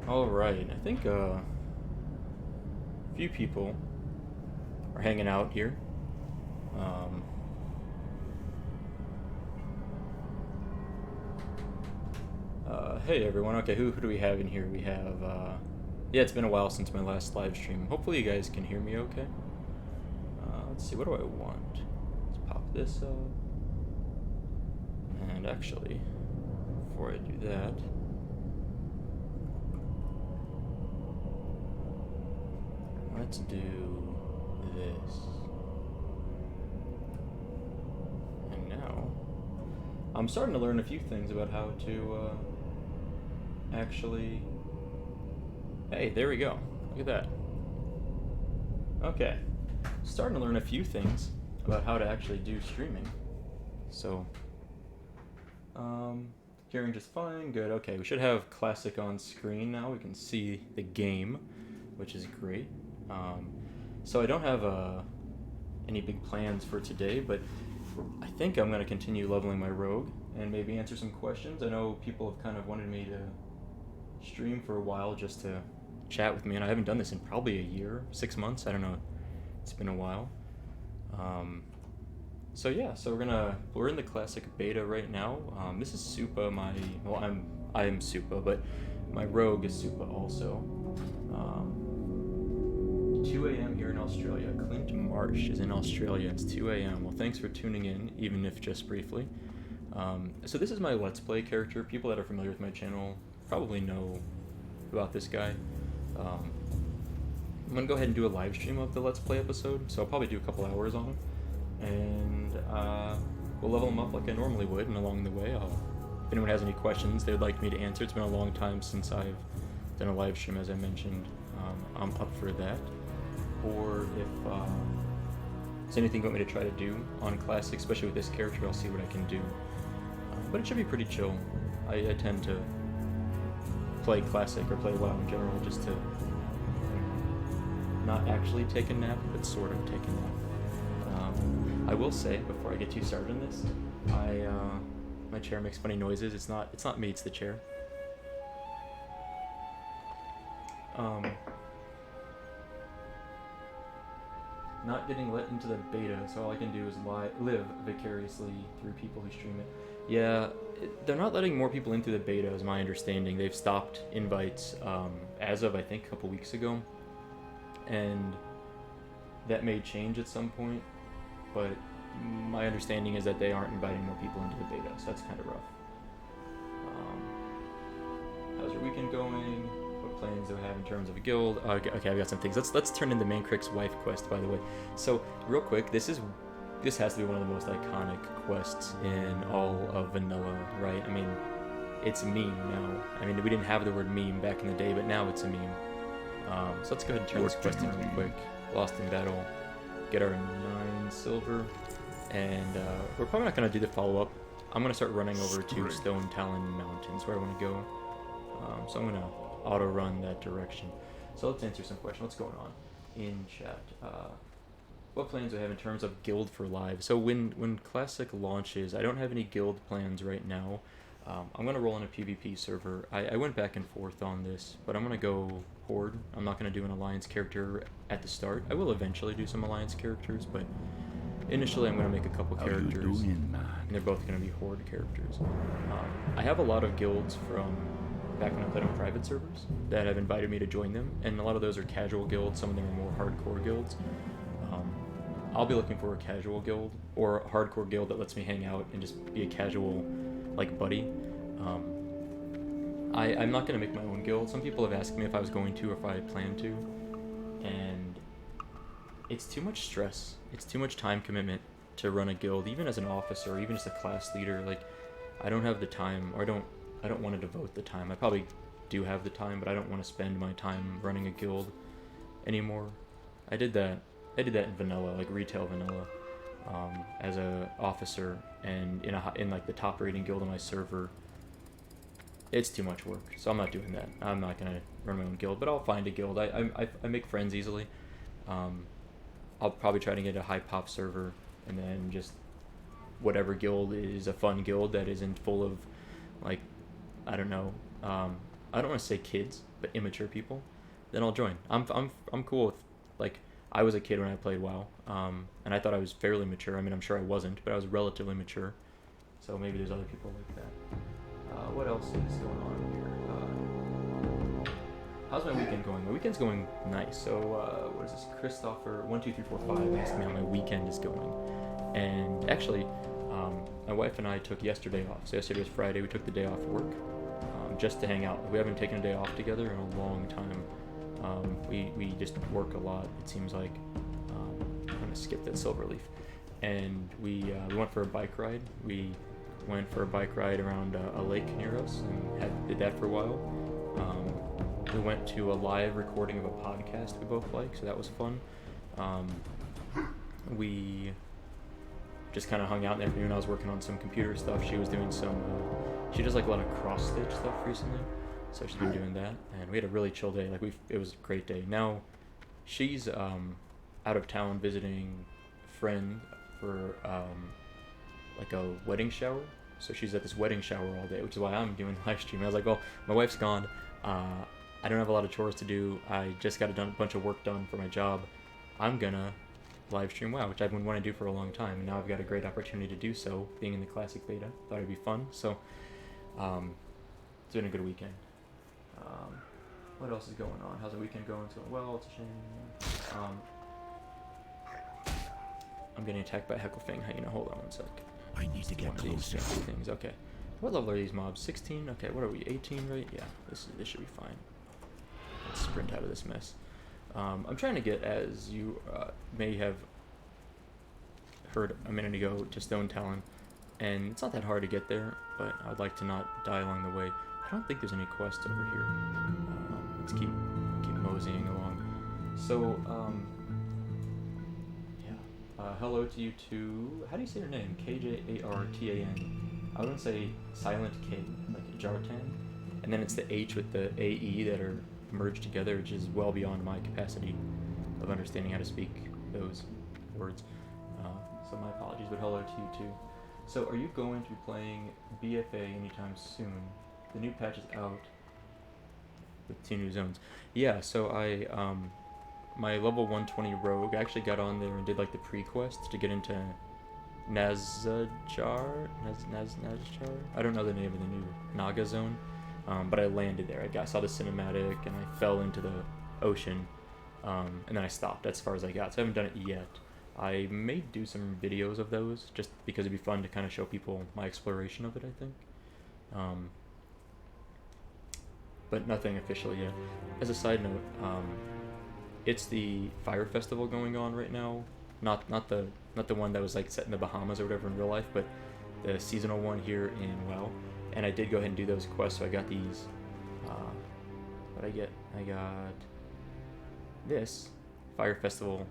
Alright, I think a few people are hanging out here. Um, hey everyone, okay, who do we have in here? We have, yeah, it's been a while since my last live stream. Hopefully you guys can hear me okay. Let's see, what do I want? Let's pop this up. And actually, before I do that, let's do this. And now, I'm starting to learn a few things about how to actually... Hey, there we go. Look at that. Okay. Starting to learn a few things about how to actually do streaming. So, hearing just fine, good. Okay, we should have Classic on screen now. We can see the game, which is great. So I don't have any big plans for today, but I think I'm going to continue leveling my rogue and maybe answer some questions. I know people have kind of wanted me to stream for a while just to chat with me, and I haven't done this in probably a year, 6 months, I don't know. It's been a while. So yeah, so we're in the classic beta right now. This is Supa, I am Supa, but my rogue is Supa also. 2 a.m. here in Australia. Clint Marsh is in Australia. It's 2 a.m. Well, thanks for tuning in, even if just briefly. So this is my Let's Play character. People that are familiar with my channel probably know about this guy. I'm going to go ahead and do a live stream of the Let's Play episode, so I'll probably do a couple hours on him. And we'll level him up like I normally would, and along the way, if anyone has any questions they'd like me to answer, it's been a long time since I've done a live stream, as I mentioned. I'm up for that. Or if there's anything you want me to try to do on Classic, especially with this character, I'll see what I can do. But it should be pretty chill. I tend to play Classic or play WoW in general just to not actually take a nap, but sort of take a nap. I will say, before I get too started on this, my chair makes funny noises. It's not me, it's the chair. Not getting let into the beta, so all I can do is live vicariously through people who stream it. Yeah, they're not letting more people into the beta, is my understanding. They've stopped invites as of, I think, a couple weeks ago. And that may change at some point, but my understanding is that they aren't inviting more people into the beta, so that's kind of rough. How's your weekend going? What plans do I have in terms of a guild? Okay, I've got some things. Let's turn in the main Crick's wife quest, by the way. So, real quick, this has to be one of the most iconic quests in all of vanilla, right? I mean, it's a meme now. I mean, we didn't have the word meme back in the day, but now it's a meme. So let's go ahead and turn this quest in real quick. Lost in battle. Get our 9 silver. And we're probably not going to do the follow-up. I'm going to start running over to Stonetalon Mountains, where I want to go. So I'm going to auto-run that direction. So let's answer some questions. What's going on in chat? What plans do I have in terms of guild for live? So when Classic launches, I don't have any guild plans right now. I'm going to roll on a PvP server. I went back and forth on this, but I'm going to go Horde. I'm not going to do an Alliance character at the start. I will eventually do some Alliance characters, but initially I'm going to make a couple characters, and they're both going to be Horde characters. I have a lot of guilds from back when I played on private servers that have invited me to join them, and a lot of those are casual guilds. Some of them are more hardcore guilds. I'll be looking for a casual guild or a hardcore guild that lets me hang out and just be a casual, like, buddy. I'm not going to make my own guild. Some people have asked me if I was going to or if I plan to, and it's too much stress. It's too much time commitment to run a guild, even as an officer, or even as a class leader. Like, I don't have the time, or I don't want to devote the time. I probably do have the time, but I don't want to spend my time running a guild anymore. I did that in vanilla, like retail vanilla, as a officer, and in like the top rating guild on my server. It's too much work, so I'm not doing that. I'm not gonna run my own guild, but I'll find a guild. I make friends easily. I'll probably try to get a high pop server, and then just whatever guild is a fun guild that isn't full of, like, I don't know, I don't want to say kids, but immature people, then I'll join. I'm cool with, like, I was a kid when I played WoW, and I thought I was fairly mature. I mean, I'm sure I wasn't, but I was relatively mature. So maybe there's other people like that. What else is going on here? How's my weekend going? My weekend's going nice. So what is this? Christopher 12345 asked me how my weekend is going, and actually, my wife and I took yesterday off. So yesterday was Friday. We took the day off work just to hang out. We haven't taken a day off together in a long time. We just work a lot, it seems like. I'm gonna skip that silver leaf. And we went for a bike ride. We went for a bike ride around a lake near us and did that for a while. We went to a live recording of a podcast we both like, so that was fun. We just kind of hung out in the afternoon. I was working on some computer stuff. She was doing some, she does like a lot of cross-stitch stuff recently, so she's been doing that. And we had a really chill day. Like it was a great day. Now, she's out of town visiting a friend for like a wedding shower. So she's at this wedding shower all day, which is why I'm doing live stream. I was like, well, my wife's gone. I don't have a lot of chores to do. I just got a bunch of work done for my job. I'm gonna live stream WoW, which I've been wanting to do for a long time, and now I've got a great opportunity to do so, being in the classic beta. Thought it'd be fun. So it's been a good weekend. What else is going on? How's the weekend going? It's going well. It's a shame. I'm getting attacked by a Hecklefang hyena. Hold on one sec. I need to get closer. Things. Okay. What level are these mobs? 16? Okay, what are we? 18, right? Yeah, this should be fine. Let's sprint out of this mess. I'm trying to get, as you may have heard a minute ago, to Stonetalon, and it's not that hard to get there, but I'd like to not die along the way. I don't think there's any quests over here. Let's keep moseying along. So, hello to you too. How do you say your name? KJARTAN. I wouldn't say silent K, like Jartan. And then it's the H with the AE that are merged together, which is well beyond my capacity of understanding how to speak those words. So my apologies, but hello to you too. So are you going to be playing BFA anytime soon? The new patch is out with 2 new zones. Yeah, so I, my level 120 rogue, I actually got on there and did like the pre-quest to get into Nazjar? I don't know the name of the new Naga zone, but I landed there. I saw the cinematic and I fell into the ocean, and then I stopped. That's as far as I got, so I haven't done it yet. I may do some videos of those just because it'd be fun to kind of show people my exploration of it, I think. But nothing official yet. As a side note, it's the Fire Festival going on right now. Not the one that was like set in the Bahamas or whatever in real life, but the seasonal one here in WoW. And I did go ahead and do those quests, so I got these. What I get? I got this Fire Festival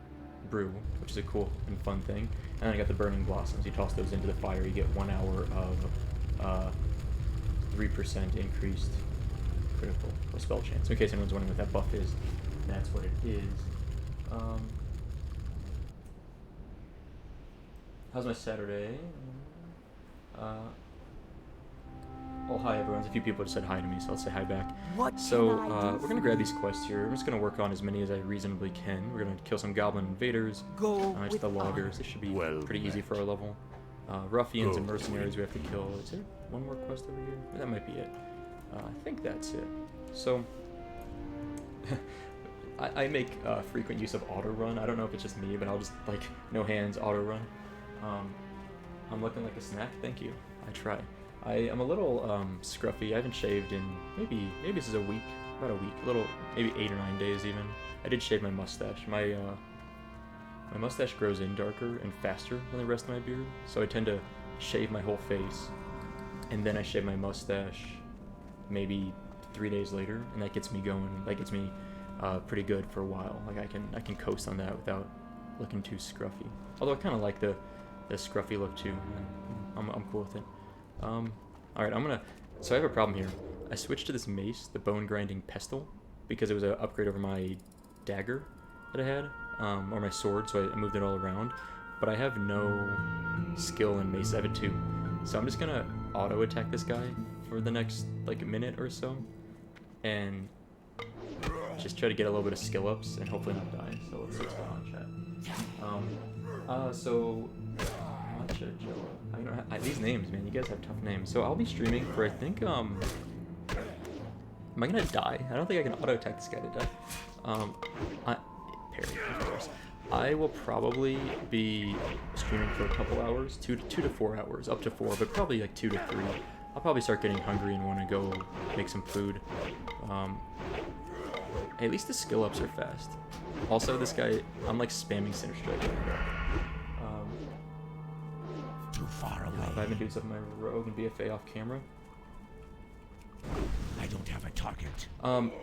brew, which is a cool and fun thing. And then I got the Burning Blossoms. You toss those into the fire, you get 1 hour of 3% increased critical or spell chance. In case anyone's wondering what that buff is, that's what it is. How's my Saturday? Oh, hi everyone. There's a few people just said hi to me, so I'll say hi back. So we're gonna grab these quests here. I'm just gonna work on as many as I reasonably can. We're gonna kill some goblin invaders. Just the loggers. This should be pretty easy for our level. Ruffians and mercenaries we have to kill. Is there one more quest over here? That might be it. I think that's it. So I make frequent use of auto run. I don't know if it's just me, but I'll just like no hands auto run. I'm looking like a snack. Thank you. I try. I am a little scruffy. I haven't shaved in maybe this is about a week, maybe 8 or 9 days even. I did shave my mustache. My mustache grows in darker and faster than the rest of my beard, so I tend to shave my whole face, and then I shave my mustache maybe 3 days later, and that gets me going. That gets me pretty good for a while. Like I can coast on that without looking too scruffy. Although I kind of like the scruffy look too. I'm cool with it. Alright, so I have a problem here. I switched to this mace, the bone grinding pestle, because it was an upgrade over my dagger that I had, or my sword, so I moved it all around. But I have no skill in mace. I have it too. So I'm just gonna auto attack this guy for the next like minute or so, and just try to get a little bit of skill ups and hopefully not die. So let's see what's going on, chat. So Matcha Joa. These names, man, you guys have tough names. So I'll be streaming for, I think, am I gonna die? I don't think I can auto attack this guy to death. Parry, of course. I will probably be streaming for a couple hours, 2 to 4 hours, up to 4, but probably like 2 to 3. I'll probably start getting hungry and want to go make some food. At least the skill ups are fast. Also, this guy, I'm like spamming Center Strike right now. Too far away. If I haven't doing stuff with my rogue and BFA off camera. I don't have a target.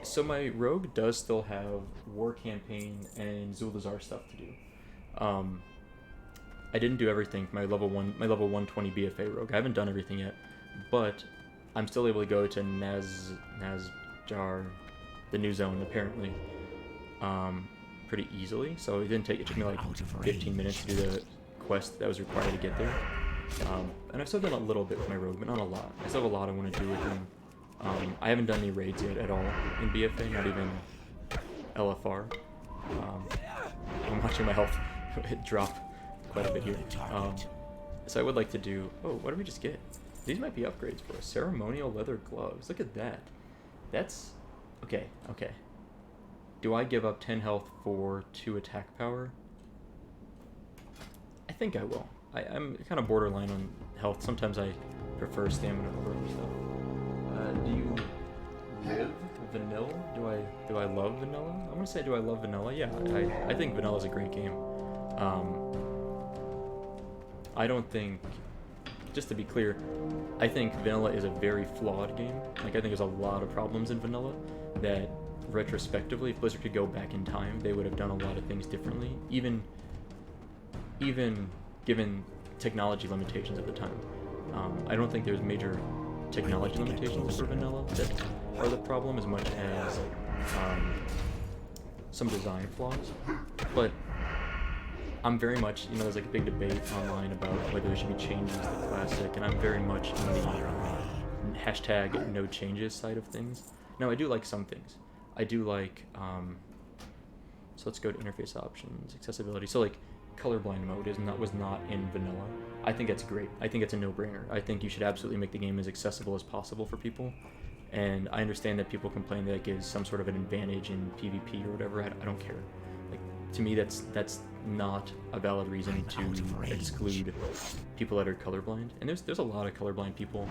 So my rogue does still have War Campaign and Zul'Dazar stuff to do. I didn't do everything for my level 120 BFA rogue. I haven't done everything yet, but I'm still able to go to Nazjar, the new zone apparently, pretty easily. So it took me like 15 minutes to do the quest that was required to get there. And I've still done a little bit with my rogue, but not a lot. I still have a lot I want to do with him. I haven't done any raids yet at all in BFA, not even LFR. I'm watching my health drop quite a bit here. So I would like to do... Oh, what did we just get? These might be upgrades for us. Ceremonial leather gloves. Look at that. That's... Okay. Do I give up 10 health for 2 attack power? I think I will. I'm kind of borderline on health. Sometimes I prefer stamina over other stuff. Do you live vanilla? Do I love vanilla? I'm gonna say, do I love vanilla? Yeah, I think vanilla is a great game. I don't think, just to be clear, I think vanilla is a very flawed game. Like, I think there's a lot of problems in vanilla that, retrospectively, if Blizzard could go back in time, they would have done a lot of things differently, even given technology limitations at the time. I don't think there's major technology limitations for vanilla that are the problem as much as some design flaws. But I'm very much, there's like a big debate online about whether there should be changes to Classic, and I'm very much in the hashtag no changes side of things. Now, I do like some things. I do like, so let's go to interface options, accessibility. So like colorblind mode was not in vanilla. I think that's great. I think it's a no-brainer. I think you should absolutely make the game as accessible as possible for people. And I understand that people complain that it gives some sort of an advantage in PvP or whatever. I don't care. Like, to me, that's not a valid reason to exclude people that are colorblind. And there's a lot of colorblind people,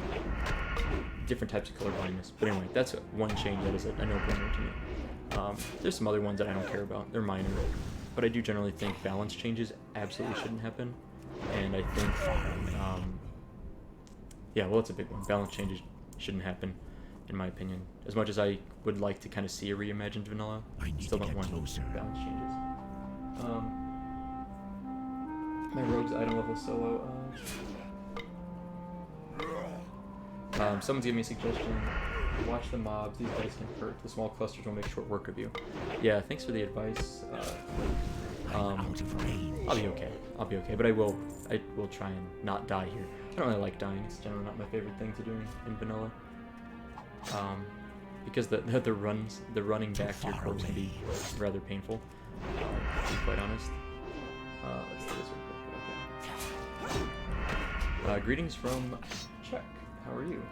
different types of colorblindness. But anyway, that's one change that is a no-brainer to me. There's some other ones that I don't care about. They're minor. But I do generally think balance changes absolutely shouldn't happen. And I think, yeah, well, it's a big one. Balance changes shouldn't happen, in my opinion. As much as I would like to kind of see a reimagined vanilla, I still don't want balance changes. My rogue's item level solo. Someone's giving me a suggestion. Watch the mobs. These guys can hurt. The small clusters will make short work of you. Yeah, thanks for the advice. I'll be okay. But I will try and not die here. I don't really like dying. It's generally not my favorite thing to do in vanilla. Because the running back to your corpse can be rather painful. To be quite honest. Let's do this real quick. Okay. Greetings from Czech. How are you?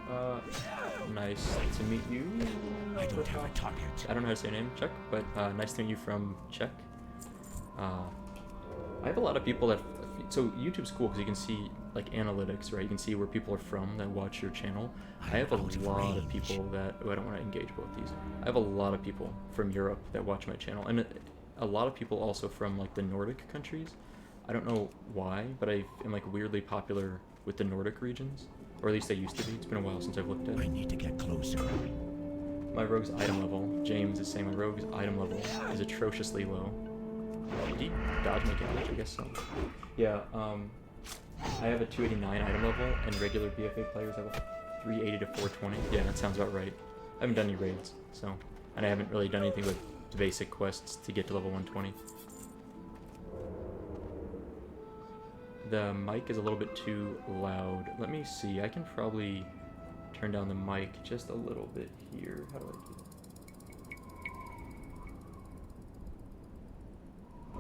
Nice to meet you. I don't have a target. I don't know how to say your name, Czech, but nice to meet you from Czech. I have a lot of people that... So YouTube's cool because you can see like analytics, right? You can see where people are from that watch your channel. I have a lot of people that... Oh, I don't want to engage both these. I have a lot of people from Europe that watch my channel. And a lot of people also from like the Nordic countries. I don't know why, but I am like weirdly popular with the Nordic regions. Or at least they used to be. It's been a while since I've looked at it. I need to get closer. My rogue's item level, James is saying my rogue's item level is atrociously low. Did he dodge my damage? I guess so. Yeah, I have a 289 item level, and regular BFA players have a 380 to 420. Yeah, that sounds about right. I haven't done any raids, so... And I haven't really done anything but basic quests to get to level 120. The mic is a little bit too loud. Let me see, I can probably turn down the mic just a little bit here. How do I do that?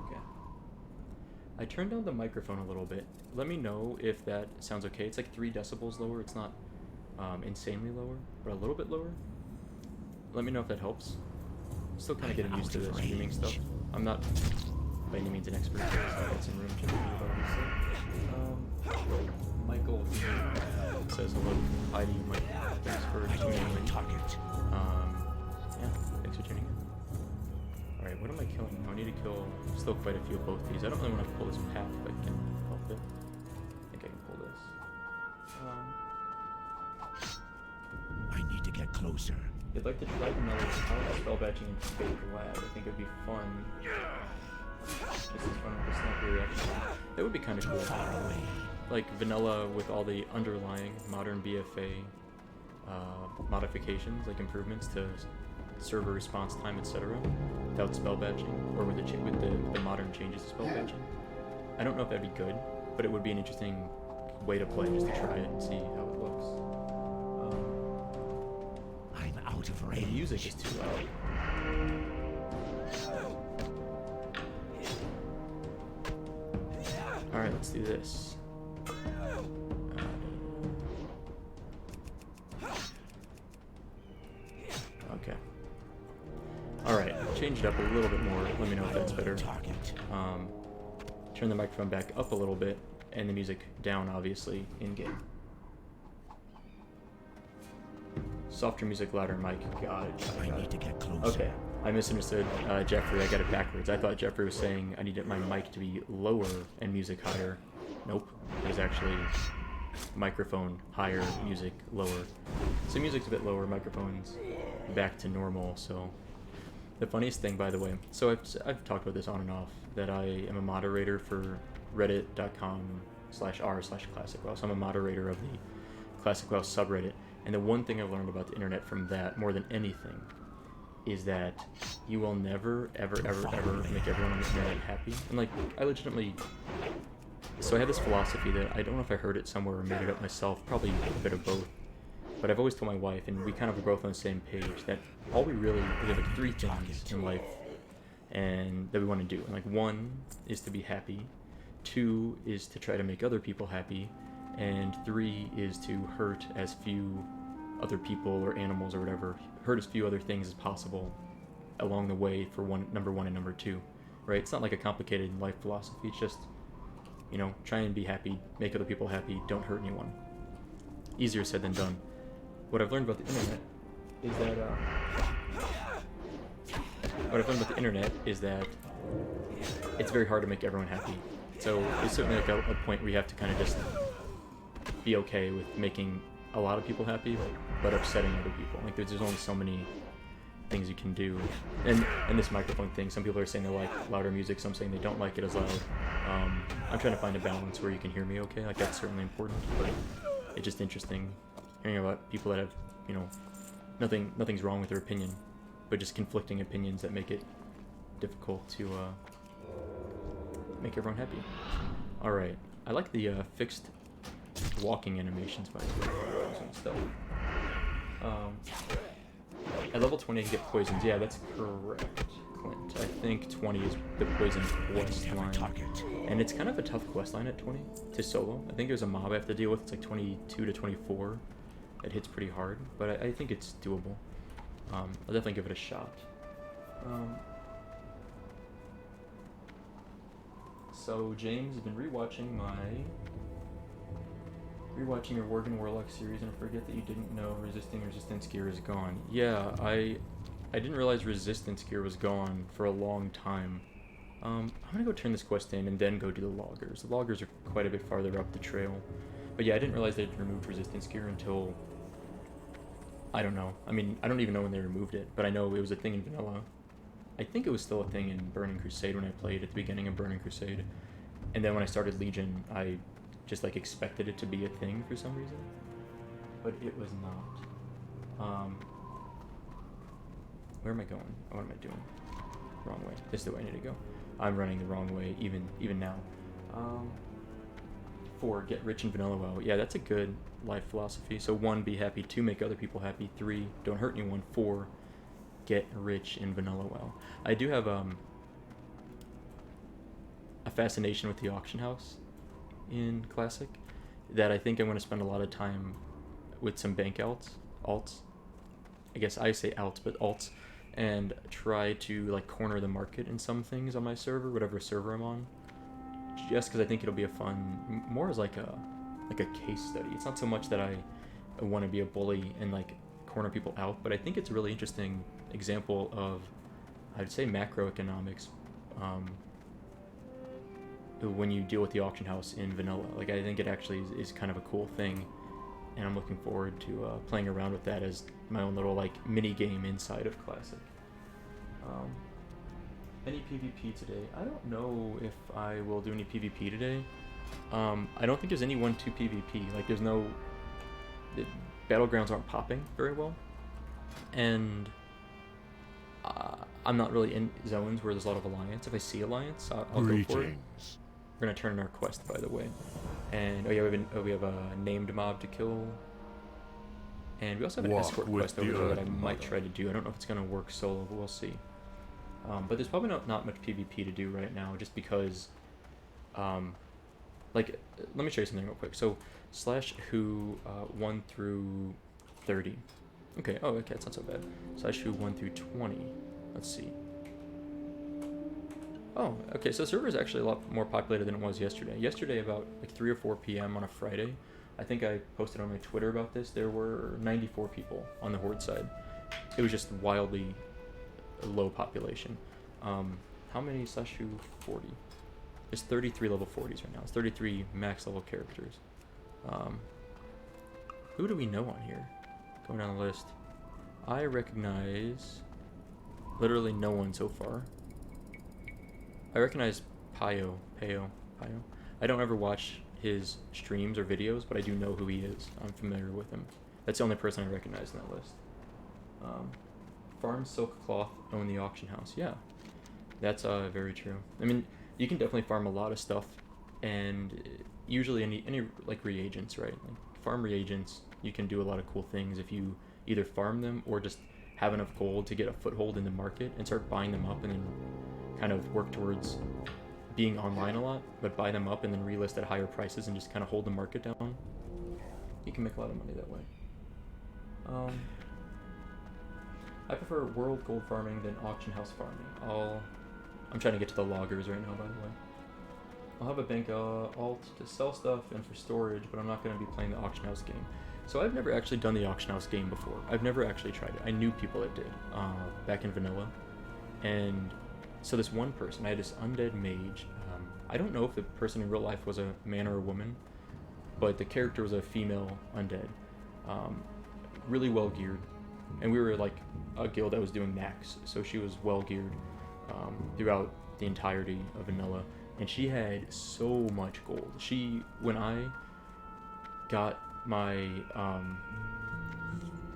Okay. I turned down the microphone a little bit. Let me know if that sounds okay. It's like 3 decibels lower. It's not insanely lower, but a little bit lower. Let me know if that helps. Still kind of getting used to the streaming stuff. I'm not by any means an expert, so I got some room to review it, obviously. Michael says hello. Hi to you, Mike. Thanks for tuning in. Yeah, thanks for tuning in. Alright, what am I killing now? I need to kill still quite a few of both these. I don't really want to pull this path if I can help it. I think I can pull this. I need to get closer. I'd like to try vanilla spell batching in Fake Lab. I think it'd be fun. Just as fun with a sniper reaction. That would be kind of cool. Far away. Like vanilla with all the underlying modern BFA modifications, like improvements to server response time, etc. Without spell batching, or with the modern changes to spell batching. I don't know if that'd be good, but it would be an interesting way to play, just to try it and see how it looks. I'm out of range. The music is too loud. Alright, let's do this. Okay. Alright, change it up a little bit more. Let me know if that's better. Turn the microphone back up a little bit, and the music down, obviously, in-game. Softer music, louder mic. Got it. I need to get closer. Okay, I misunderstood Jeffrey. I got it backwards. I thought Jeffrey was saying I needed my mic to be lower and music higher. Nope. It was actually microphone higher, music lower. So music's a bit lower, microphone's back to normal. So the funniest thing, by the way, so I've talked about this on and off, that I am a moderator for reddit.com/r/classicwow. So I'm a moderator of the Classic WoW subreddit. And the one thing I've learned about the internet from that, more than anything, is that you will never, ever make everyone on the internet happy. And like, I legitimately... So I have this philosophy that, I don't know if I heard it somewhere or made it up myself, probably a bit of both. But I've always told my wife, and we kind of are both on the same page, that all we have like 3 things in life and that we want to do. And like, 1 is to be happy, 2 is to try to make other people happy, and 3 is to hurt as few other people or animals or whatever, hurt as few other things as possible along the way for number 1 and number 2, right? It's not like a complicated life philosophy. It's just, you know, try and be happy, make other people happy, don't hurt anyone. Easier said than done. What I've learned about the internet is that it's very hard to make everyone happy. So it's certainly like a point where you have to kind of just be okay with making a lot of people happy, but upsetting other people. Like there's only so many things you can do. And this microphone thing, some people are saying they like louder music, some saying they don't like it as loud. I'm trying to find a balance where you can hear me okay. Like that's certainly important, but it's just interesting hearing about people that have, you know, nothing's wrong with their opinion, but just conflicting opinions that make it difficult to make everyone happy. Alright, I like the fixed walking animations by the way, and stuff. At level 20 I can get poisons. Yeah, that's correct, Clint. I think 20 is the poison quest line. And it's kind of a tough quest line at 20 to solo. I think there's a mob I have to deal with. It's like 22 to 24. It hits pretty hard, but I think it's doable. I'll definitely give it a shot. So James has been rewatching your Worgen Warlock series, and I forget that you didn't know resistance gear is gone. Yeah, I didn't realize resistance gear was gone for a long time. I'm gonna go turn this quest in and then go do the loggers. The loggers are quite a bit farther up the trail. But yeah, I didn't realize they'd removed resistance gear until, I don't know. I mean, I don't even know when they removed it, but I know it was a thing in vanilla. I think it was still a thing in Burning Crusade when I played at the beginning of Burning Crusade. And then when I started Legion, I just like expected it to be a thing for some reason. But it was not. Where am I going? What am I doing? Wrong way. This is the way I need to go. I'm running the wrong way even now. 4, get rich in vanilla WoW. Yeah, that's a good life philosophy. So 1, be happy. 2, make other people happy. 3, don't hurt anyone. 4, get rich in vanilla WoW. I do have a fascination with the auction house in Classic that I think I'm going to spend a lot of time with some bank alts. I guess I say alts, but alts, and try to like corner the market in some things on my server, whatever server I'm on. Just because I think it'll be a fun, more as like a case study. It's not so much that I want to be a bully and like corner people out, but I think it's a really interesting example of, I'd say, macroeconomics. When you deal with the auction house in vanilla, like I think it actually is kind of a cool thing, and I'm looking forward to playing around with that as my own little like mini game inside of Classic. Any PvP today? I don't know if I will do any PvP today. I don't think there's any 1-2 PvP. Like there's no, the battlegrounds aren't popping very well, and I'm not really in zones where there's a lot of alliance. If I see alliance, I'll go for it. We're gonna turn in our quest, by the way. And oh yeah, we have a named mob to kill, and we also have an escort quest over there that I might try to do. I don't know if it's gonna work solo, but we'll see. But there's probably not much PvP to do right now, just because. Like, let me show you something real quick. So /who 1 through 30. Okay. Oh, okay, that's not so bad. /who 1 through 20. Let's see. Oh, okay, so the server is actually a lot more populated than it was yesterday. Yesterday, about like 3 or 4 p.m. on a Friday, I think I posted on my Twitter about this, there were 94 people on the Horde side. It was just wildly low population. How many /who 40? There's 33 level 40s right now. It's 33 max level characters. Who do we know on here? Going down the list. I recognize literally no one so far. I recognize Payo. I don't ever watch his streams or videos, but I do know who he is. I'm familiar with him. That's the only person I recognize in that list. Farm silk cloth, own the auction house. Yeah, that's very true. I mean, you can definitely farm a lot of stuff, and usually any like reagents, right? Like farm reagents, you can do a lot of cool things if you either farm them or just have enough gold to get a foothold in the market and start buying them up, and then kind of work towards being online a lot, but buy them up and then relist at higher prices and just kind of hold the market down. You can make a lot of money that way. I prefer world gold farming than auction house farming. I'm trying to get to the loggers right now, by the way. I'll have a bank alt to sell stuff and for storage, but I'm not going to be playing the auction house game. So I've never actually done the auction house game before. I've never actually tried it. I knew people that did back in vanilla, and so this one person, I had this undead mage. I don't know if the person in real life was a man or a woman, but the character was a female undead. Really well geared, and we were like a guild that was doing max, so she was well geared throughout the entirety of vanilla, and she had so much gold. When I got my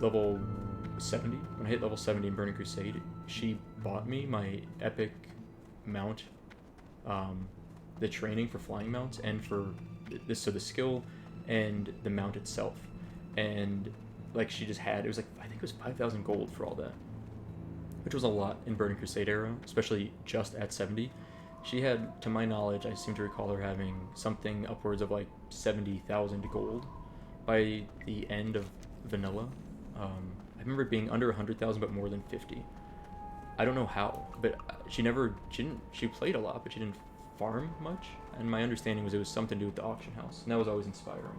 level 70, when I hit level 70 in Burning Crusade, she bought me my epic mount, the training for flying mounts, and for this, so the skill and the mount itself. And like she just had, it was like, I think it was 5,000 gold for all that, which was a lot in Burning Crusade era, especially just at 70. She had, to my knowledge, I seem to recall her having something upwards of like 70,000 gold by the end of vanilla. I remember it being under 100,000 but more than 50. I don't know how, but she played a lot, but she didn't farm much, and my understanding was it was something to do with the auction house, and that was always inspiring.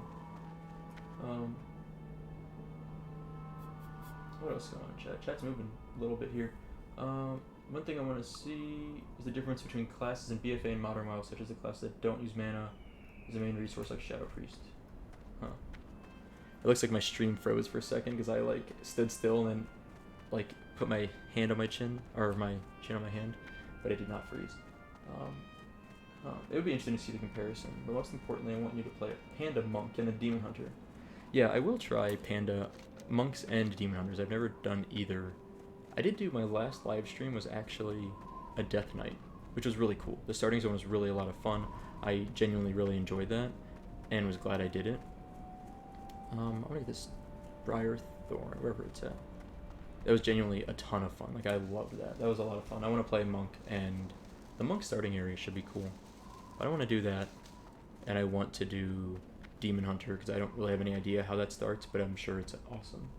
What else is going on in chat? Chat's moving a little bit here. One thing I want to see is the difference between classes in BFA and Modern WoW, such as the classes that don't use mana as a main resource like Shadow Priest. Huh. It looks like my stream froze for a second because I like stood still and then like put my hand on my chin, or my chin on my hand, but it did not freeze. It would be interesting to see the comparison, but most importantly I want you to play Panda Monk and the Demon Hunter. Yeah, I will try Panda Monks and Demon Hunters. I've never done either. I did do, my last live stream was actually a Death Knight, which was really cool. The starting zone was really a lot of fun. I genuinely really enjoyed that and was glad I did it. I'm gonna get this Briar Thorn, wherever it's at. That was genuinely a ton of fun. Like, I loved that. That was a lot of fun. I want to play Monk, and the Monk starting area should be cool. I don't want to do that, and I want to do Demon Hunter because I don't really have any idea how that starts, but I'm sure it's awesome.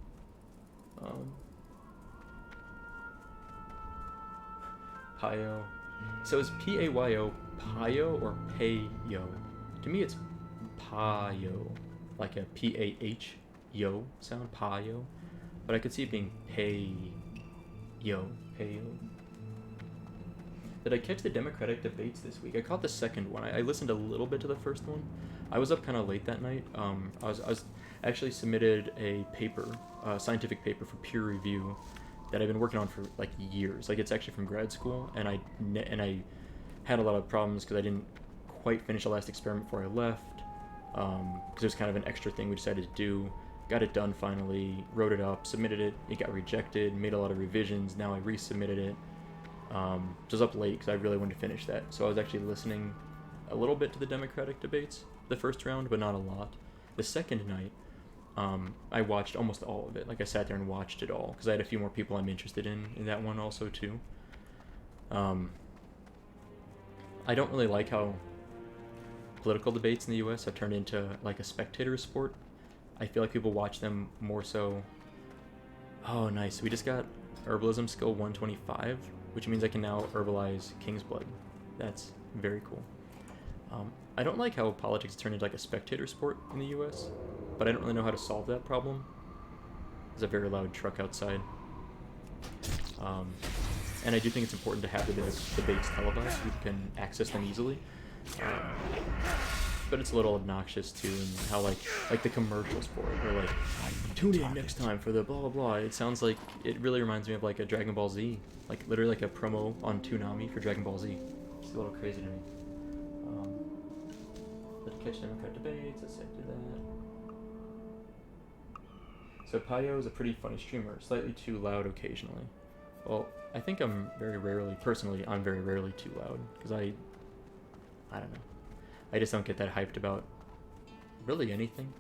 Payo. So is P-A-Y-O Payo or Payo? To me it's Payo, like a P-A-H-Yo sound, Payo. But I could see it being Payo. Did I catch the Democratic debates this week? I caught the second one. I listened a little bit to the first one. I was up kind of late that night. I was actually submitted a paper, a scientific paper for peer review that I've been working on for like years. Like it's actually from grad school, and I had a lot of problems because I didn't quite finish the last experiment before I left. Because it was kind of an extra thing we decided to do. Got it done finally, wrote it up, submitted it. It got rejected, made a lot of revisions. Now I resubmitted it. So I was up late because I really wanted to finish that. So I was actually listening a little bit to the Democratic debates, the first round, but not a lot. The second night, I watched almost all of it. Like I sat there and watched it all because I had a few more people I'm interested in that one also too. I don't really like how political debates in the US have turned into like a spectator sport. I feel like people watch them more so. Oh, nice. We just got herbalism skill 125, which means I can now herbalize King's Blood. That's very cool. I don't like how politics turned into like a spectator sport in the US, but I don't really know how to solve that problem. There's a very loud truck outside. And I do think it's important to have the debates televised so you can access them easily. But it's a little obnoxious too, and how like the commercials for it, or like, tune in next time for the blah blah blah. It sounds like, it really reminds me of like a Dragon Ball Z, like literally like a promo on Toonami for Dragon Ball Z. It's a little crazy to me. Let's catch Democrat debates. Let's do that. So Payo is a pretty funny streamer, slightly too loud occasionally. Well, I think I'm very rarely too loud, because I don't know. I just don't get that hyped about really anything.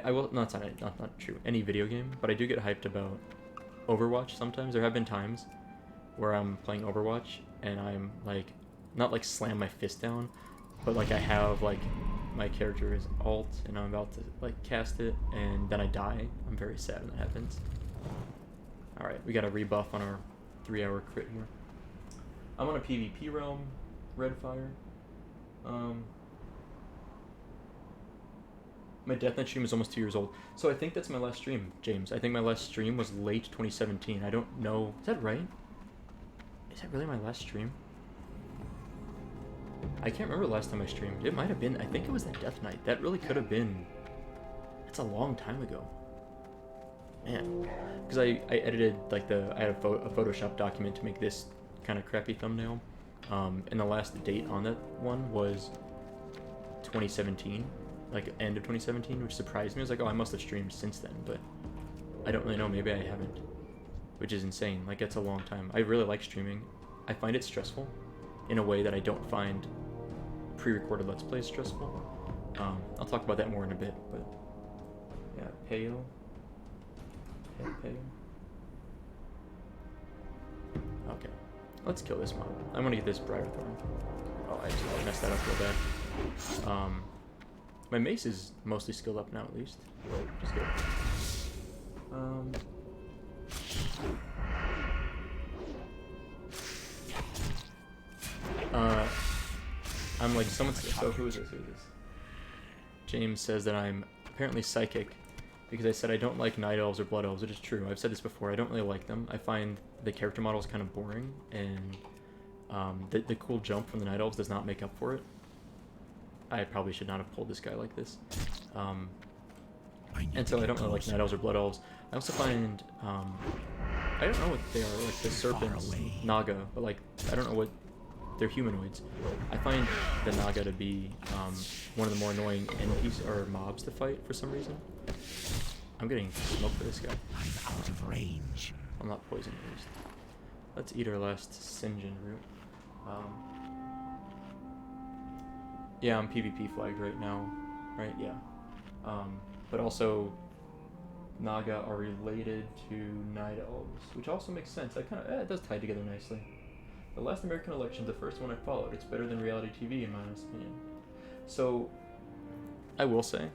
I will, no, it's not true, any video game, but I do get hyped about Overwatch sometimes. There have been times where I'm playing Overwatch and I'm like, not like slam my fist down, but like I have like, my character is alt and I'm about to like cast it and then I die. I'm very sad when that happens. Alright, we got a rebuff on our 3-hour crit here. I'm on a PvP realm, Redfire. My Deathknight stream is almost 2 years old. So I think that's my last stream, James. I think my last stream was late 2017. I don't know. Is that right? Is that really my last stream? I can't remember the last time I streamed. It might have been, I think it was that Deathknight. That really could have been. That's a long time ago. Man. Because I edited, like, I had a Photoshop document to make this kind of crappy thumbnail. And the last date on that one was 2017. Like, end of 2017, which surprised me. I was like, oh, I must have streamed since then, but I don't really know. Maybe I haven't, which is insane. Like, it's a long time. I really like streaming. I find it stressful in a way that I don't find pre-recorded Let's Plays stressful. I'll talk about that more in a bit, but yeah, Payo. Okay, let's kill this mob. I want to get this Briarthorn. Oh, I just messed that up real bad. My mace is mostly skilled up now, at least. Just good. I'm like, so who is this? James says that I'm apparently psychic because I said I don't like night elves or blood elves, which is true. I've said this before. I don't really like them. I find the character models kind of boring, and the cool jump from the night elves does not make up for it. I probably should not have pulled this guy like this. And so I don't really like night elves or blood elves. I also find, I don't know what they are, like the serpents, Naga, but like, I don't know what, they're humanoids. I find the Naga to be one of the more annoying NPCs or mobs to fight for some reason. I'm getting smoked for this guy. I'm out of range. I'm not poison used. Let's eat our last Sinjin root. Yeah, I'm PvP flagged right now, right? Yeah. But also, Naga are related to Night Elves, which also makes sense. That kind of, it does tie together nicely. The last American election, the first one I followed. It's better than reality TV in my honest opinion. So, I will say,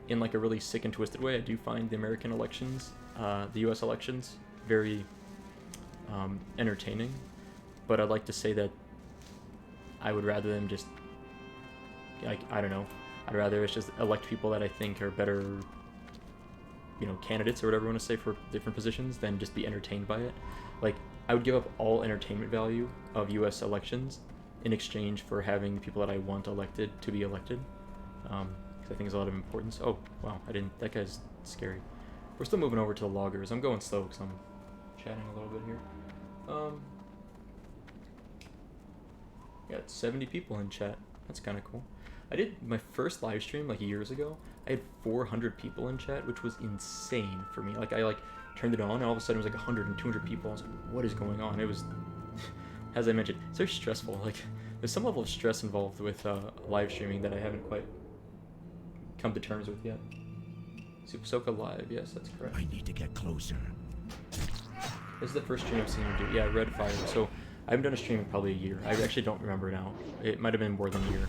in like a really sick and twisted way, I do find the American elections, the U.S. elections, very entertaining. But I'd like to say that I would rather them just, like, I don't know, I'd rather it's just elect people that I think are better, you know, candidates or whatever you want to say for different positions than just be entertained by it. Like, I would give up all entertainment value of U.S. elections in exchange for having people that I want elected to be elected. Because I think there's a lot of importance. Oh, wow, that guy's scary. We're still moving over to the loggers. I'm going slow because I'm chatting a little bit here. Got 70 people in chat. That's kind of cool. I did my first live stream like years ago. I had 400 people in chat, which was insane for me. Like, I turned it on and all of a sudden it was like 100 and 200 people. I was like, what is going on? It was, as I mentioned, it's very stressful. Like, there's some level of stress involved with live streaming that I haven't quite come to terms with yet. Super Soka Live, yes, that's correct. I need to get closer. This is the first stream I've seen you do. Yeah, Red Fire. So I haven't done a stream in probably a year. I actually don't remember now. It might have been more than a year.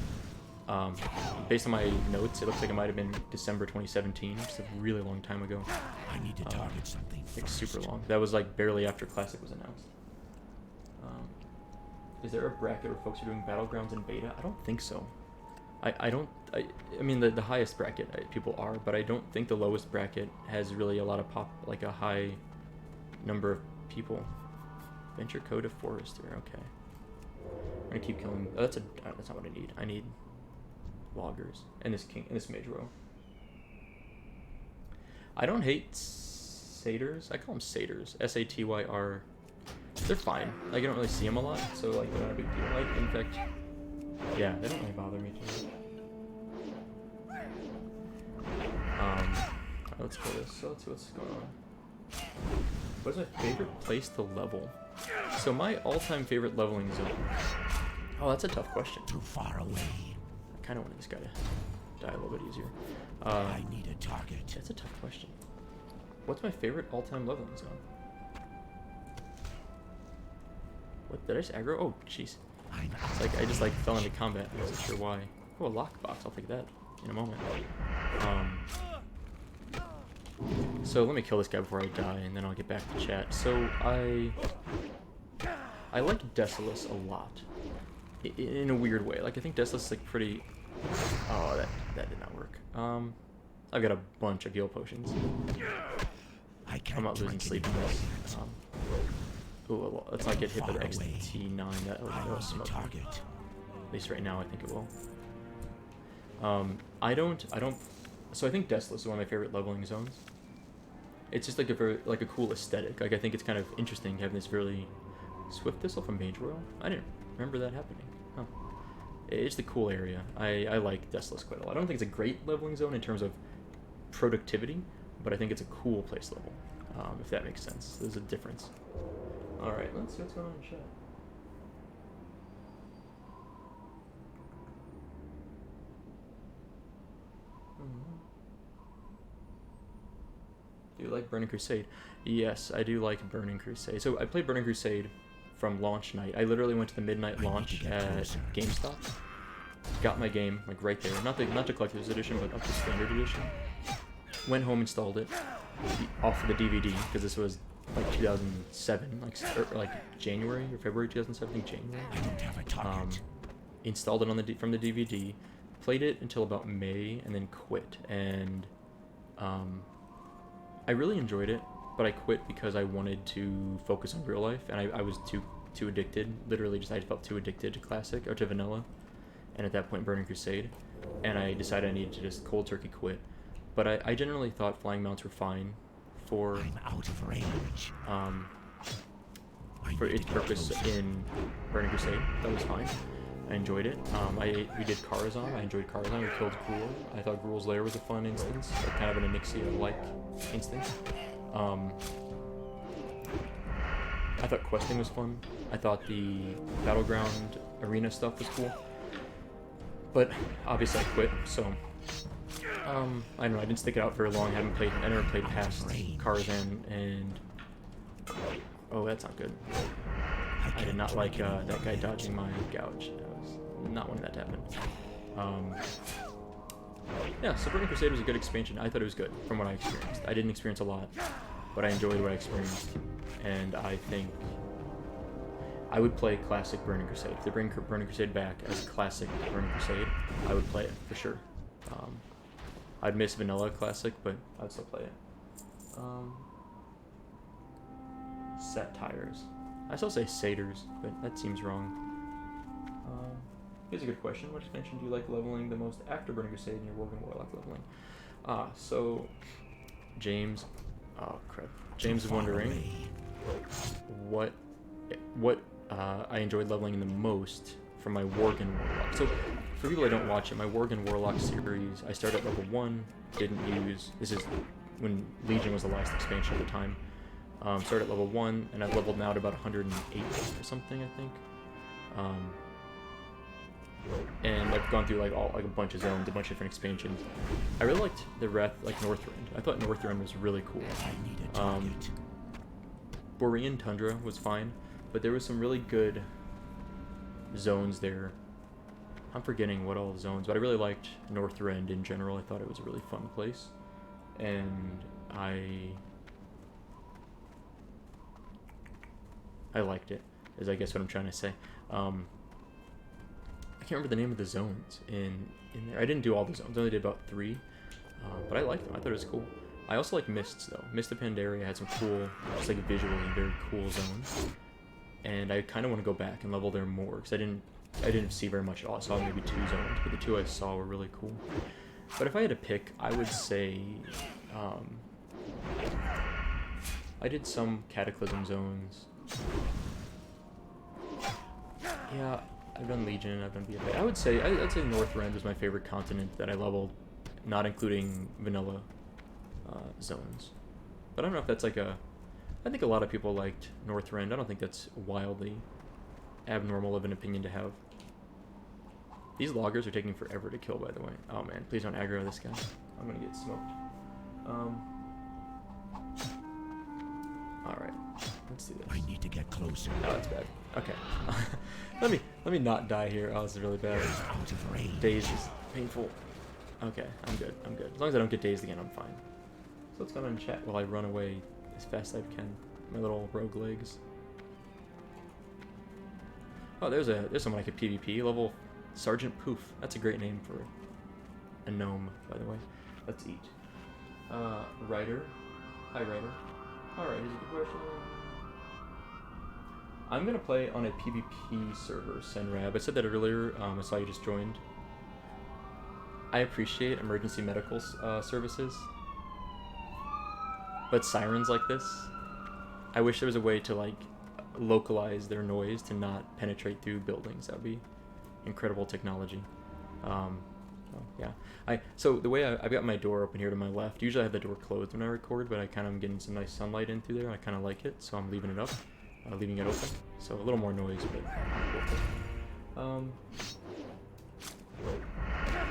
Based on my notes, it looks like it might have been December 2017, just a really long time ago. I need to target something like first. super long. That was like barely after Classic was announced. Is there a bracket where folks are doing Battlegrounds in beta? I don't think so. I mean the highest bracket people are, but I don't think the lowest bracket has really a lot of like a high number of people. Venture Code of Forester, okay. I'm gonna keep killing. Oh, that's not what I need. I need loggers and this mage row. I don't hate satyrs. I call them satyrs. S-A-T-Y-R. They're fine. Like, I don't really see them a lot, so like they're not a big deal. Like, in fact, yeah, they don't really bother me too much. Let's kill this. So let's see what's going on. What's my favorite place to level? So my all-time favorite leveling zone. Oh, that's a tough question. Too far away. I kind of wanted this guy to die a little bit easier. I need a target. That's a tough question. What's my favorite all-time leveling zone? What, did I just aggro? Oh, jeez. It's like I just like fell into combat. I wasn't sure why. Oh, a lockbox. I'll take that in a moment. So let me kill this guy before I die, and then I'll get back to chat. So I like Desolus a lot, in a weird way. Like, I think Desolus is like pretty. Oh, that did not work. I've got a bunch of heal potions. I'm not losing sleep in this. Ooh, let's not get hit by the XT9. That will smoke me. At least right now, I think it will. I don't. So I think Desolus is one of my favorite leveling zones. It's just like a cool aesthetic. Like, I think it's kind of interesting having this really Swift Thistle from Mage Royal. I didn't remember that happening. Huh. It's the cool area. I like Desolus quite a lot. I don't think it's a great leveling zone in terms of productivity, but I think it's a cool place to level. If that makes sense. There's a difference. Alright, let's see what's going on in chat. Do you like Burning Crusade? Yes, I do like Burning Crusade. So I played Burning Crusade from launch night. I literally went to the midnight launch at GameStop. Got my game, like, right there. Not the collector's edition, but up to standard edition. Went home, installed it off of the DVD, because this was like 2007, like January or February 2007, I think January. I don't have a target. Installed it on from the DVD, played it until about May, and then quit. And I really enjoyed it, but I quit because I wanted to focus on real life, and I was too addicted. Literally, I felt too addicted to Classic or to Vanilla, and at that point, Burning Crusade. And I decided I needed to just cold turkey quit. But I generally thought flying mounts were fine for I'm out of range. For its purpose in Burning Crusade. That was fine. I enjoyed it. We did Karazhan. I enjoyed Karazhan. We killed Gruul. I thought Gruul's Lair was a fun instance, like kind of an Onyxia-like instance. I thought questing was fun. I thought the Battleground arena stuff was cool. But obviously I quit, so I don't know, I didn't stick it out very long. I never played past Karazhan and... Oh, that's not good. I did not like that guy dodging my gouge. I was not wanting that to happen. Yeah, so Burning Crusade was a good expansion. I thought it was good from what I experienced. I didn't experience a lot, but I enjoyed what I experienced. And I think I would play classic Burning Crusade. If they bring Burning Crusade back as classic Burning Crusade, I would play it for sure. I'd miss Vanilla Classic, but I'd still play it. Satires. I still say satyrs, but that seems wrong. Here's a good question. What expansion do you like leveling the most after Burning Crusade in your Woven Warlock leveling? So James, oh crap. James is wondering what I enjoyed leveling the most from my Worgen Warlock. So for people that don't watch it, my Worgen Warlock series, I started at level 1, didn't use, this is when Legion was the last expansion at the time. Started at level 1, and I've leveled now to about 108 or something, I think. And I've gone through like a bunch of zones, a bunch of different expansions. I really liked the Wrath, like Northrend. I thought Northrend was really cool. Borean Tundra was fine, but there was some really good zones there. I'm forgetting what all zones, but I really liked Northrend in general. I thought it was a really fun place, and I liked it, is I guess what I'm trying to say. I can't remember the name of the zones in there. I didn't do all the zones. I only did about 3, but I liked them. I thought it was cool. I also like Mists though. Mist of Pandaria had some cool, just like visually very cool zones, and I kind of want to go back and level there more because I didn't see very much at all. I saw maybe 2 zones, but the 2 I saw were really cool. But if I had to pick, I would say I did some Cataclysm zones. Yeah. I've done Legion, I've done BFA. I'd say Northrend was my favorite continent that I leveled, not including vanilla zones. But I don't know if that's like I think a lot of people liked Northrend. I don't think that's wildly abnormal of an opinion to have. These loggers are taking forever to kill, by the way. Oh man, please don't aggro this guy. I'm gonna get smoked. Alright, let's do this. I need to get closer. Oh, that's bad. Okay. let me not die here. Oh, this is really bad. Out of range. Dazed is painful. Okay, I'm good. As long as I don't get dazed again, I'm fine. So let's go on and chat while I run away as fast as I can. My little rogue legs. Oh, there's someone I could PvP. Level Sergeant Poof. That's a great name for a gnome, by the way. Let's eat. Ryder. Hi, Ryder. Alright, here's a good question. I'm going to play on a PvP server, Senrab. I said that earlier. I saw you just joined. I appreciate emergency medical services. But sirens like this, I wish there was a way to like localize their noise to not penetrate through buildings. That would be incredible technology. Yeah. So the way I've got my door open here to my left. Usually I have the door closed when I record, but I kind of am getting some nice sunlight in through there. I kind of like it, so I'm leaving it up. Leaving it open, so a little more noise, but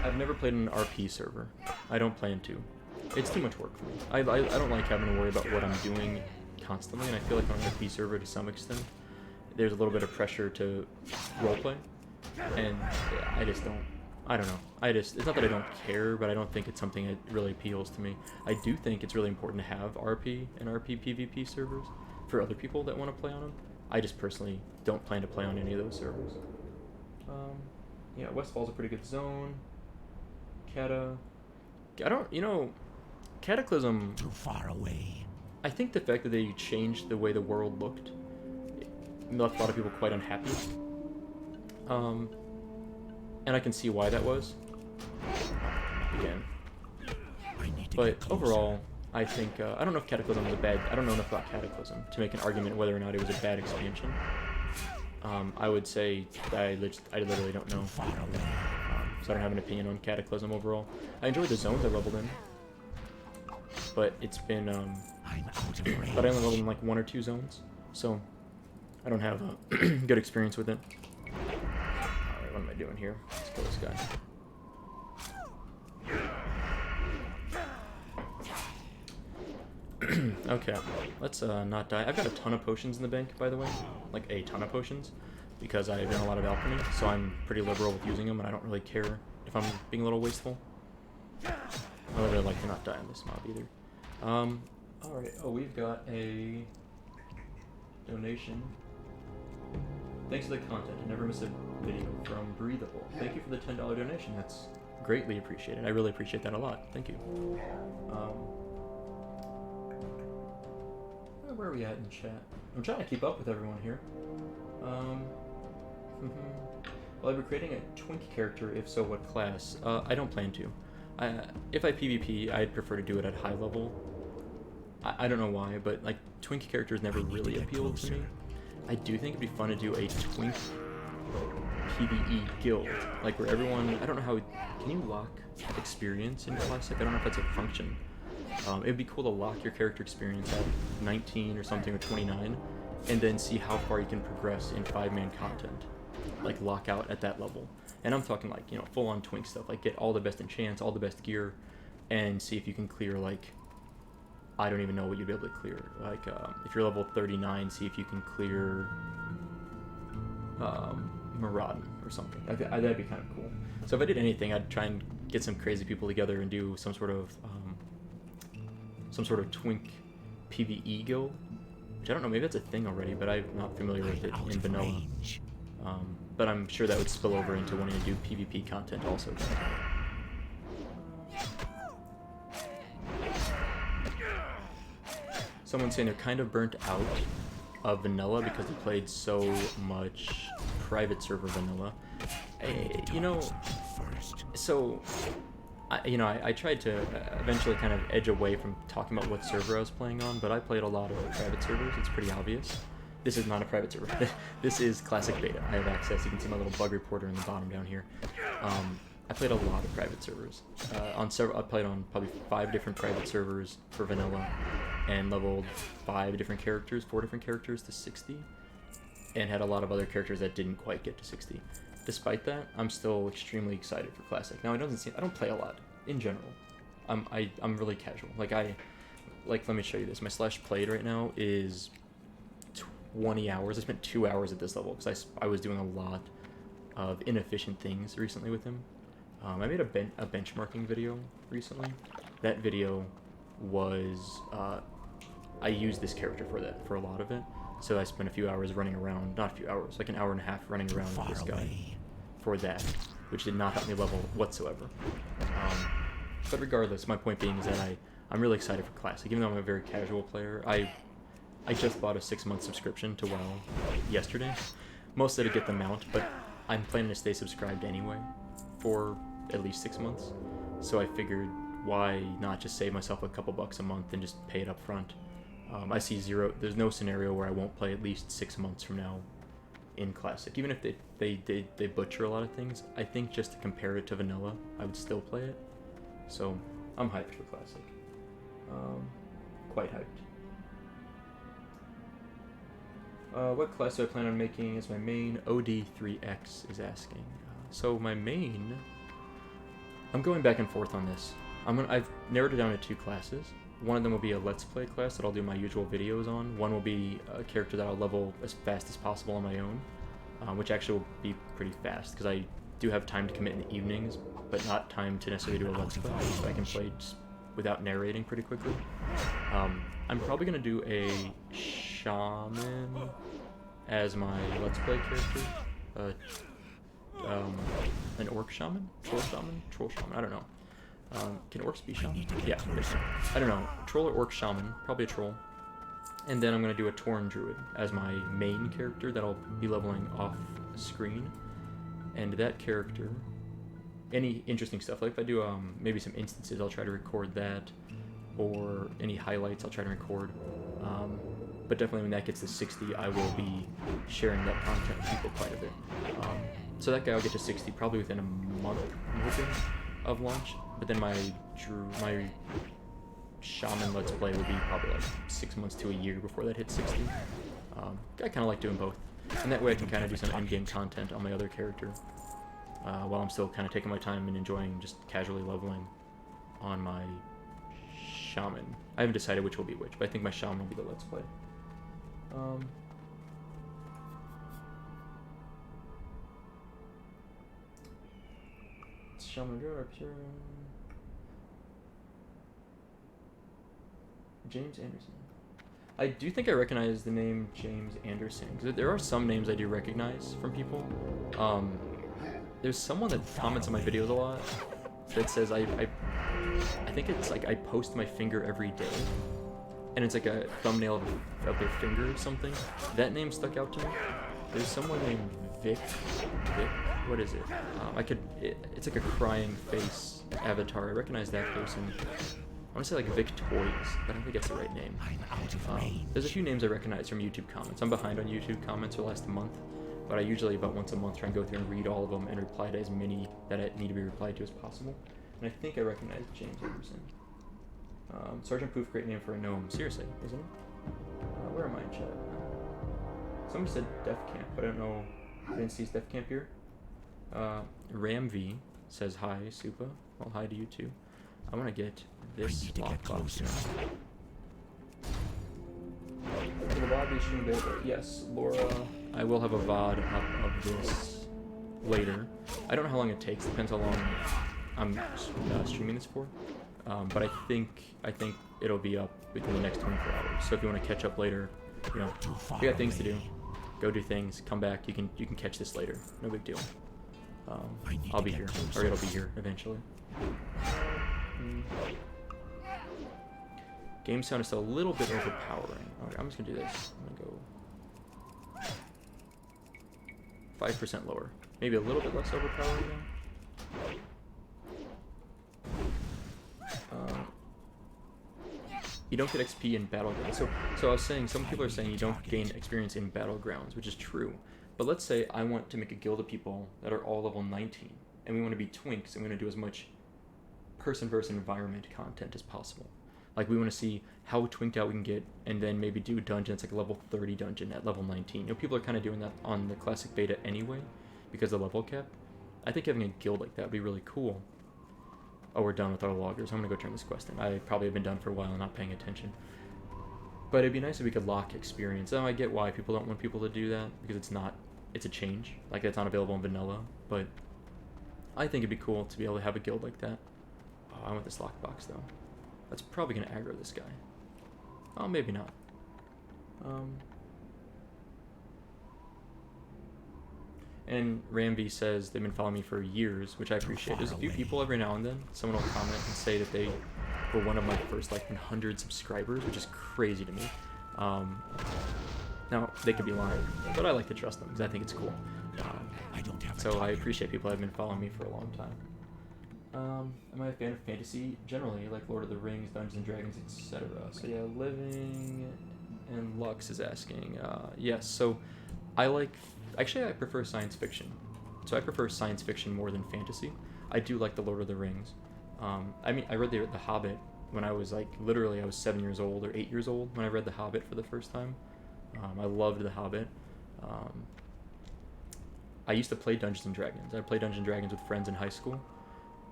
I've never played on an RP server. I don't plan to. It's too much work for me. I don't like having to worry about what I'm doing constantly, and I feel like on an RP server to some extent, there's a little bit of pressure to roleplay, and I just don't. I don't know. It's not that I don't care, but I don't think it's something that really appeals to me. I do think it's really important to have RP and RP PvP servers for other people that want to play on them. I just personally don't plan to play on any of those servers. Yeah, Westfall's a pretty good zone. Cataclysm. Too far away. I think the fact that they changed the way the world looked left a lot of people quite unhappy. And I can see why that was. Again. But overall, I think, I don't know if Cataclysm was I don't know enough about Cataclysm to make an argument whether or not it was a bad expansion. I would say I literally don't know. So I don't have an opinion on Cataclysm overall. I enjoyed the zones I leveled in. But it's been, but I only leveled in like 1 or 2 zones. So I don't have a good experience with it. Alright, what am I doing here? Let's kill this guy. Okay, let's not die. I've got a ton of potions in the bank, by the way. Like, a ton of potions. Because I've done a lot of alchemy, so I'm pretty liberal with using them, and I don't really care if I'm being a little wasteful. I would really like to not die on this mob either. Alright. Oh, we've got a donation. Thanks for the content. I never miss a video from Breathable. Thank you for the $10 donation. That's greatly appreciated. I really appreciate that a lot. Thank you. Where are we at in chat? I'm trying to keep up with everyone here. Will I be creating a twink character? If so, what class? I don't plan to. If I PvP, I'd prefer to do it at high level. I don't know why, but like twink characters never really appealed to me. I do think it'd be fun to do a twink PvE guild, like where everyone. I don't know how. Can you lock experience in Classic? I don't know if that's a function. It'd be cool to lock your character experience at 19 or something, or 29, and then see how far you can progress in 5-man content. Like lock out at that level. And I'm talking like, you know, full on twink stuff, like get all the best enchants, all the best gear, and see if you can clear like, I don't even know what you'd be able to clear. Like if you're level 39, see if you can clear Maraudon or something. That'd be kind of cool. So if I did anything, I'd try and get some crazy people together and do some sort of twink PvE guild, which I don't know, maybe that's a thing already, but I'm not familiar with it in vanilla. But I'm sure that would spill over into wanting to do PvP content also. Someone's saying they're kind of burnt out of vanilla because they played so much private server vanilla. You know, so I tried to eventually kind of edge away from talking about what server I was playing on, but I played a lot of private servers. It's pretty obvious. This is not a private server. This is classic beta. I have access. You can see my little bug reporter in the bottom down here. I played a lot of private servers. I played on probably 5 different private servers for vanilla, and leveled 4 different characters to 60, and had a lot of other characters that didn't quite get to 60. Despite that, I'm still extremely excited for Classic. Now, I don't play a lot in general. I'm really casual. Let me show you this. My slash played right now is 20 hours. I spent 2 hours at this level because I was doing a lot of inefficient things recently with him. I made a benchmarking video recently. That video was I used this character for a lot of it. So I spent a few hours running around, not a few hours, like an hour and a half running around with this guy for that, which did not help me level whatsoever. But regardless, my point being is that I'm really excited for Classic. Even though I'm a very casual player, I just bought a 6-month subscription to WoW yesterday, mostly to get the mount, but I'm planning to stay subscribed anyway for at least 6 months. So I figured, why not just save myself a couple bucks a month and just pay it up front. I see there's no scenario where I won't play at least 6 months from now in Classic. Even if they butcher a lot of things, I think just to compare it to vanilla, I would still play it. So I'm hyped for Classic. Quite hyped. What class do I plan on making as my main? OD3X is asking. So my main, I'm going back and forth on this. I've narrowed it down to 2 classes. One of them will be a Let's Play class that I'll do my usual videos on. One will be a character that I'll level as fast as possible on my own, which actually will be pretty fast because I do have time to commit in the evenings, but not time to necessarily do a Let's Play, so I can play just without narrating pretty quickly. I'm probably going to do a Shaman as my Let's Play character. An Orc Shaman? Troll Shaman? I don't know. Can orcs be shaman? Yeah, I don't know. Troll or orc shaman, probably a troll. And then I'm going to do a Tauren Druid as my main character that I'll be leveling off screen. And that character, any interesting stuff, like if I do maybe some instances, I'll try to record that, or any highlights I'll try to record. But definitely when that gets to 60, I will be sharing that content with people quite a bit. So that guy will get to 60 probably within a month, I'm hoping, of launch. But then my Shaman Let's Play will be probably like 6 months to a year before that hits 60. I kind of like doing both. And that way I can kind of do some in-game content on my other character while I'm still kind of taking my time and enjoying just casually leveling on my shaman. I haven't decided which will be which, but I think my shaman will be the let's play. Shaman James Anderson. I do think I recognize the name James Anderson, because there are some names I do recognize from people. There's someone that comments on my videos a lot that says I think it's like I post my finger every day, and it's like a thumbnail of their finger or something. That name stuck out to me. There's someone named Vic, what is it? It's like a crying face avatar. I recognize that person. I want to say like Vic Toys, but I don't think that's the right name. There's a few names I recognize from YouTube comments. I'm behind on YouTube comments for the last month, but I usually about once a month try and go through and read all of them and reply to as many that need to be replied to as possible. And I think I recognize James Anderson. Sergeant Poof, great name for a gnome. Seriously, isn't it? Where am I in chat? Somebody said Def Camp, but I don't know. I didn't see Def Camp here. Ramv says hi, Supa. Well, hi to you too. I want to get this lockbox. For the VOD, be streamed over. Yes, Laura. I will have a VOD up of this later. I don't know how long it takes. Depends how long I'm streaming this for. But I think it'll be up within the next 24 hours. So if you want to catch up later, you know, we got things to do. Go do things. Come back. You can catch this later. No big deal. I'll be here, or it'll be here eventually. Game sound is still a little bit overpowering. Alright, I'm just gonna do this. I'm gonna go 5% lower. Maybe a little bit less overpowering now. You don't get XP in Battlegrounds. So I was saying, some people are saying you don't gain experience in Battlegrounds, which is true. But let's say I want to make a guild of people that are all level 19, and we want to be twinks, and we want to do as much person versus environment content as possible. Like, we want to see how twinked out we can get, and then maybe do a dungeon that's like a level 30 dungeon at level 19. You know, people are kind of doing that on the classic beta anyway, because of the level cap. I think having a guild like that would be really cool. Oh, we're done with our loggers. I'm gonna go turn this quest in. I probably have been done for a while and not paying attention. But it'd be nice if we could lock experience. I get why people don't want people to do that, because it's a change. Like, it's not available in vanilla, but I think it'd be cool to be able to have a guild like that. Oh, I want this lockbox though. That's probably gonna aggro this guy. Oh, maybe not. And Ramv says they've been following me for years, which I appreciate. There's a few people every now and then. Someone will comment and say that they were one of my first like 100 subscribers, which is crazy to me. Now, they could be lying, but I like to trust them because I think it's cool. So I appreciate people that have been following me for a long time. Am I a fan of fantasy? Generally, like Lord of the Rings, Dungeons and Dragons, etc. So yeah, Living and Lux is asking. Yes, so actually I prefer science fiction. So I prefer science fiction more than fantasy. I do like the Lord of the Rings. I mean, I read the Hobbit when I was like, literally I was 7 years old or 8 years old when I read the Hobbit for the first time. I loved the Hobbit. I used to play Dungeons and Dragons. I played Dungeons and Dragons with friends in high school,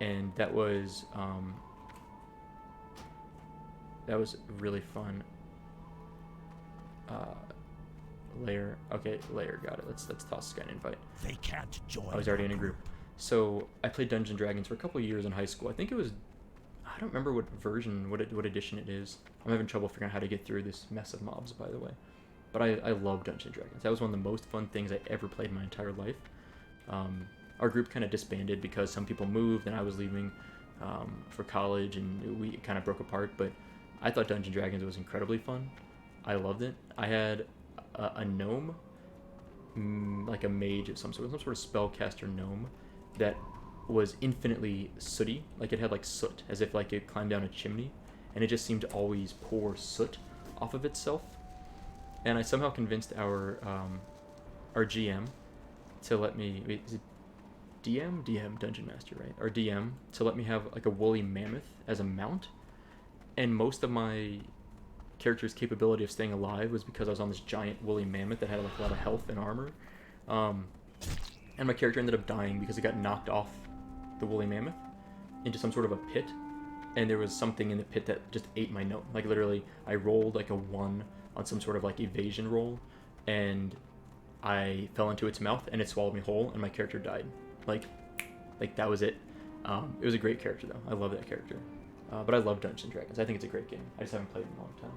and that was really fun. Layer, okay, Layer, got it. Let's toss this guy an invite. They can't join. I was already in a group. So I played Dungeons and Dragons for a couple of years in high school. I think it was, I don't remember what version, what edition it is. I'm having trouble figuring out how to get through this mess of mobs, by the way. But I love Dungeons and Dragons. That was one of the most fun things I ever played in my entire life. Our group kind of disbanded because some people moved and I was leaving for college, and we kind of broke apart. But I thought Dungeons and Dragons was incredibly fun. I loved it. I had a gnome, like a mage of some sort of spellcaster gnome that was infinitely sooty. Like, it had like soot, as if like it climbed down a chimney, and it just seemed to always pour soot off of itself. And I somehow convinced our GM to let me, wait, is it DM, Dungeon Master, right? Our DM to let me have like a woolly mammoth as a mount. And most of my character's capability of staying alive was because I was on this giant woolly mammoth that had like a lot of health and armor. And my character ended up dying because it got knocked off the woolly mammoth into some sort of a pit. and there was something in the pit that just ate my note. Like literally, I rolled like a 1 on some sort of like evasion roll, and I fell into its mouth, and it swallowed me whole, and my character died. Like that was it. It was a great character though. I love that character. But I love Dungeons and Dragons. I think it's a great game. I just haven't played it in a long time.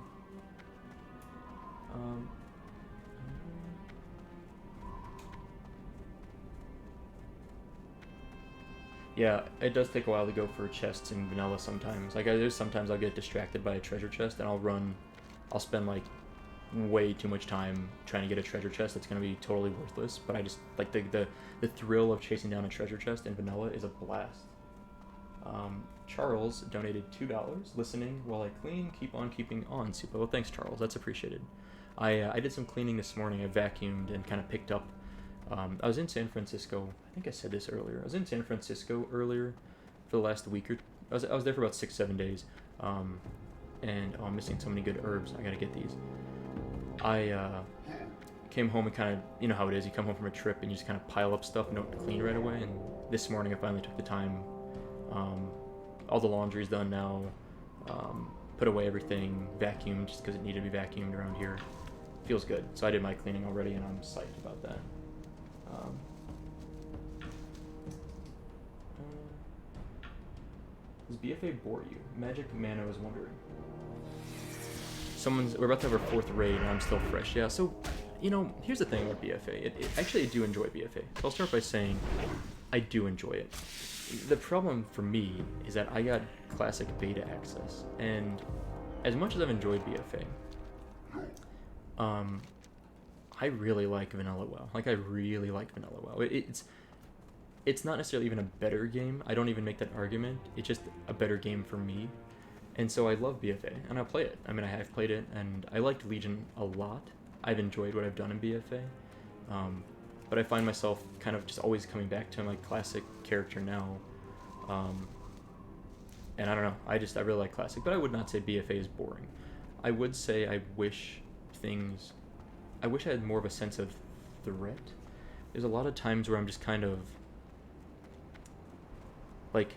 Yeah, it does take a while to go for chests in vanilla sometimes. Like there's sometimes I'll get distracted by a treasure chest, and I'll spend like way too much time trying to get a treasure chest that's going to be totally worthless, but I just like the thrill of chasing down a treasure chest in vanilla is a blast. Charles donated $2, listening while I clean, keep on keeping on. Super. Well, thanks, Charles. That's appreciated. I did some cleaning this morning. I vacuumed and kind of picked up. I was in San Francisco. I think I said this earlier. I was in San Francisco earlier for the last week or I was there for about 6-7 days. And I'm missing so many good herbs. I gotta get these. I came home and kind of, you know how it is. You come home from a trip and you just kind of pile up stuff and don't clean right away. And this morning I finally took the time. All the laundry's done now. Put away everything, vacuumed just because it needed to be vacuumed around here. Feels good. So I did my cleaning already, and I'm psyched about that. Does BFA bore you? Magic Mana was wondering. We're about to have our 4th raid, and I'm still fresh. Yeah, so, you know, here's the thing about BFA. Actually, I do enjoy BFA. So I'll start by saying I do enjoy it. The problem for me is that I got classic beta access, and as much as I've enjoyed BFA, I really like Vanilla WoW. Like, I really like Vanilla WoW. It's not necessarily even a better game. I don't even make that argument. It's just a better game for me. And so I love BFA, and I'll play it. I mean, I have played it, and I liked Legion a lot. I've enjoyed what I've done in BFA. But I find myself kind of just always coming back to my classic character now. And I don't know, I really like classic, but I would not say BFA is boring. I would say I wish I had more of a sense of threat. There's a lot of times where I'm just kind of, like,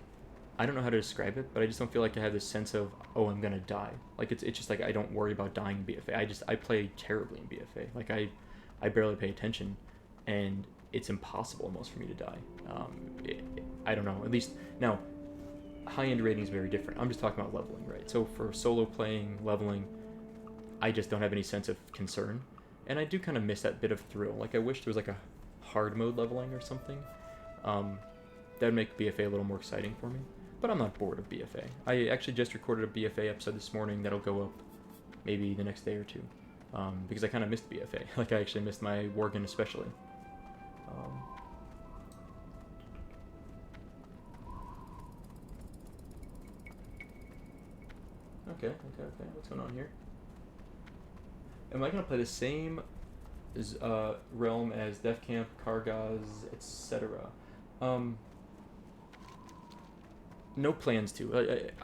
I don't know how to describe it, but I just don't feel like I have this sense of, oh, I'm gonna die. Like, it's just like I don't worry about dying in BFA. I play terribly in BFA. Like, I barely pay attention, and it's impossible almost for me to die. I don't know. At least now, high-end rating is very different. I'm just talking about leveling, right? So for solo playing, leveling, I just don't have any sense of concern, and I do kind of miss that bit of thrill. Like, I wish there was like a hard mode leveling or something. That would make BFA a little more exciting for me. But I'm not bored of BFA. I actually just recorded a BFA episode this morning that'll go up maybe the next day or two, because I kind of missed BFA. Like, I actually missed my Worgen especially. Okay. What's going on here? Am I gonna play the same realm as Death Camp, Kargaz, etc.? No plans to.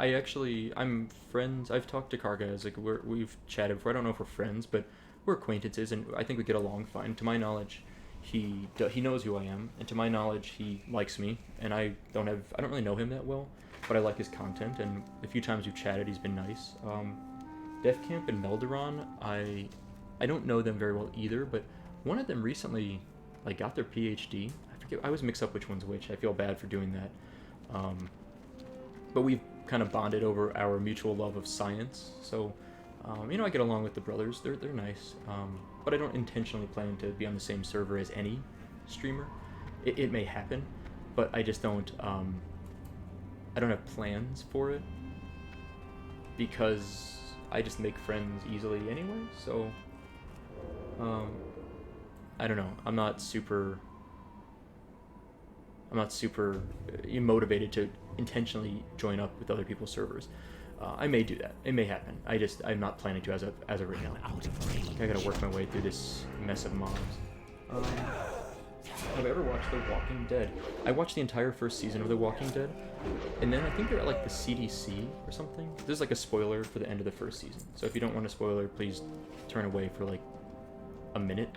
I'm friends. I've talked to Kargaz. Like, we've chatted before. I don't know if we're friends, but we're acquaintances, and I think we get along fine. To my knowledge, he knows who I am, and to my knowledge, he likes me. And I don't really know him that well, but I like his content. And the few times we've chatted, he's been nice. Death Camp and Melderon, I don't know them very well either, but one of them recently like got their PhD. I forget. I always mix up which one's which. I feel bad for doing that. But we've kind of bonded over our mutual love of science. So, I get along with the brothers. They're nice. But I don't intentionally plan to be on the same server as any streamer. It may happen, but I just don't. I don't have plans for it because I just make friends easily anyway. So, I don't know. I'm not super motivated to intentionally join up with other people's servers. I may do that. It may happen. I'm not planning to as of right now. I gotta work my way through this mess of mobs. Have I ever watched The Walking Dead? I watched the entire first season of The Walking Dead, and then I think they're at like the CDC or something. There's like a spoiler for the end of the first season, so if you don't want a spoiler, please turn away for like a minute.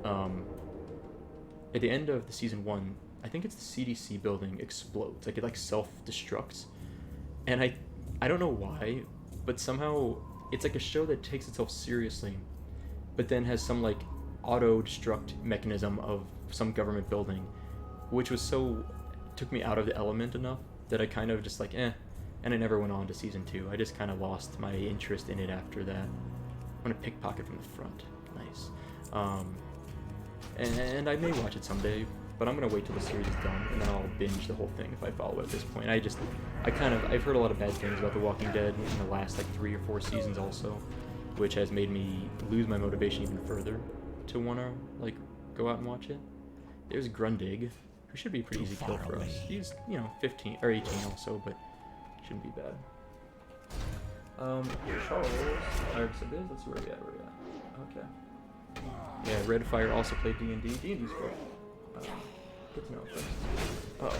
At the end of the season 1, I think it's the CDC building explodes, like it like self-destructs, and I don't know why, but somehow it's like a show that takes itself seriously, but then has some like auto-destruct mechanism of some government building, which was took me out of the element enough that I kind of just like and I never went on to season 2. I just kind of lost my interest in it after that. I'm gonna pickpocket from the front. Nice. And I may watch it someday, but I'm gonna wait till the series is done and then I'll binge the whole thing if I follow it at this point. I've heard a lot of bad things about The Walking Dead in the last like 3 or 4 seasons also, which has made me lose my motivation even further to wanna like go out and watch it. There's Grundig, who should be a pretty easy kill for us. He's 15 or 18 also, but shouldn't be bad. Charles, let's see where we at. Okay. Yeah, Redfire also played D&D. D&D's great. Good to know first. Uh-oh.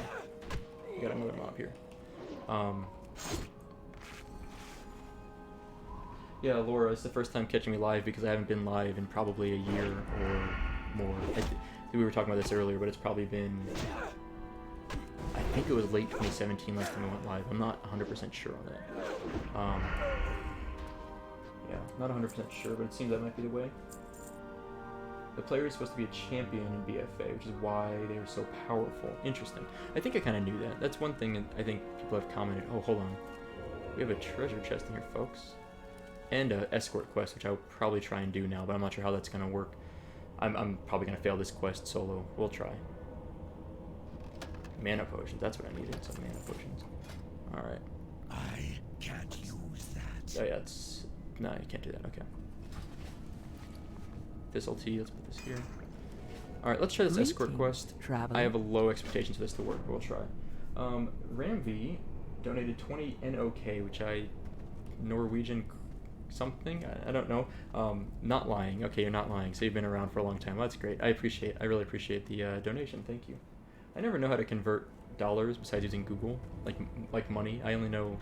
We got another mob here. Yeah, Laura, it's the first time catching me live because I haven't been live in probably a year or more. We were talking about this earlier, but it's probably been... I think it was late 2017 last time I went live. I'm not 100% sure on that. Yeah, not 100% sure, but it seems that might be the way. The player is supposed to be a champion in BFA, which is why they are so powerful. Interesting. I think I kind of knew that. That's one thing that I think people have commented. Oh, hold on. We have a treasure chest in here, folks. And a escort quest, which I'll probably try and do now, but I'm not sure how that's going to work. I'm probably going to fail this quest solo. We'll try. Mana potions. That's what I needed. Some mana potions. Alright. I can't use that. Oh, yeah, it's... No, you can't do that. Okay. This'll tea. Let's put this here. Alright, let's try this escort quest. I have a low expectations for this to work, but we'll try. Ramv donated 20 NOK, which Norwegian something? I don't know. Not lying. Okay, you're not lying. So you've been around for a long time. Well, that's great. I really appreciate the donation. Thank you. I never know how to convert dollars besides using Google, like money. I only know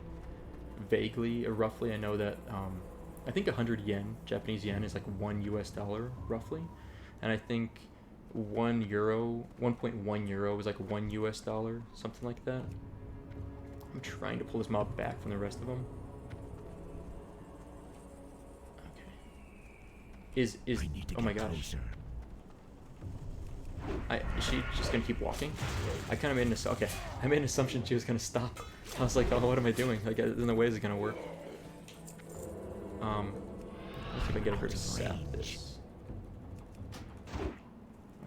vaguely or roughly. I know that I think 100 yen, Japanese yen, is like $1 US roughly, and I think 1 euro, 1.1 euro is like $1 US, something like that. I'm trying to pull this mob back from the rest of them. Okay. Oh my gosh. Closer. Is she just gonna keep walking? I kind of made I made an assumption she was gonna stop. I was like, oh, what am I doing? Like, there's no way this is gonna work. Let's see if I get her to sap this.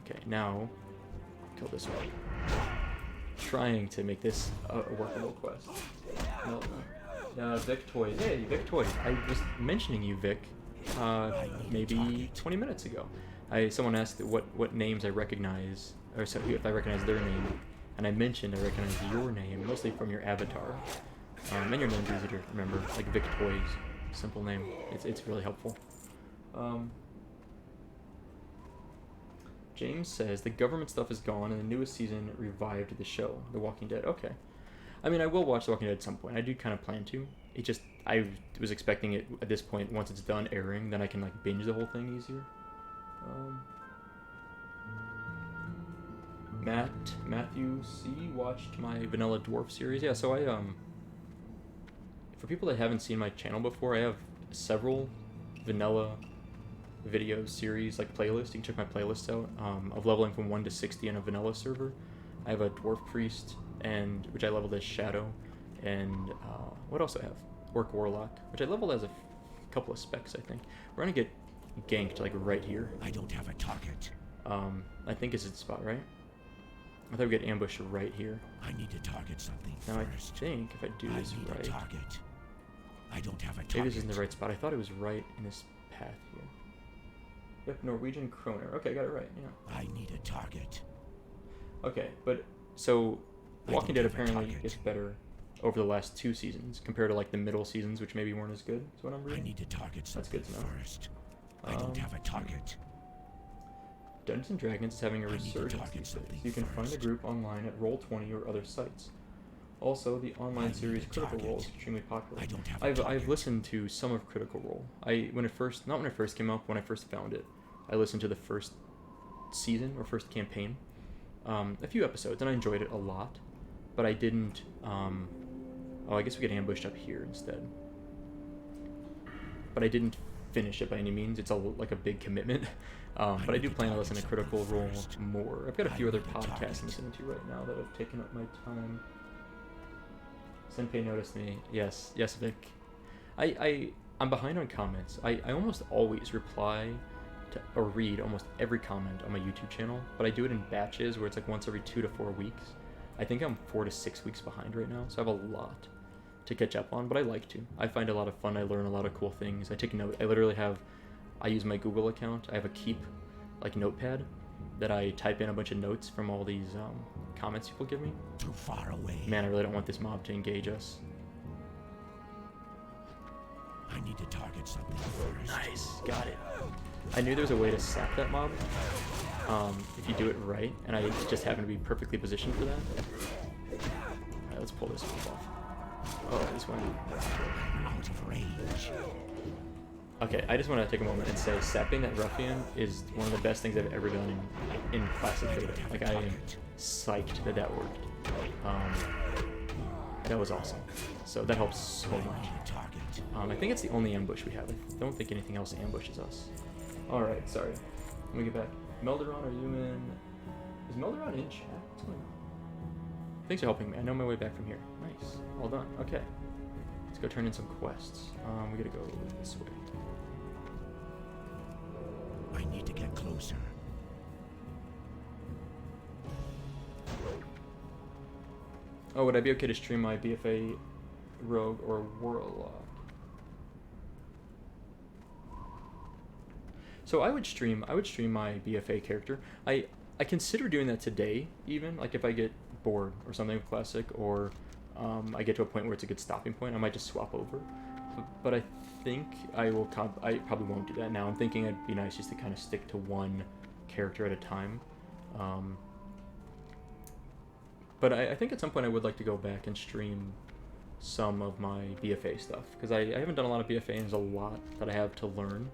Okay, now kill this one. Trying to make this a workable quest. No. Vic Toys. Hey, Vic Toys. I was mentioning you, Vic, maybe 20 minutes ago. Someone asked what names I recognize, or so if I recognize their name, and I mentioned I recognize your name, mostly from your avatar. And your name's easy to remember, like Vic Toys, simple name. It's really helpful. James says the government stuff is gone and the newest season revived the show, The Walking Dead. Okay. I mean, I will watch The Walking Dead at some point. I do kind of plan to. I was expecting it at this point, once it's done airing, then I can like binge the whole thing easier. Matthew C watched my Vanilla Dwarf series. Yeah, so for people that haven't seen my channel before, I have several vanilla video series, like playlists. You can check my playlists out, of leveling from 1 to 60 in a vanilla server. I have a Dwarf Priest, which I leveled as Shadow, and what else do I have? Orc Warlock, which I leveled as a couple of specs, I think. We're gonna get ganked, like, right here. I don't have a target. I think it's the spot, right? I thought we get ambushed right here. I need to target something now first. I think if I do this right... a target. I don't have a target. Maybe this isn't the right spot. I thought it was right in this path here. Yep, Norwegian Kroner. Okay, I got it right, yeah. I need a target. Okay, but, so, Walking Dead apparently gets better over the last 2 seasons, compared to, like, the middle seasons, which maybe weren't as good, is what I'm reading. I need to target something That's good to know. first. I don't have a target. Dungeons & Dragons is having a resurgence these days. You can find a group online at Roll20 or other sites. Also, the online series Critical Role is extremely popular. I've listened to some of Critical Role. When it first came up, when I first found it, I listened to the first season or first campaign, a few episodes, and I enjoyed it a lot. But I didn't Oh, I guess we get ambushed up here instead. But I didn't finish it by any means. It's like a big commitment. But I do plan on listening to Critical Role more. I've got a few other podcasts I'm listening to right now that have taken up my time. Senpei noticed me. Yes, Vic. I'm behind on comments. I almost always reply to, or read almost every comment on my YouTube channel, but I do it in batches where it's like once every 2 to 4 weeks. I think I'm 4 to 6 weeks behind right now, so I have a lot to catch up on, but I like to. I find it a lot of fun. I learn a lot of cool things. I take note. I use my Google account. I have a Keep like notepad that I type in a bunch of notes from all these comments people give me. Too far away. Man, I really don't want this mob to engage us. I need to target something first. Nice, got it. I knew there was a way to sap that mob if you do it right, and I just happen to be perfectly positioned for that. Alright, let's pull this mob off. Oh, this one. Out of range. Okay, I just want to take a moment and say sapping that ruffian is one of the best things I've ever done in classic beta. Like, I am psyched that that worked. That was awesome. So that helps so much. I think it's the only ambush we have. I don't think anything else ambushes us. Alright, sorry. Let me get back. Melderon, are you in... Is Melderon in chat? What's going on? Thanks for helping me. I know my way back from here. Nice. Well done. Okay. Let's go turn in some quests. We gotta go this way. I need to get closer. Oh, would I be okay to stream my BFA rogue or warlock? So I would stream my BFA character. I consider doing that today, even like if I get bored or something with classic, or I get to a point where it's a good stopping point, I might just swap over. But I think I probably won't do that now. I'm thinking it'd be nice just to kind of stick to one character at a time. But I think at some point I would like to go back and stream some of my BFA stuff, because I haven't done a lot of BFA and there's a lot that I have to learn,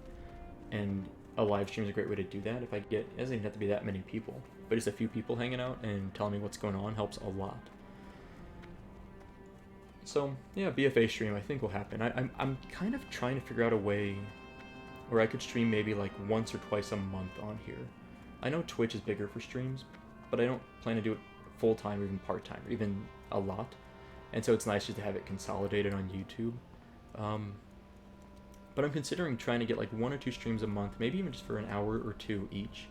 and a live stream is a great way to do that. If I get, it doesn't even have to be that many people, but just a few people hanging out and telling me what's going on helps a lot. So yeah, BFA stream I think will happen. I'm kind of trying to figure out a way where I could stream maybe like once or twice a month on here. I know Twitch is bigger for streams, but I don't plan to do it full-time or even part-time or even a lot. And so it's nice just to have it consolidated on YouTube. But I'm considering trying to get like 1 or 2 streams a month, maybe even just for an hour or 2 each,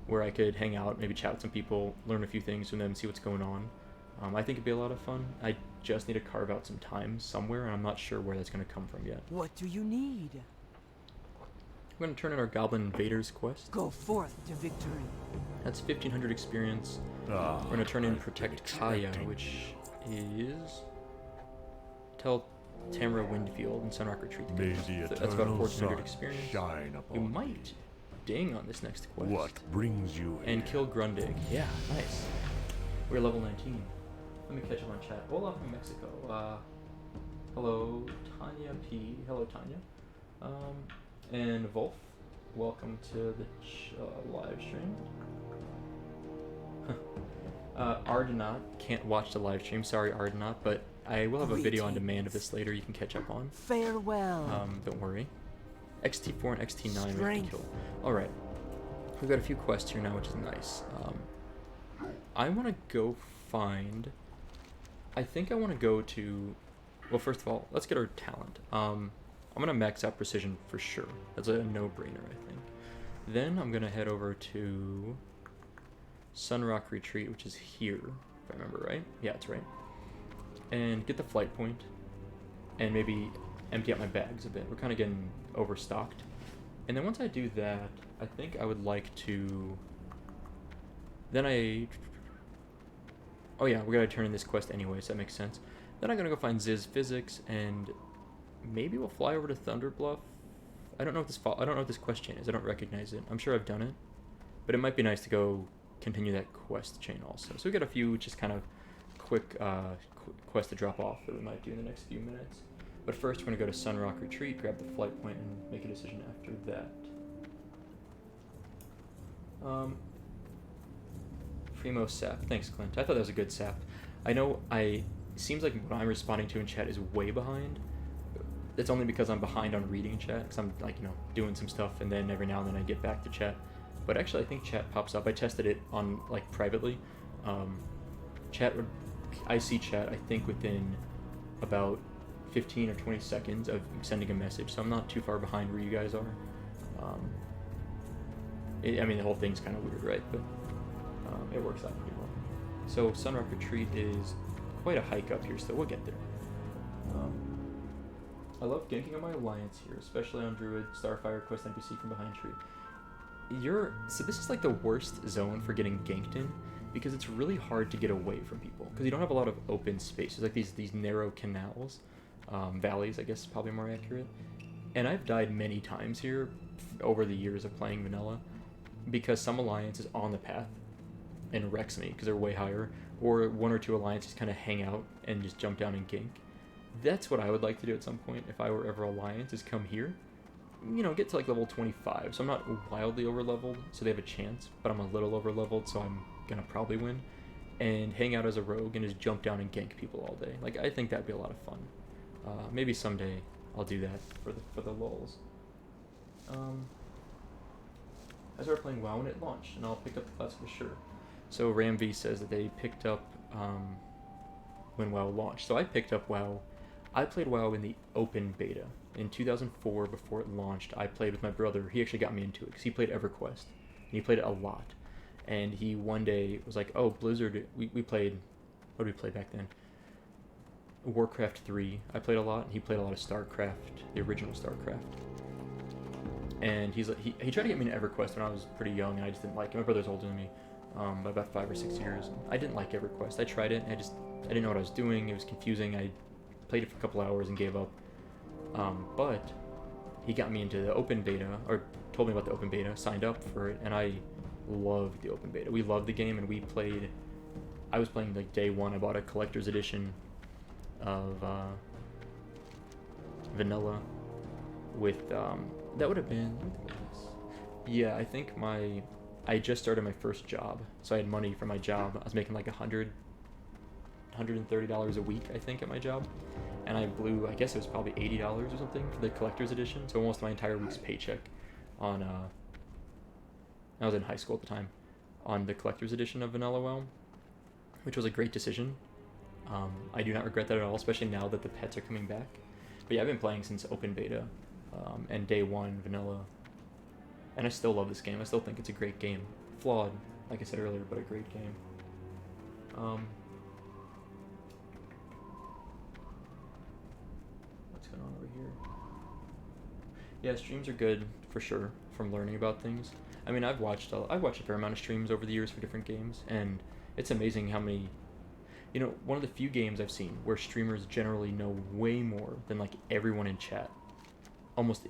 where I could hang out, maybe chat with some people, learn a few things from them, see what's going on. I think it'd be a lot of fun. I just need to carve out some time somewhere, and I'm not sure where that's going to come from yet. What do you need? We're going to turn in our Goblin Invaders quest. Go forth to victory. That's 1500 experience. We're going to turn in Protect Kaya, which is tell Tamara Windfield and Sunrock Retreat. That's about 1400 experience. We might ding on this next quest. What brings you and here? kill Grundig. Yeah, nice. We're level 19. Let me catch up on chat. Hola from Mexico. Hello, Tanya P. Hello, Tanya. And Wolf, welcome to the live stream. Ardenaut can't watch the live stream. Sorry, Ardenaut, but I will have a video on demand of this later you can catch up on. Farewell. Don't worry. XT4 and XT9 we have to kill. Alright. We've got a few quests here now, which is nice. I want to go find... I think I want to go to... Well, first of all, let's get our talent. I'm going to max out precision for sure. That's a no-brainer, I think. Then I'm going to head over to Sunrock Retreat, which is here, if I remember right. Yeah, it's right. And get the flight point, and maybe empty out my bags a bit. We're kind of getting overstocked. And then once I do that, I think I would like to... Then oh yeah, we're going to turn in this quest anyway, so that makes sense. Then I'm going to go find Ziz Physics, and maybe we'll fly over to Thunderbluff. I don't know what this quest chain is. I don't recognize it. I'm sure I've done it, but it might be nice to go continue that quest chain also. So we got a few just kind of quick quests to drop off that we might do in the next few minutes. But first, we're going to go to Sunrock Retreat, grab the flight point, and make a decision after that. Primo sap. Thanks, Clint. I thought that was a good sap. I know I it seems like what I'm responding to in chat is way behind. It's only because I'm behind on reading chat, because I'm like, doing some stuff, and then every now and then I get back to chat. But actually, I think chat pops up. I tested it on like privately. I see chat, I think, within about 15 or 20 seconds of sending a message, so I'm not too far behind where you guys are. I mean, the whole thing's kind of weird, right? But it works out pretty well. So Sunrock Retreat is quite a hike up here, so we'll get there. I love ganking on my alliance here, especially on Druid, Starfire, Quest NPC from behind tree. So this is like the worst zone for getting ganked in, because it's really hard to get away from people, because you don't have a lot of open spaces, like these narrow canals, valleys, I guess is probably more accurate. And I've died many times here over the years of playing vanilla, because some alliance is on the path and wrecks me because they're way higher, or one or two alliances kind of hang out and just jump down and gank. That's what I would like to do at some point if I were ever alliance, is come here, get to like level 25, so I'm not wildly over leveled, so they have a chance, but I'm a little over leveled, so I'm gonna probably win, and hang out as a rogue and just jump down and gank people all day. Like, I think that'd be a lot of fun. Maybe someday I'll do that for the lulz. I started playing WoW when it launched, and I'll pick up the class for sure. So Ramv says that they picked up when WoW launched. So I picked up WoW. I played WoW in the open beta in 2004 before it launched. I played with my brother. He actually got me into it because he played EverQuest, and he played it a lot. And he one day was like, "Oh, Blizzard." We played. What did we play back then? Warcraft 3. I played a lot, and he played a lot of StarCraft, the original StarCraft. And he's like, he tried to get me into EverQuest when I was pretty young, and I just didn't like it. My brother's older than me by about 5 or 6 years. I didn't like EverQuest. I tried it, and I didn't know what I was doing. It was confusing. I played it for a couple hours and gave up. But he got me into the open beta, or told me about the open beta, signed up for it, and I loved the open beta. We loved the game, and I was playing like day one. I bought a collector's edition of vanilla with that would have been, yeah, I think I just started my first job, so I had money for my job. I was making like $130 a week, I think, at my job, and I blew, I guess it was probably $80 or something for the collector's edition, so almost my entire week's paycheck on I was in high school at the time, on the collector's edition of Vanilla WoW, which was a great decision. I do not regret that at all, especially now that the pets are coming back. But yeah, I've been playing since open beta and day one vanilla, and I still love this game. I still think it's a great game. Flawed, like I said earlier, but a great game. What's going on over here? Yeah, streams are good for sure from learning about things. I mean, I've watched a fair amount of streams over the years for different games, and it's amazing how many. One of the few games I've seen where streamers generally know way more than like everyone in chat, almost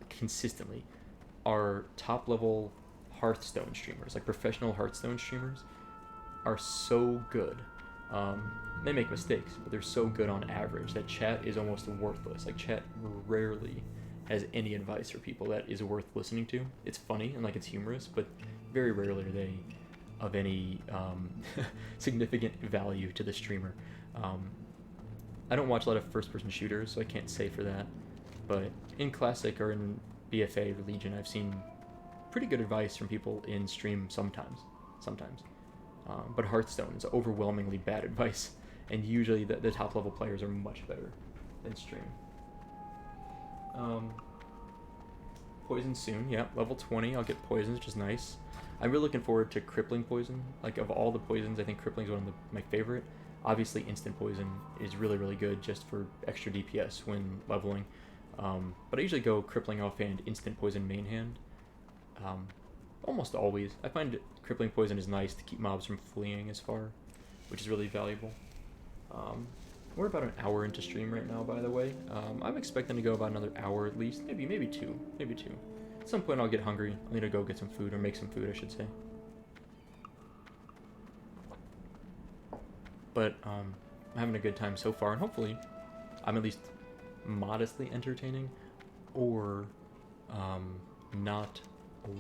consistently, are top level Hearthstone streamers. Like professional Hearthstone streamers are so good. They make mistakes, but they're so good on average that chat is almost worthless. Like chat rarely has any advice for people that is worth listening to. It's funny and like it's humorous, but very rarely are they of any significant value to the streamer. I don't watch a lot of first-person shooters, so I can't say for that. But in Classic or in BFA or Legion, I've seen pretty good advice from people in stream sometimes. But Hearthstone is overwhelmingly bad advice, and usually the top-level players are much better than stream. Poison soon, yeah, level 20, I'll get poisons, which is nice. I'm really looking forward to crippling poison. Like, of all the poisons, I think crippling is one of my favorite. Obviously, instant poison is really, really good just for extra DPS when leveling. But I usually go crippling offhand, instant poison main hand. Almost always. I find crippling poison is nice to keep mobs from fleeing as far, which is really valuable. We're about an hour into stream right now, by the way. I'm expecting to go about another hour at least, maybe two. At some point I'll get hungry. I'll need to go get some food, or make some food, I should say. But I'm having a good time so far, and hopefully I'm at least modestly entertaining, or not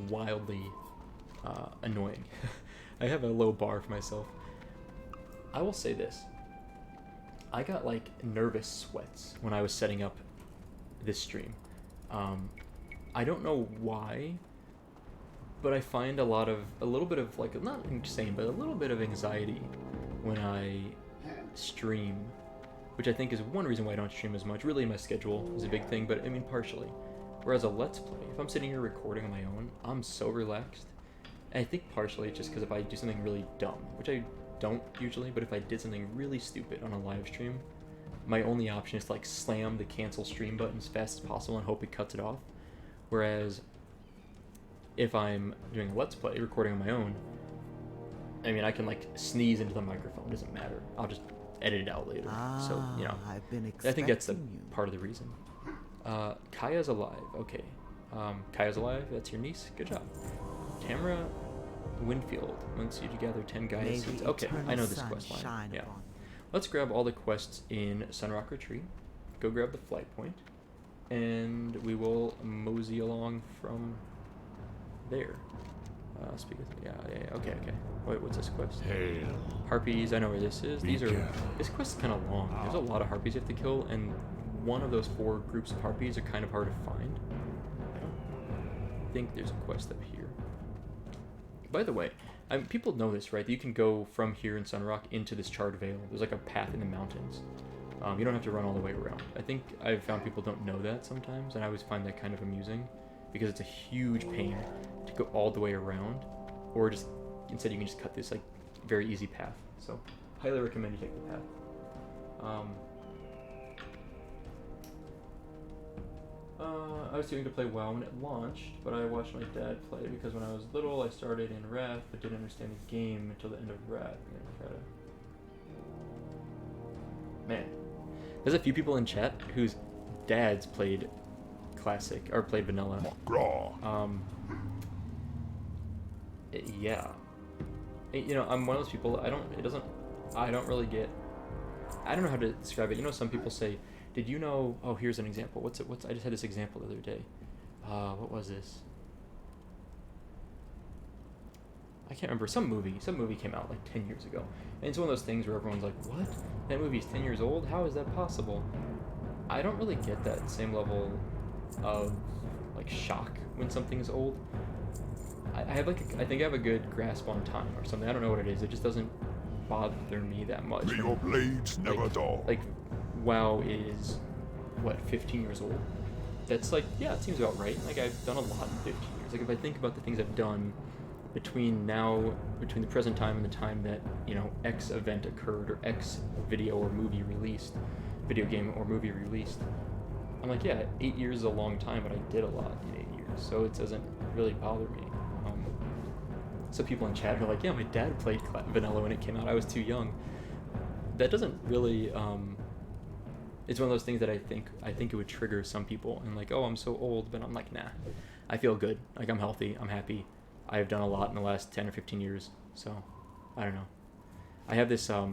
wildly annoying. I have a low bar for myself. I will say this. I got like nervous sweats when I was setting up this stream. I don't know why, but I find a little bit of like, not insane, but a little bit of anxiety when I stream, which I think is one reason why I don't stream as much. Really, my schedule is a big thing, but I mean partially. Whereas a Let's Play, if I'm sitting here recording on my own, I'm so relaxed. And I think partially it's just because if I do something really dumb, which I don't usually, but if I did something really stupid on a live stream, my only option is to like slam the cancel stream button as fast as possible and hope it cuts it off. Whereas if I'm doing a Let's Play, recording on my own, I mean, I can like sneeze into the microphone, it doesn't matter. I'll just edit it out later. So, you know, I've been I think that's the expecting you. part of the reason. Kaya's alive. Okay. Kaya's alive. That's your niece. Good job. Tamara Winfield wants you to gather 10 May guidance the seeds. Okay, I eternal know this sun quest line. shine Yeah. upon you. Let's grab all the quests in Sunrock Retreat. Go grab the flight point, and we will mosey along from there. Speak with me. Yeah. Okay. Wait, what's this quest? Hail. Harpies. I know where this is. Be These are. careful. This quest is kind of long. There's a lot of harpies you have to kill, and one of those 4 groups of harpies are kind of hard to find. I don't think there's a quest up here. By the way, people know this, right? That you can go from here in Sunrock into this charred vale. There's like a path in the mountains. You don't have to run all the way around. I think I've found people don't know that sometimes, and I always find that kind of amusing because it's a huge pain to go all the way around, or just instead you can just cut this like very easy path. So, highly recommend you take the path. I was starting to play WoW when it launched, but I watched my dad play because when I was little I started in Wrath but didn't understand the game until the end of Wrath. Man, there's a few people in chat whose dads played Classic or played Vanilla. McGraw. Yeah. You know, I'm one of those people. I don't really get. I don't know how to describe it. You know, some people say, "Did you know?" Oh, here's an example. What's I just had this example the other day. What was this? I can't remember. Some movie came out like 10 years ago, and it's one of those things where everyone's like, "What? That movie's 10 years old? How is that possible?" I don't really get that same level of like shock when something's old. I have like I think I have a good grasp on time or something. I don't know what it is. It just doesn't bother me that much. May your blades never dull. Like WoW is what 15 years old. That's like, yeah, it seems about right. Like I've done a lot in 15 years. Like if I think about the things I've done between the present time and the time that, you know, X event occurred or X video or movie released, video game or movie released, I'm like, yeah, 8 years is a long time, but I did a lot in 8 years, so it doesn't really bother me. So people in chat are like, yeah, my dad played Vanilla when it came out. I was too young. That doesn't really. It's one of those things that I think it would trigger some people, and like, oh, I'm so old, but I'm like, nah, I feel good. Like I'm healthy. I'm happy. I have done a lot in the last 10 or 15 years. So, I don't know. I have this. I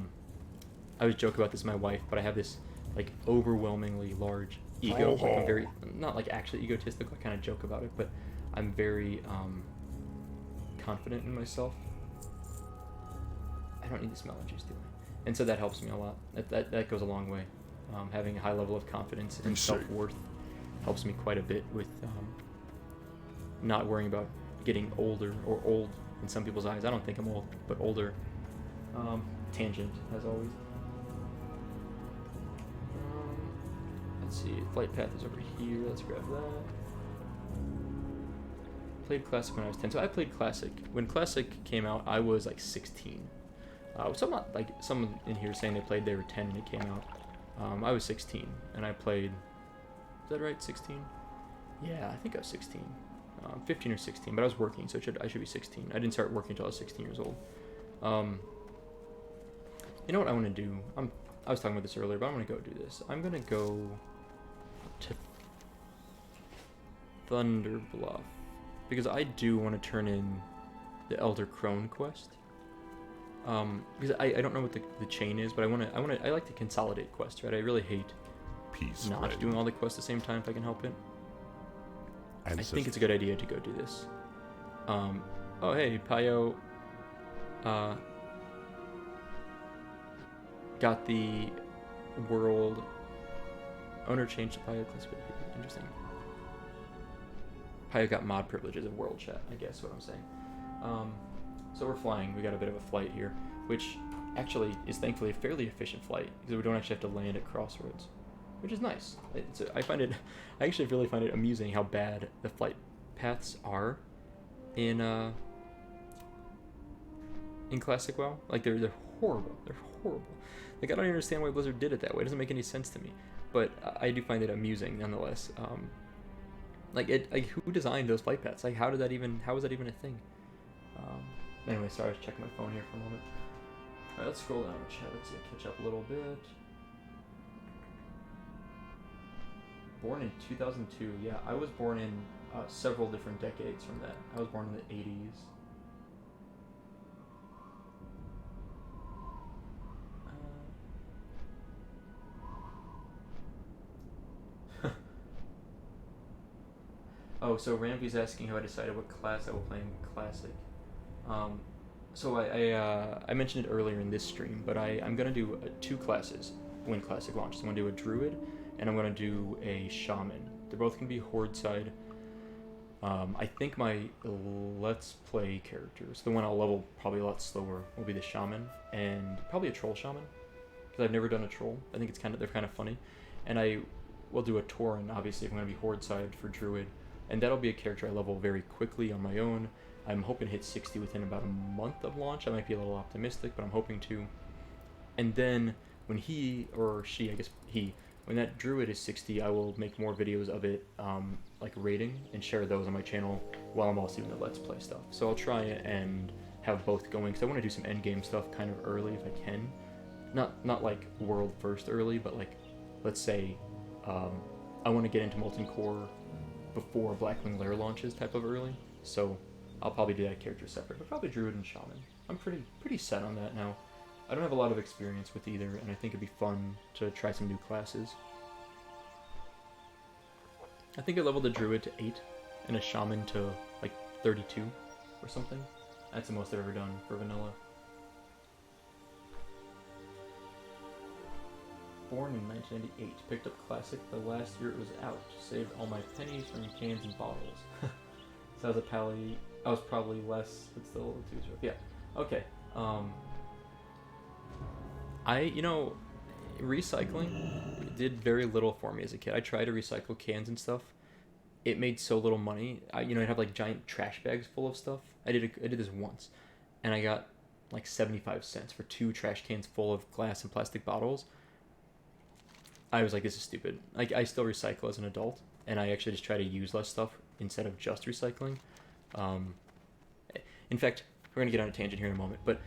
always joke about this with my wife, but I have this like overwhelmingly large ego. Like I'm very not like actually egotistical. I kind of joke about it, but I'm very confident in myself. I don't need to smell juice, do I? And so that helps me a lot. That goes a long way. Having a high level of confidence and self-worth helps me quite a bit with not worrying about getting older or old in some people's eyes. I don't think I'm old, but older. Tangent, as always. Let's see, flight path is over here. Let's grab that. Played Classic when I was 10. So I played Classic. When Classic came out, I was like 16. So I'm not like someone in here saying they were 10 when it came out. I was 16, and I played. Is that right? 16? Yeah, I think I was 16. 15 or 16, but I was working, so I should be 16. I didn't start working until I was 16 years old. You know what I want to do? I was talking about this earlier, but I'm going to go do this. I'm going to go to Thunder Bluff, because I do want to turn in the Elder Crone quest. Because I don't know what the chain is, but I like to consolidate quests, right? I really hate Peace. not Red. doing all the quests at the same time if I can help it. Ancestors. I think it's a good idea to go do this. Oh hey, Payo got the world. Owner changed to Pio class. Interesting. Pio got mod privileges of world chat, I guess what I'm saying. So we're flying. We got a bit of a flight here, which actually is thankfully a fairly efficient flight because we don't actually have to land at crossroads, which is nice. I actually really find it amusing how bad the flight paths are in Classic WoW. Like they're horrible. They're horrible. Like I don't even understand why Blizzard did it that way. It doesn't make any sense to me. But I do find it amusing nonetheless. Like who designed those flight paths? Like how was that even a thing? Anyway, sorry, I was checking my phone here for a moment. All right, let's scroll down the chat. Let's see, catch up a little bit. Born in 2002. Yeah, I was born in several different decades from that. I was born in the 80s. Oh, so Ramvy's asking how I decided what class I will play in Classic. So I mentioned it earlier in this stream, but I'm going to do 2 classes when Classic launches. I'm going to do a Druid, and I'm going to do a Shaman. They're both going to be Horde side. I think my Let's Play characters, the one I'll level probably a lot slower, will be the Shaman, and probably a Troll Shaman, because I've never done a Troll. I think they're kind of funny. And I will do a Tauren, obviously, if I'm going to be Horde side for Druid. And that'll be a character I level very quickly on my own. I'm hoping to hit 60 within about a month of launch. I might be a little optimistic, but I'm hoping to. And then when he, or she, I guess he, when that Druid is 60, I will make more videos of it, like raiding, and share those on my channel while I'm also doing the Let's Play stuff. So I'll try and have both going, because I want to do some endgame stuff kind of early if I can. Not like world first early, but like, let's say, I want to get into Molten Core before Blackwing Lair launches type of early, so I'll probably do that character separate, but probably Druid and Shaman. I'm pretty set on that now. I don't have a lot of experience with either, and I think it'd be fun to try some new classes. I think I leveled a Druid to 8, and a Shaman to like 32 or something. That's the most I've ever done for vanilla. Born in 1998, picked up Classic the last year it was out, saved all my pennies from cans and bottles. So I was probably less, but still a little too short. Yeah, okay. Recycling did very little for me as a kid. I tried to recycle cans and stuff. It made so little money. I'd have like giant trash bags full of stuff. I did this once, and I got like 75 cents for 2 trash cans full of glass and plastic bottles. I was like, this is stupid. Like, I still recycle as an adult, and I actually just try to use less stuff instead of just recycling. In fact, we're going to get on a tangent here in a moment, but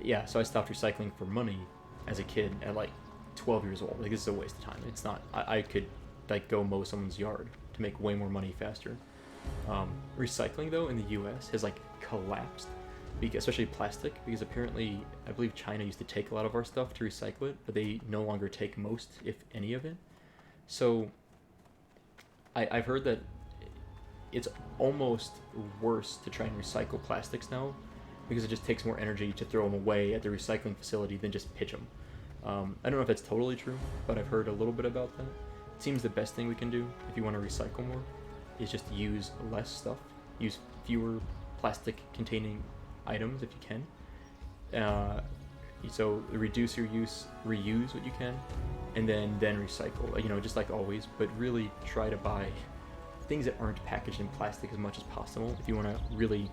yeah, so I stopped recycling for money as a kid at like 12 years old. Like, this is a waste of time. It's not, I could like go mow someone's yard to make way more money faster. Recycling though in the US has like collapsed, especially plastic, because apparently I believe China used to take a lot of our stuff to recycle it, but they no longer take most, if any of it. So I've heard that it's almost worse to try and recycle plastics now, because it just takes more energy to throw them away at the recycling facility than just pitch them. I don't know if that's totally true, but I've heard a little bit about that. It seems the best thing we can do if you want to recycle more is just use less stuff, use fewer plastic containing items if you can. So reduce your use, reuse what you can, and then recycle, just like always, but really try to buy things that aren't packaged in plastic as much as possible if you want to really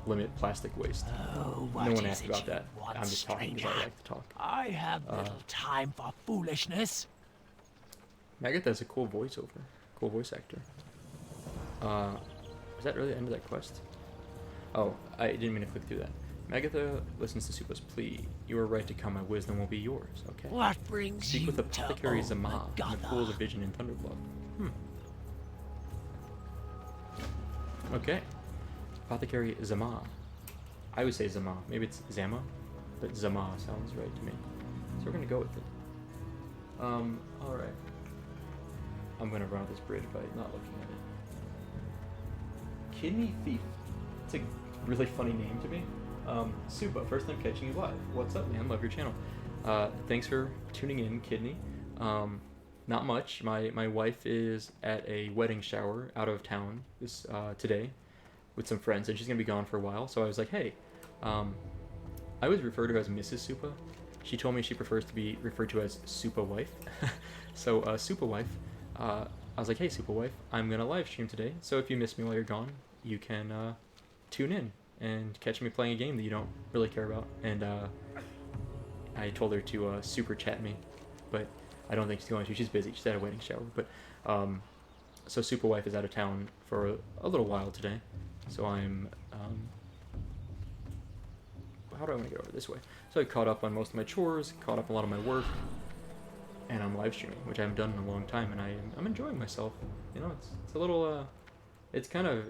limit plastic waste. Oh, no one asked about that. I'm just talking because I like to talk. I have little time for foolishness. Magatha has a cool voiceover, cool voice actor. Is that really the end of that quest? Oh, I didn't mean to click through that. Magatha listens to Supa's plea. You are right to come, my wisdom will be yours, okay? What brings Speak you with Apothecary to Zama in the pools of vision in Thunderblood. Okay. Apothecary Zama. I would say Zama. Maybe it's Zama, but Zama sounds right to me. So we're gonna go with it. Alright. I'm gonna run out this bridge by not looking at it. Kidney Thief. It's a really funny name to me. Supa, first time catching you live. What's up, man? Love your channel. Thanks for tuning in, Kidney. Not much. My wife is at a wedding shower out of town this today with some friends, and she's gonna be gone for a while. So I was like, hey, I always refer to her as Mrs. Supa. She told me she prefers to be referred to as Supa Wife. So Supa Wife, I was like, hey Supa Wife, I'm gonna live stream today. So if you miss me while you're gone, you can tune in and catch me playing a game that you don't really care about. And I told her to super chat me, but I don't think she's going to. She's busy. She's at a wedding shower. But so Super Wife is out of town for a little while today. So I'm how do I want to get over this way? So I caught up on most of my chores, caught up on a lot of my work, and I'm live streaming, which I haven't done in a long time, and I'm enjoying myself. You know, it's a little it's kind of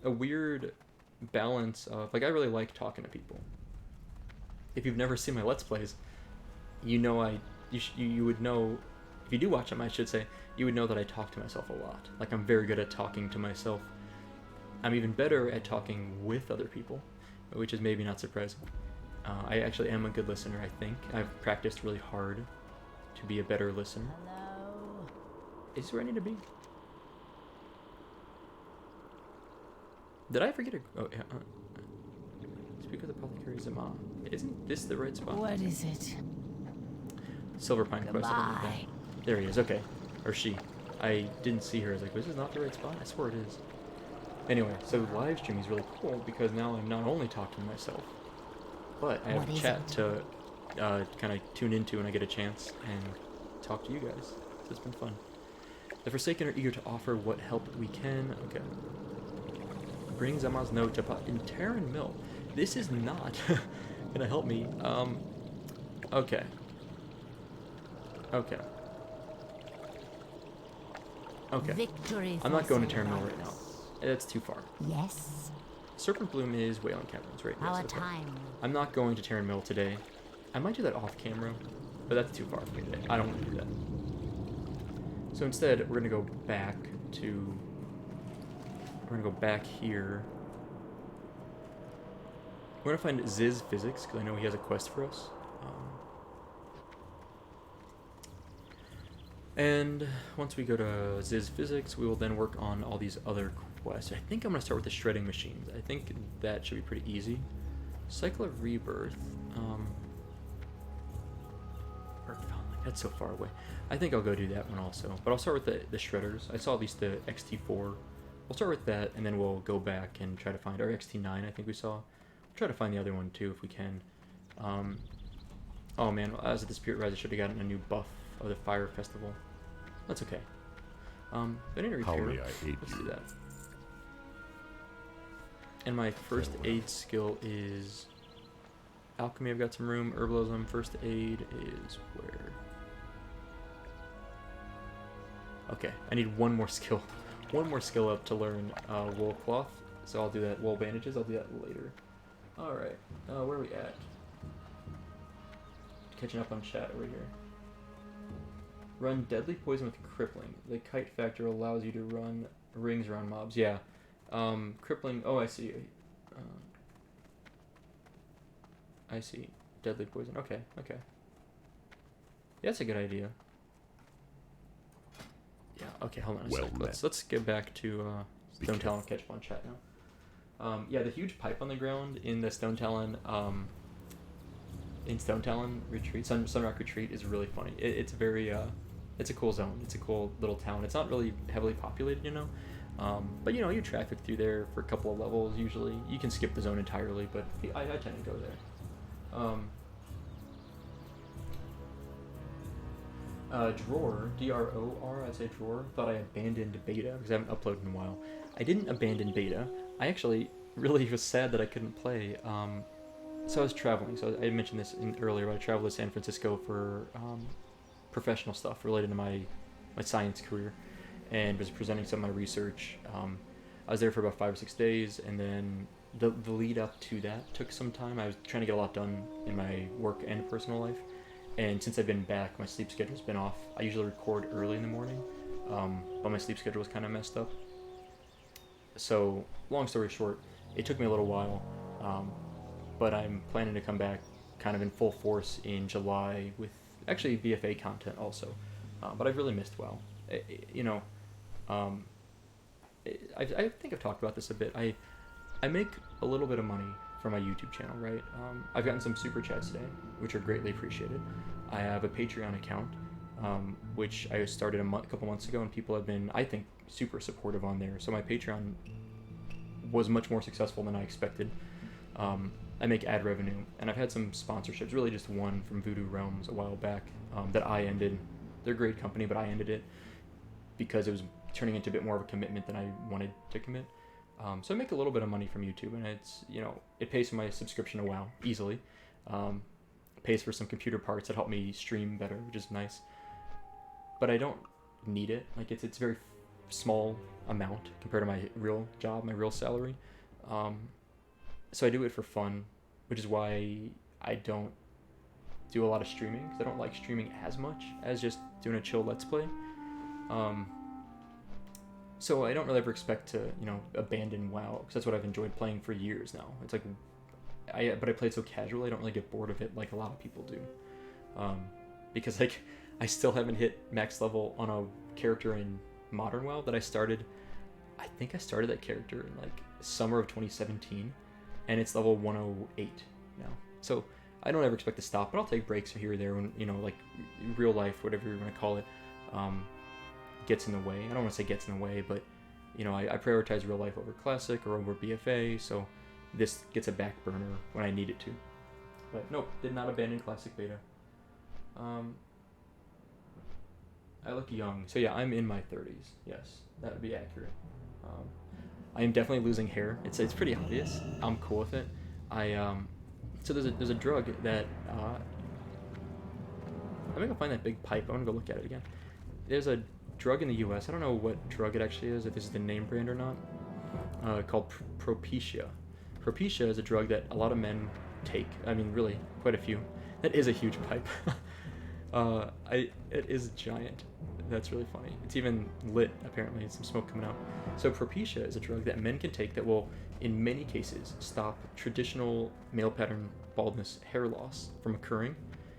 a weird balance of, like, I really like talking to people. If you've never seen my Let's Plays, you know you would know, if you do watch them, I should say, you would know that I talk to myself a lot. Like, I'm very good at talking to myself. I'm even better at talking with other people, which is maybe not surprising. I actually am a good listener, I think. I've practiced really hard to be a better listener. Hello. Is this where I need to be? Did I forget to... Oh, yeah. Speak with Apothecary Zama. Isn't this the right spot? What is it? Silver Pine Quest. I don't need Goodbye. that. There he is. Okay. Or she. I didn't see her. I was like, this is not the right spot? I swear it is. Anyway, so live streaming is really cool because now I'm not only talking to myself, but I have What is chat it? to kind of tune into when I get a chance and talk to you guys. So it's been fun. The Forsaken are eager to offer what help we can. Okay. Bring Zama's note to in Terran Mill. This is not gonna help me. Okay. Okay. Okay. Victory. I'm not going to Terran Mill right now. That's too far. Yes. Serpent Bloom is Wailing Caverns, right? Our Yes, okay. time. I'm not going to Terran Mill today. I might do that off camera, but that's too far for me today. I don't want to do that. So instead, we're gonna go back to. We're gonna go back here. We're gonna find Ziz Physics because I know he has a quest for us. And once we go to Ziz Physics, we will then work on all these other quests. I think I'm gonna start with the shredding machines. I think that should be pretty easy. Cycle of Rebirth. That's so far away. I think I'll go do that one also. But I'll start with the shredders. I saw at least the XT4. We'll start with that, and then we'll go back and try to find our XT9. I think we saw. We'll try to find the other one too if we can. Oh man, as of the Spirit Rise, I should have gotten a new buff of the Fire Festival. That's okay. But in a How repair, may I aid let's you? do that. And my first aid skill is Alchemy. I've got some room. Herbalism. First aid is where? Okay, I need one more skill. One more skill up to learn wool cloth. So I'll do that. Wool bandages. I'll do that later. All right. Where are we at? Catching up on chat over here. Run deadly poison with crippling. The kite factor allows you to run rings around mobs. Yeah. Crippling. Oh, I see. I see. Deadly poison. Okay. Okay. Yeah, that's a good idea. Yeah. Okay. Hold on a Well sec. met. Let's get back to Be Stonetalon. careful. Catch up on chat now. Yeah, the huge pipe on the ground in the Stonetalon. In Stonetalon Retreat, Sunrock Retreat is really funny. It's very, it's a cool zone. It's a cool little town. It's not really heavily populated, you know, but you know, you traffic through there for a couple of levels usually. You can skip the zone entirely, but I tend to go there. Drawer, D-R-O-R, I'd say drawer. Thought I abandoned beta because I haven't uploaded in a while. I didn't abandon beta. I actually really was sad that I couldn't play. So I was traveling. So I mentioned this earlier, but I traveled to San Francisco for professional stuff related to my science career, and was presenting some of my research. I was there for about 5 or 6 days, and then the lead up to that took some time. I was trying to get a lot done in my work and personal life, and since I've been back, my sleep schedule's been off. I usually record early in the morning, but my sleep schedule was kind of messed up. So long story short, it took me a little while. But I'm planning to come back kind of in full force in July with actually VFA content also. But I've really missed WoW. You know, I think I've talked about this a bit. I make a little bit of money from my YouTube channel, right? I've gotten some super chats today, which are greatly appreciated. I have a Patreon account, which I started a couple months ago, and people have been, I think, super supportive on there. So my Patreon was much more successful than I expected. I make ad revenue, and I've had some sponsorships, really just one from Voodoo Realms a while back that I ended. They're a great company, but I ended it because it was turning into a bit more of a commitment than I wanted to commit. So I make a little bit of money from YouTube, and it's, you know, it pays for my subscription to WoW easily. It pays for some computer parts that help me stream better, which is nice. But I don't need it. Like, it's a very small amount compared to my real job, my real salary. So I do it for fun, which is why I don't do a lot of streaming, because I don't like streaming as much as just doing a chill Let's Play. So I don't really ever expect to, you know, abandon WoW, because that's what I've enjoyed playing for years now. It's like, but I play it so casually, I don't really get bored of it like a lot of people do. Because, like, I still haven't hit max level on a character in Modern WoW that I started. I think I started that character in, like, summer of 2017, and it's level 108 now. So I don't ever expect to stop, but I'll take breaks here or there when, you know, like, real life, whatever you want to call it, gets in the way. I don't want to say gets in the way, but, you know, I prioritize real life over Classic or over BFA, so this gets a back burner when I need it to. But nope, did not abandon Classic Beta. I look young, so yeah, I'm in my 30s. Yes, that would be accurate. I am definitely losing hair. It's pretty obvious. I'm cool with it. So there's a drug that I'm gonna find that big pipe. I want to go look at it again. There's a drug in the U.S. I don't know what drug it actually is, if this is the name brand or not. Called Propecia. Propecia is a drug that a lot of men take. I mean, really, quite a few. That is a huge pipe. It is giant. That's really funny. It's even lit, apparently. It's some smoke coming out. So Propecia is a drug that men can take that will, in many cases, stop traditional male pattern baldness hair loss from occurring.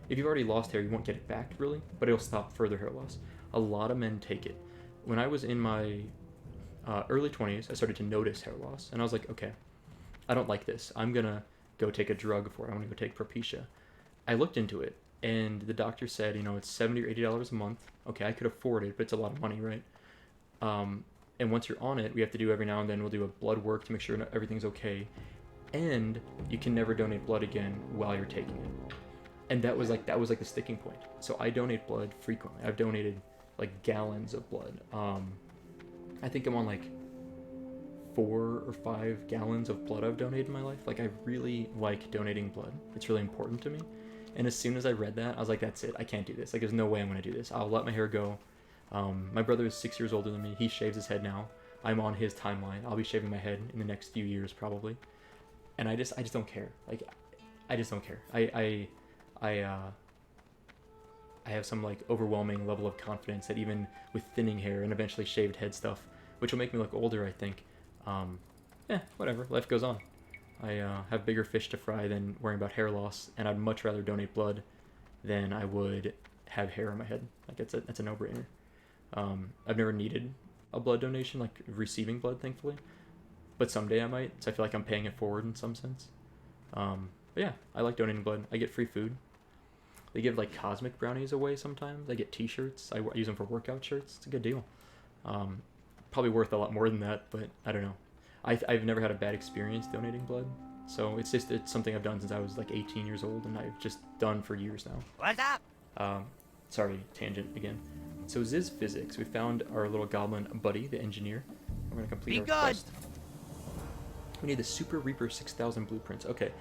If you've already lost hair, you won't get it back, really, but it'll stop further hair loss. A lot of men take it. When I was in my early 20s, I started to notice hair loss, and I was like, okay, I don't like this. I'm gonna go take a drug for it. I'm gonna go take Propecia. I looked into it, and the doctor said, you know, it's $70 or $80 a month. Okay, I could afford it, but it's a lot of money, right? And once you're on it, we have to do every now and then, we'll do a blood work to make sure everything's okay. And you can never donate blood again while you're taking it. And that was like the sticking point. So I donate blood frequently. I've donated like gallons of blood. I think I'm on like 4 or 5 gallons of blood I've donated in my life. Like, I really like donating blood. It's really important to me. And as soon as I read that, I was like, that's it. I can't do this. Like, there's no way I'm going to do this. I'll let my hair go. My brother is 6 years older than me. He shaves his head now. I'm on his timeline. I'll be shaving my head in the next few years, probably. And I just don't care. Like, I just don't care. I have some, like, overwhelming level of confidence that even with thinning hair and eventually shaved head stuff, which will make me look older, I think, whatever. Life goes on. I have bigger fish to fry than worrying about hair loss, and I'd much rather donate blood than I would have hair on my head. Like, that's a no-brainer. I've never needed a blood donation, like receiving blood, thankfully, but someday I might, so I feel like I'm paying it forward in some sense. But yeah, I like donating blood. I get free food. They give, like, cosmic brownies away sometimes. I get t-shirts. I use them for workout shirts. It's a good deal. Probably worth a lot more than that, but I don't know. I've never had a bad experience donating blood, so it's something I've done since I was like 18 years old, and I've just done for years now. What's up? Sorry, tangent again. So Ziz Physics, we found our little goblin buddy, the engineer. We're gonna complete our quest. We need the Super Reaper 6000 blueprints. Okay.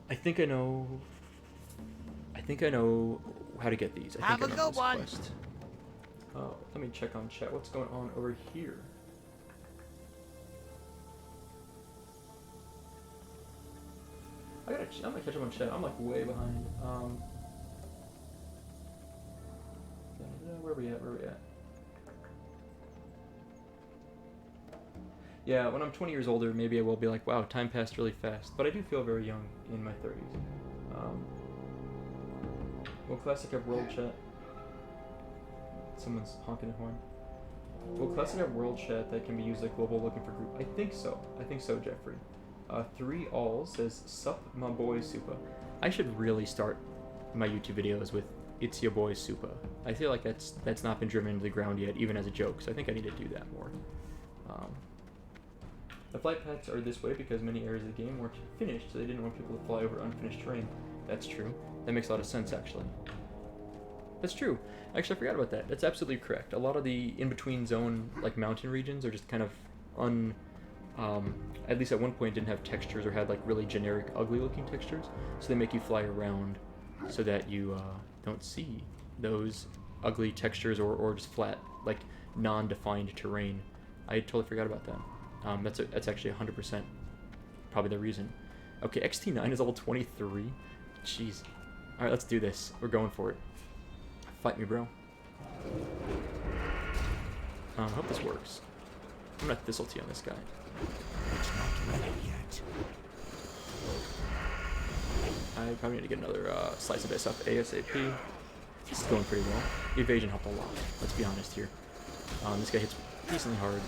I think I know how to get these. I Have think a I know good this one. quest. Let me check on chat. What's going on over here? I'm gonna catch up on chat. I'm like way behind. Where are we at? Yeah, when I'm 20 years older, maybe I will be like, wow, time passed really fast. But I do feel very young in my 30s. Will Classic have world chat? Someone's honking a horn. Will Classic have world chat that can be used like global looking for group? I think so. I think so, Jeffrey. 3 all says, sup my boy Supa. I should really start my YouTube videos with it's your boy Supa. I feel like that's not been driven into the ground yet, even as a joke, so I think I need to do that more. The flight paths are this way because many areas of the game weren't finished, so they didn't want people to fly over unfinished terrain. That's true. That makes a lot of sense, actually. That's true. Actually, I forgot about that. That's absolutely correct. A lot of the in-between zone, like mountain regions, are just kind of at least at one point didn't have textures or had like really generic, ugly-looking textures. So they make you fly around so that you don't see those ugly textures or just flat, like non-defined terrain. I totally forgot about that. That's actually 100% probably the reason. Okay, XT9 is level 23. Jeez. All right, let's do this. We're going for it. Fight me, bro. I hope this works. I'm gonna Thistle Tea on this guy. It's not ready yet. I probably need to get another slice of this up ASAP. This is going pretty well. Evasion helped a lot. Let's be honest here. This guy hits decently hard.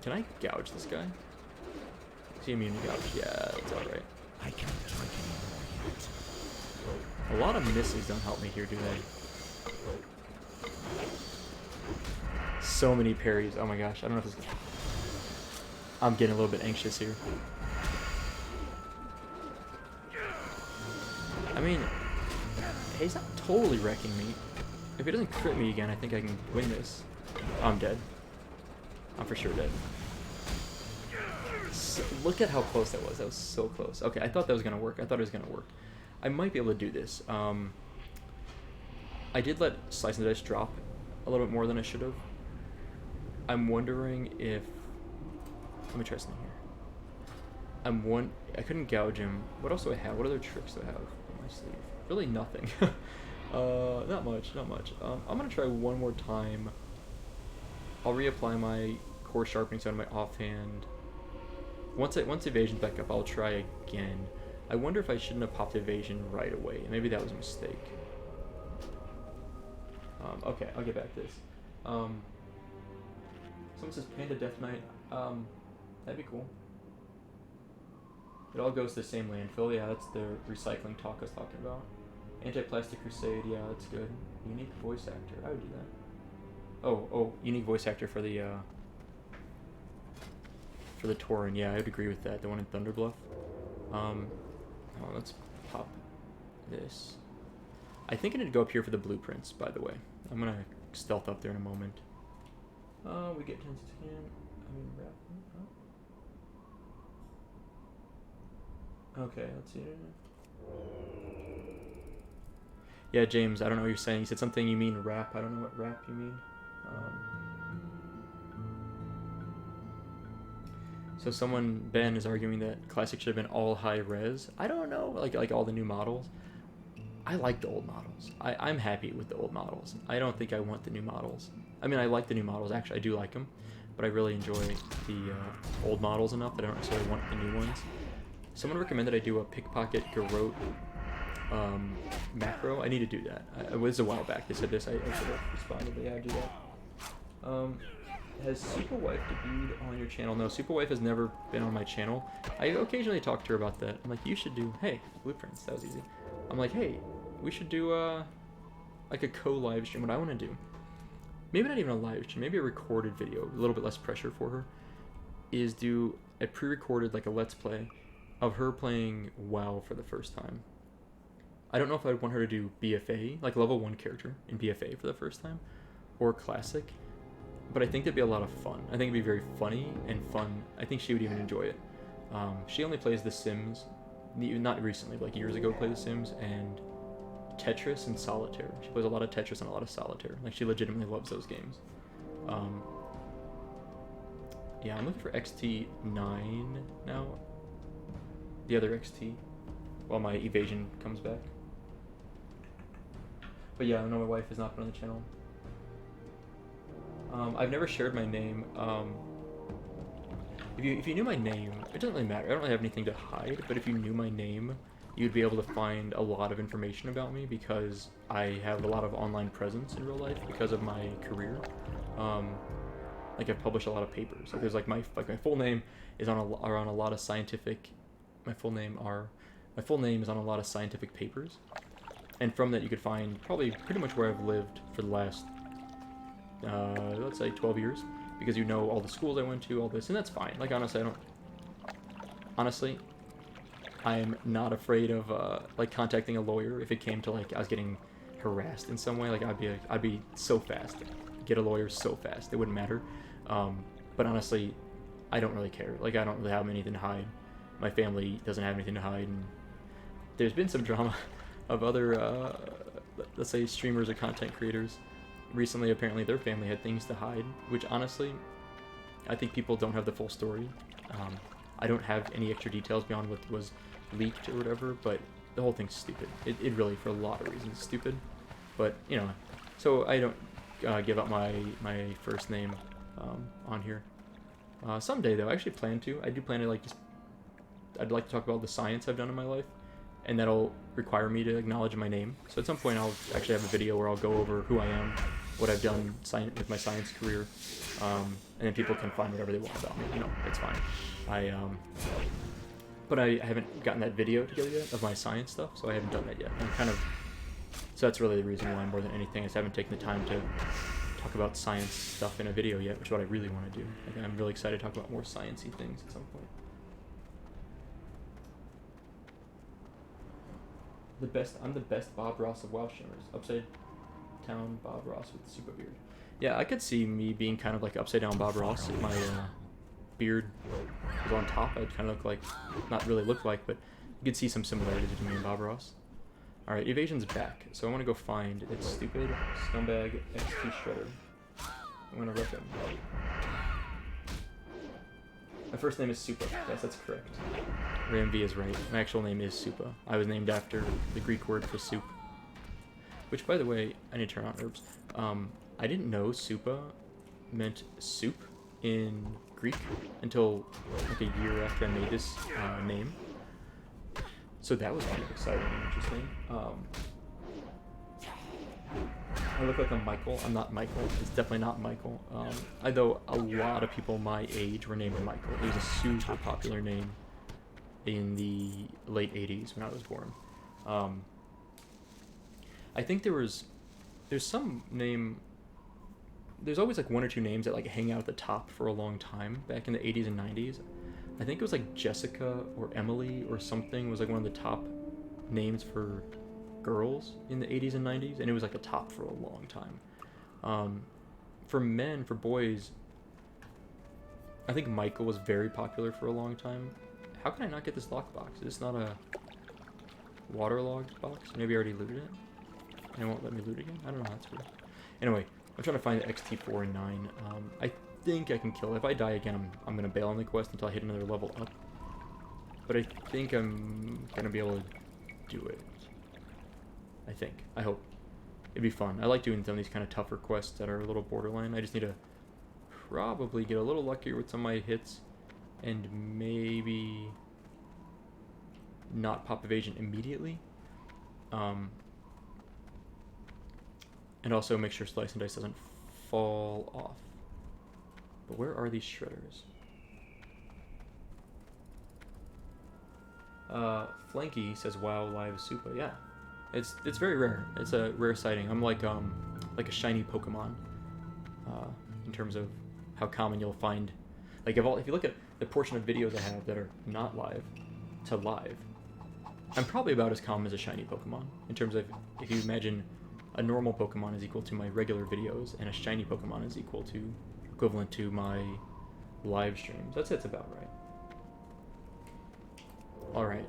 Can I gouge this guy? Is he immune to gouge? Yeah, that's alright. I can't drink anymore yet. A lot of misses don't help me here, do they? So many parries. Oh my gosh, I don't know if this... I'm getting a little bit anxious here. I mean, he's not totally wrecking me. If he doesn't crit me again, I think I can win this. I'm dead. I'm for sure dead. So, look at how close that was. That was so close. Okay, I thought that was going to work. I thought it was going to work. I might be able to do this. I did let Slice and Dice drop a little bit more than I should have. I'm wondering if... Let me try something here. I couldn't gouge him. What else do I have? What other tricks do I have on my sleeve? Really nothing. Not much, not much. I'm going to try one more time. I'll reapply my core sharpening stone on my offhand. Once evasion's back up, I'll try again. I wonder if I shouldn't have popped evasion right away. Maybe that was a mistake. Okay, I'll get back to this. Someone says Panda Death Knight. That'd be cool. It all goes to the same landfill. Yeah, that's the recycling talk I was talking about. Anti-Plastic Crusade. Yeah, that's good. Unique voice actor. I would do that. Oh, unique voice actor for the Tauren. Yeah, I would agree with that. The one in Thunderbluff. Let's pop this. I think I need to go up here for the blueprints, by the way. I'm gonna stealth up there in a moment. We get 10 scan. Wrap. Okay, let's see. Yeah, James, I don't know what you're saying. You said something, you mean rap. I don't know what rap you mean. So Ben is arguing that Classic should have been all high res. I don't know, like all the new models. I like the old models. I'm happy with the old models. I don't think I want the new models. I mean, I like the new models. Actually, I do like them. But I really enjoy the old models enough that I don't necessarily want the new ones. Someone recommended I do a pickpocket Garrote macro. I need to do that. It was a while back. They said this. I should have responded, but yeah, I do that. Has Superwife debuted on your channel? No, Superwife has never been on my channel. I occasionally talk to her about that. I'm like, you should do, hey, blueprints, that was easy. I'm like, hey, we should do like a co-live stream. What I want to do, maybe not even a live stream, maybe a recorded video, a little bit less pressure for her, is do a pre-recorded, like a let's play, of her playing WoW for the first time. I don't know if I'd want her to do BFA, like level 1 character in BFA for the first time, or Classic. But I think that'd be a lot of fun. I think it'd be very funny and fun. I think she would even enjoy it. She only plays The Sims, not recently, but like years ago played The Sims, and Tetris and Solitaire. She plays a lot of Tetris and a lot of Solitaire. Like, she legitimately loves those games. Yeah, I'm looking for XT9 now. The other XT, while my evasion comes back. But yeah, I know my wife has not been on the channel. I've never shared my name. If you knew my name, it doesn't really matter. I don't really have anything to hide, but if you knew my name, you'd be able to find a lot of information about me because I have a lot of online presence in real life because of my career. Like I've published a lot of papers. Like there's like my full name is on a lot of scientific. My full name is on a lot of scientific papers, and from that you could find probably pretty much where I've lived for the last let's say 12 years, because you know all the schools I went to, all this, and that's fine. Like honestly, I'm not afraid of like contacting a lawyer if it came to like I was getting harassed in some way. Like I'd be so fast, get a lawyer so fast, it wouldn't matter. But honestly, I don't really care. Like I don't really have anything to hide. My family doesn't have anything to hide, and there's been some drama of other let's say streamers or content creators recently. Apparently their family had things to hide, which honestly I think people don't have the full story. I don't have any extra details beyond what was leaked or whatever, but the whole thing's stupid. It really, for a lot of reasons, is stupid. But, you know, so I don't give up my first name on here. Someday, though, I actually plan to. I do plan to, like, I'd like to talk about the science I've done in my life, and that'll require me to acknowledge my name. So at some point, I'll actually have a video where I'll go over who I am, what I've done with my science career, and then people can find whatever they want about me. You know, it's fine. But I haven't gotten that video together yet of my science stuff, so I haven't done that yet. So that's really the reason why, more than anything, I just haven't taken the time to talk about science stuff in a video yet, which is what I really want to do. Like, I'm really excited to talk about more sciencey things at some point. I'm the best Bob Ross of WoW streamers. Upside down Bob Ross with the super beard. Yeah, I could see me being kind of like upside down Bob Ross if my beard was on top. I'd kind of look like, not really look like, but you could see some similarities between me and Bob Ross. Alright, Evasion's back, so I want to go find that stupid scumbag XT Shredder. I'm gonna rip him. My first name is Supa. Yes, that's correct. Ram V is right. My actual name is Supa. I was named after the Greek word for soup. Which, by the way, I need to turn on herbs. I didn't know Supa meant soup in Greek until like a year after I made this name. So that was kind of exciting and interesting. I look like a Michael. I'm not Michael. It's definitely not Michael. Though a lot of people my age were named Michael. It was a super popular name in the late 80s when I was born. I think there's some name. There's always like one or two names that like hang out at the top for a long time back in the 80s and 90s. I think it was like Jessica or Emily or something was like one of the top names for girls in the 80s and 90s, and it was like the top for a long time. For men, for boys, I think Michael was very popular for a long time. How can I not get this lockbox? Is this not a waterlogged box? Maybe I already looted it and it won't let me loot again? I don't know, that's weird. Anyway, I'm trying to find the XT4 and 9. I think I can kill it. If I die again, I'm gonna bail on the quest until I hit another level up. But I think I'm gonna be able to do it. I think. I hope. It'd be fun. I like doing some of these kind of tougher quests that are a little borderline. I just need to probably get a little luckier with some of my hits and maybe not pop evasion immediately. And also make sure Slice and Dice doesn't fall off. But where are these shredders? Flanky says, "Wow, live Supa." Yeah, it's very rare. It's a rare sighting. I'm like a shiny Pokemon in terms of how common you'll find. Like if you look at the portion of videos I have that are not live to live, I'm probably about as common as a shiny Pokemon in terms of if you imagine a normal Pokemon is equal to my regular videos and a shiny Pokemon is equivalent to my live streams. That's about right. Alright.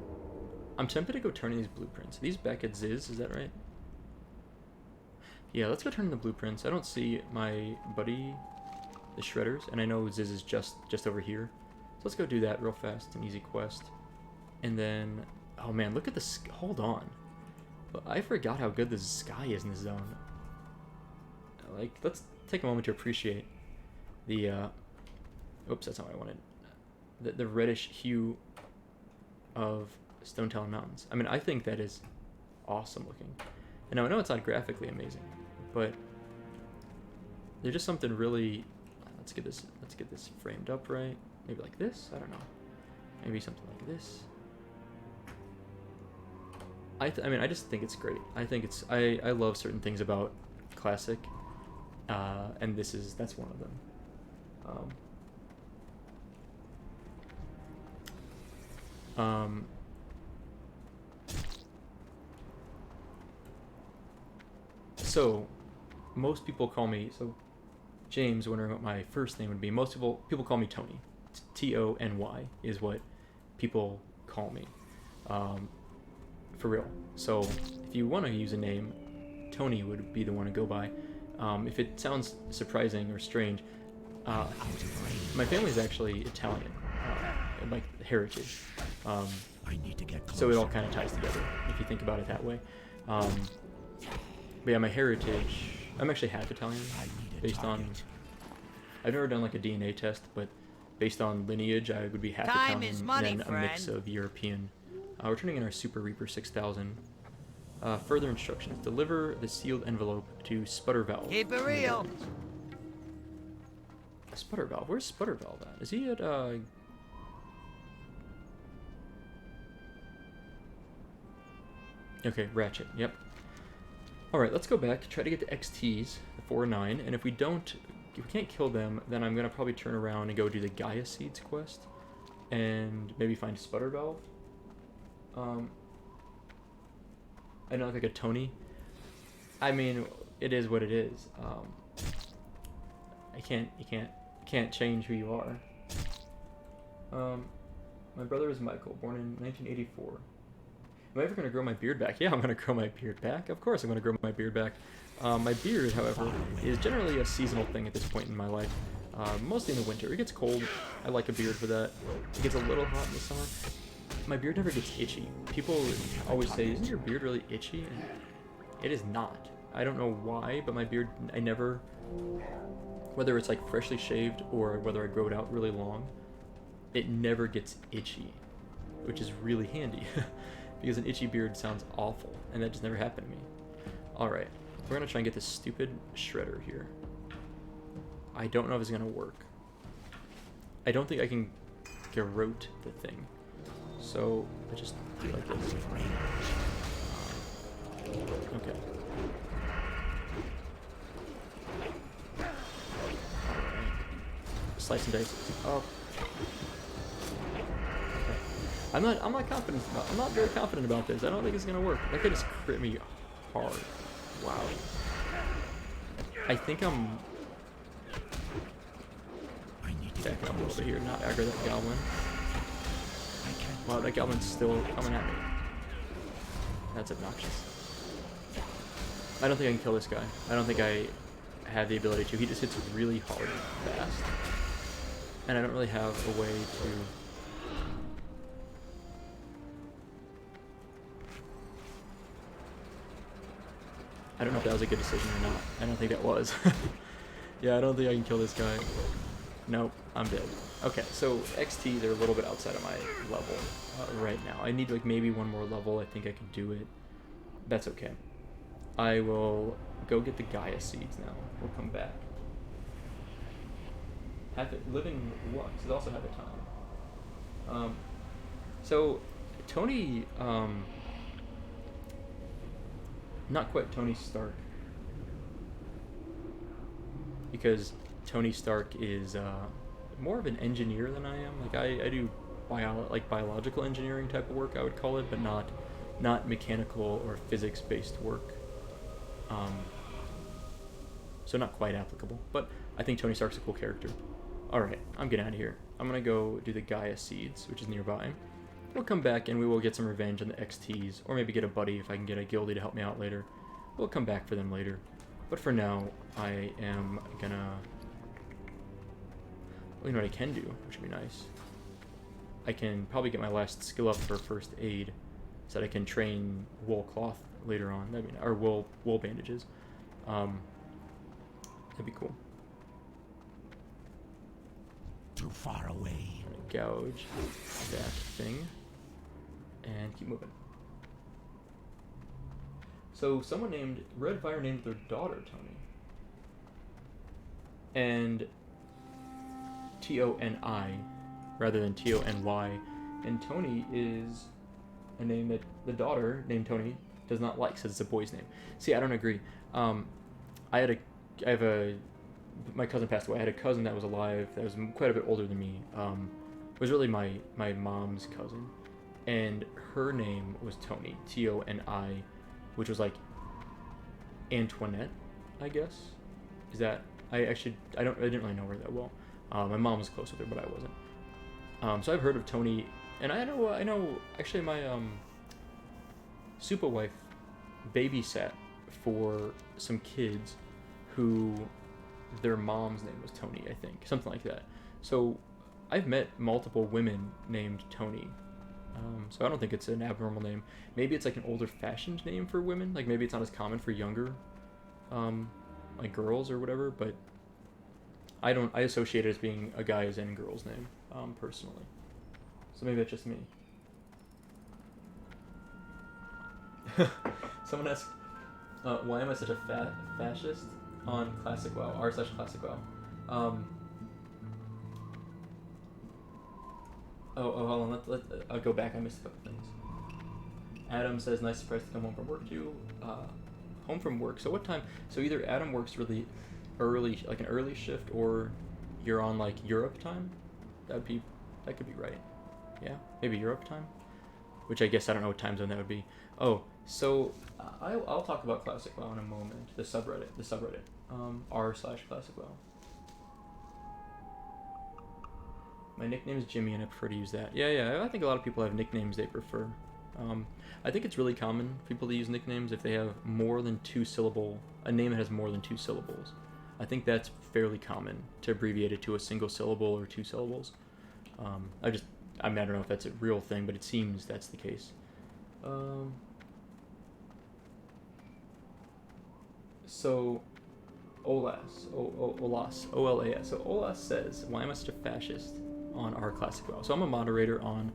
I'm tempted to go turn in these blueprints. Are these back at Ziz, is that right? Yeah, let's go turn in the blueprints. I don't see my buddy, the Shredders, and I know Ziz is just over here. So let's go do that real fast, an easy quest. And then, oh man, look at this, hold on. I forgot how good the sky is in this zone. Like, let's take a moment to appreciate the, oops, that's not what I wanted. The reddish hue of Stonetalon Mountains. I mean, I think that is awesome looking. And now I know it's not graphically amazing, but there's just something really. Let's get this framed up right. Maybe like this. I don't know. Maybe something like this. I mean, I just think it's great. I think it's. I love certain things about classic, and that's one of them. So, most people call me, so James, wondering what my first name would be. Most people call me Tony. Tony is what people call me. For real. So, if you want to use a name, Tony would be the one to go by. If it sounds surprising or strange, my family is actually Italian, like heritage. I need to get closer. So it all kind of ties together if you think about it that way. But yeah, my heritage, I'm actually half Italian, based on, I've never done like a DNA test, but based on lineage, I would be half Time Italian is money, and then a mix of European. We're turning in our Super Reaper 6000. Further instructions: deliver the sealed envelope to Sputter Valve. Keep it real. Sputter Valve? Where's Sputter Valve at? Is he at Okay, Ratchet. Yep. All right, let's go back. Try to get the XTs, the 4 and 9, and if we can't kill them, then I'm gonna probably turn around and go do the Gaia Seeds quest, and maybe find Sputter Valve. I don't think a Tony. I mean, it is what it is. You can't change who you are. My brother is Michael, born in 1984. Am I ever gonna grow my beard back? Yeah, I'm gonna grow my beard back. Of course I'm gonna grow my beard back. My beard, however, is generally a seasonal thing at this point in my life. Mostly in the winter. It gets cold. I like a beard for that. It gets a little hot in the summer. My beard never gets itchy. People always say, isn't your beard really itchy? And it is not. I don't know why, but my beard, I never, whether it's like freshly shaved or whether I grow it out really long, it never gets itchy, which is really handy. Because an itchy beard sounds awful, and that just never happened to me. Alright, we're gonna try and get this stupid shredder here. I don't know if it's gonna work. I don't think I can garrote the thing. So, I just do like this. Okay. Slice and dice. Oh. I'm not very confident about this. I don't think it's gonna work. That could just crit me hard. Wow. I think I'm backing up a little bit here, not aggro that goblin. Wow, that goblin's still coming at me. That's obnoxious. I don't think I can kill this guy. I don't think I have the ability to. He just hits really hard and fast. And I don't really have a way to... I don't know if that was a good decision or not. I don't think that was. Yeah, I don't think I can kill this guy. Nope, I'm dead. Okay, so XT, they're a little bit outside of my level right now. I need like maybe one more level. I think I can do it. That's okay. I will go get the Gaia Seeds now. We'll come back. Living Lux is also have a time. So, Tony... not quite Tony Stark, because Tony Stark is more of an engineer than I am. Like I do biological engineering type of work, I would call it, but not mechanical or physics based work. So not quite applicable. But I think Tony Stark's a cool character. All right, I'm getting out of here. I'm gonna go do the Gaia Seeds, which is nearby. We'll come back and we will get some revenge on the XTs, or maybe get a buddy if I can get a guildie to help me out later. We'll come back for them later. But for now, I am gonna... Well, you know what I can do, which would be nice. I can probably get my last skill up for first aid, so that I can train wool cloth later on. That'd be, or wool bandages. That'd be cool. Too far away. Gouge that thing. And keep moving. So someone named Red Fire named their daughter Tony. And Toni rather than Tony. And Tony is a name that the daughter named Tony does not like, says it's a boy's name. See, I don't agree. My cousin passed away. I had a cousin that was alive that was quite a bit older than me. Was really my mom's cousin, and her name was Toni, Toni, which was like Antoinette, I guess. Is that I didn't really know her that well. My mom was close with her, but I wasn't. So I've heard of Toni, and I know actually my super wife babysat for some kids who their mom's name was Toni, I think, something like that. So I've met multiple women named Toni. So I don't think it's an abnormal name. Maybe it's like an older fashioned name for women. Like maybe it's not as common for younger, like girls or whatever. But I associate it as being a guy's and girl's name, personally. So maybe that's just me. Someone asked, why am I such a fascist on Classic WoW, r/Classic WoW. Hold on, I'll go back, I missed a couple things. Adam says, nice surprise to come home from work too. Home from work, so what time? So either Adam works really early, like an early shift, or you're on like Europe time? That could be right. Yeah, maybe Europe time? Which I guess I don't know what time zone that would be. Oh, so I'll talk about Classic WoW in a moment. The subreddit, r/Classic WoW. My nickname is Jimmy, and I prefer to use that. Yeah. I think a lot of people have nicknames they prefer. I think it's really common for people to use nicknames if they have more than a name that has more than 2 syllables. I think that's fairly common to abbreviate it to a single syllable or 2 syllables. I don't know if that's a real thing, but it seems that's the case. So, Olas, O-L-A-S. So Olas says, why am I such a fascist on our Classic WoW? So I'm a moderator on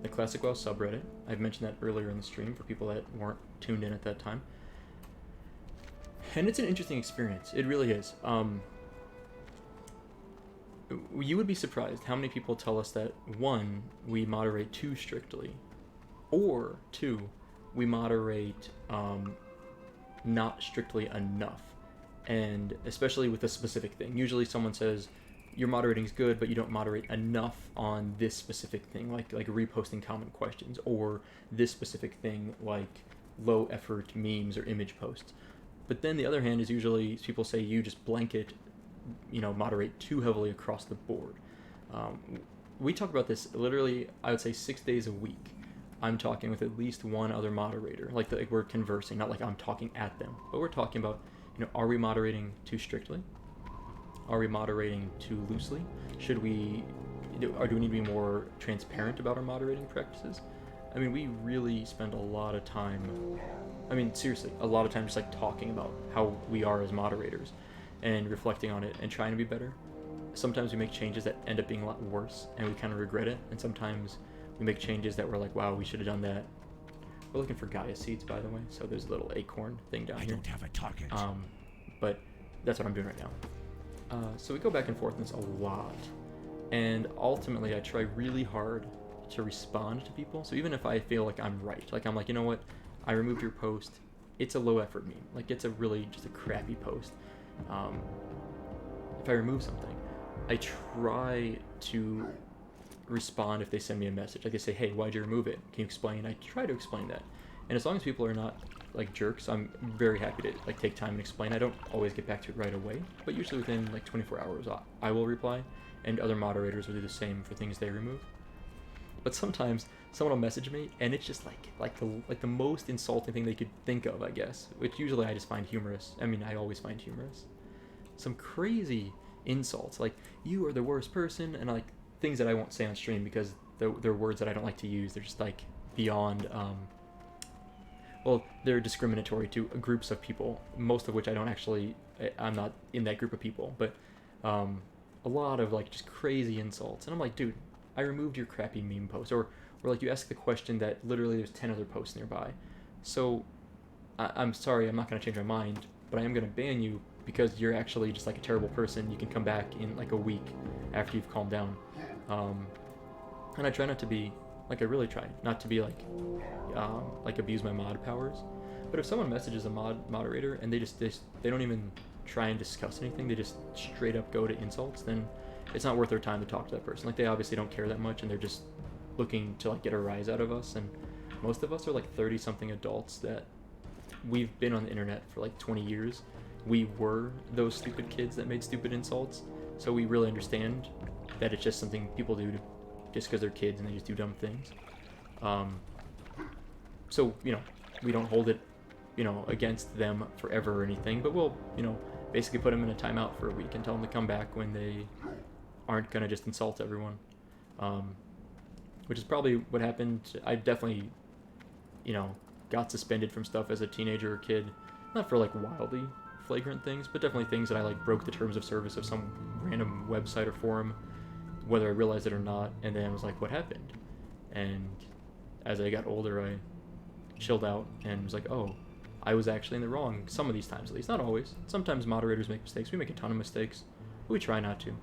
the Classic WoW subreddit. I've mentioned that earlier in the stream for people that weren't tuned in at that time. And it's an interesting experience. It really is. You would be surprised how many people tell us that, 1, we moderate too strictly, or 2, we moderate not strictly enough. And especially with a specific thing. Usually someone says, your moderating is good, but you don't moderate enough on this specific thing, like reposting common questions, or this specific thing, like low effort memes or image posts. But then the other hand is usually people say you just blanket, moderate too heavily across the board. We talk about this literally, I would say 6 days a week. I'm talking with at least one other moderator, like we're conversing, not like I'm talking at them, but we're talking about, are we moderating too strictly? Are we moderating too loosely? Do we need to be more transparent about our moderating practices? I mean, we really spend a lot of time, seriously, a lot of time just like talking about how we are as moderators and reflecting on it and trying to be better. Sometimes we make changes that end up being a lot worse and we kind of regret it, and sometimes we make changes that we're like, wow, we should have done that. We're looking for Gaia seeds, by the way, so there's a little acorn thing down here. I don't have a target. But that's what I'm doing right now. So we go back and forth in this a lot, and ultimately I try really hard to respond to people. So even if I feel like I'm right, like I'm like, you know what, I removed your post, it's a low effort meme, like it's a really just a crappy post. If I remove something, I try to respond if they send me a message. Like they say, hey, why'd you remove it? Can you explain? I try to explain that. And as long as people are not like jerks, I'm very happy to like take time and explain. I don't always get back to it right away, but usually within like 24 hours I will reply, and other moderators will do the same for things they remove. But sometimes someone will message me and it's just like the most insulting thing they could think of, I guess, which usually I just find humorous. I always find humorous. Some crazy insults like, you are the worst person, and like things that I won't say on stream because they're words that I don't like to use. They're just like beyond they're discriminatory to groups of people, most of which I'm not in that group of people, but a lot of like just crazy insults. And I'm like, dude, I removed your crappy meme post, or where like you ask the question that literally there's 10 other posts nearby. So I'm sorry, I'm not going to change my mind, but I am going to ban you because you're actually just like a terrible person. You can come back in like a week after you've calmed down. And I try not to be, like I really try not to be like abuse my mod powers. But if someone messages a moderator and they don't even try and discuss anything, they just straight up go to insults, then it's not worth their time to talk to that person. Like they obviously don't care that much and they're just looking to like get a rise out of us. And most of us are like 30 something adults that we've been on the internet for like 20 years. We were those stupid kids that made stupid insults, so we really understand that it's just something people do just because they're kids and they just do dumb things. So we don't hold it against them forever or anything, but we'll basically put them in a timeout for a week and tell them to come back when they aren't gonna just insult everyone, which is probably what happened. I definitely got suspended from stuff as a teenager or kid, not for like wildly flagrant things, but definitely things that I like broke the terms of service of some random website or forum, whether I realized it or not. And then I was like, what happened? And as I got older, I chilled out and was like, oh, I was actually in the wrong some of these times, at least. Not always. Sometimes moderators make mistakes. We make a ton of mistakes, but we try not to.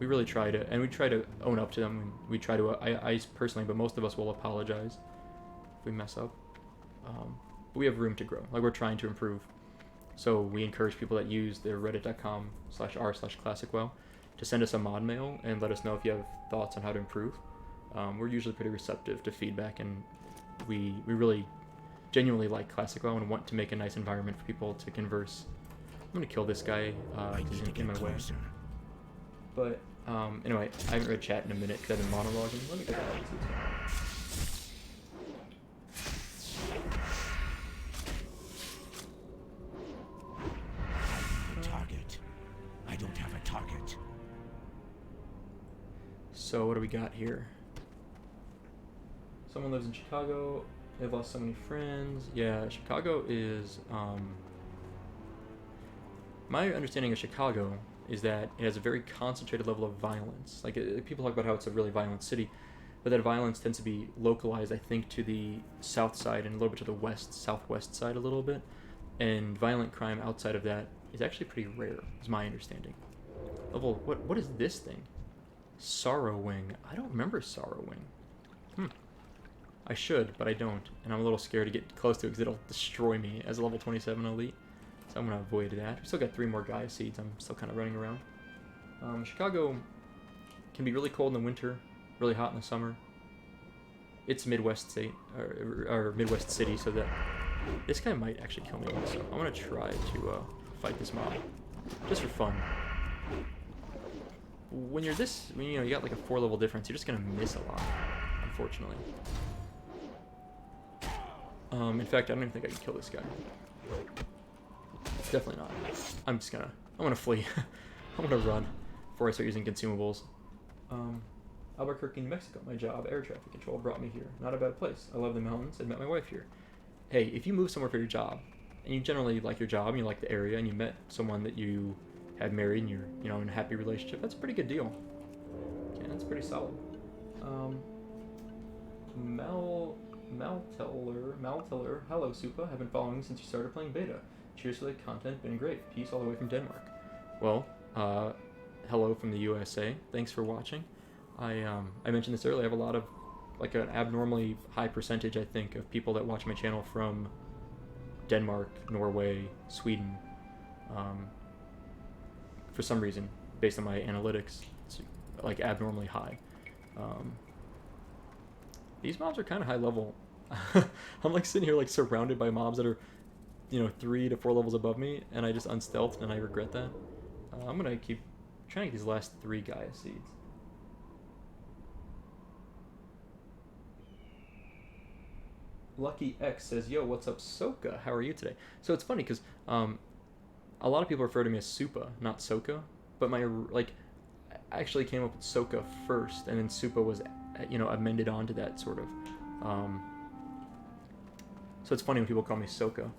We really try to, and we try to own up to them. We try to, I personally, but most of us will apologize if we mess up. But we have room to grow. Like, we're trying to improve. So we encourage people that use the reddit.com/r/classicwell to send us a mod mail and let us know if you have thoughts on how to improve. We're usually pretty receptive to feedback, and we really genuinely like Classic WoW and want to make a nice environment for people to converse. I'm gonna kill this guy he's in my way. But anyway, I haven't read chat in a minute because I've been monologuing. Let me go back and see what's going on. I don't have a target. So what do we got here? Someone lives in Chicago. They've lost so many friends. Yeah, Chicago is my understanding of Chicago is that it has a very concentrated level of violence. Like people talk about how it's a really violent city, but that violence tends to be localized, I think, to the south side and a little bit to the southwest side a little bit. And violent crime outside of that is actually pretty rare, is my understanding. Level, what is this thing? Sorrowing. I don't remember Sorrowing. I should, but I don't, and I'm a little scared to get close to it because it'll destroy me as a level 27 elite. So I'm gonna avoid that. We still got 3 more Gaia seeds. I'm still kind of running around. Chicago can be really cold in the winter, really hot in the summer. It's Midwest state or Midwest city, so that this guy might actually kill me. So I'm gonna try to fight this mob just for fun. When you're you got like a 4 level difference, you're just gonna miss a lot, unfortunately. In fact, I don't even think I can kill this guy. Definitely not. I'm gonna flee. I'm gonna run before I start using consumables. Albuquerque, New Mexico. My job, air traffic control, brought me here. Not a bad place. I love the mountains. I met my wife here. Hey, if you move somewhere for your job, and you generally like your job, and you like the area, and you met someone that you had married, and you're in a happy relationship, that's a pretty good deal. Okay, that's pretty solid. Malteller, hello Supa, have been following since you started playing beta. Cheers for the content, been great. Peace all the way from Denmark. Well, hello from the USA. Thanks for watching. I mentioned this earlier. I have a lot of, like, an abnormally high percentage, I think, of people that watch my channel from Denmark, Norway, Sweden. For some reason, based on my analytics, it's like abnormally high. These mobs are kind of high level. I'm like sitting here like surrounded by mobs that are 3 to 4 levels above me, and I just unstealthed, and I regret that. I'm gonna keep trying to get these last 3 Gaia seeds. Lucky X says, yo, what's up, Soka? How are you today? So it's funny because a lot of people refer to me as Supa, not Soka, but my I actually came up with Soka first, and then Supa was amended onto that sort of. So it's funny when people call me Soka.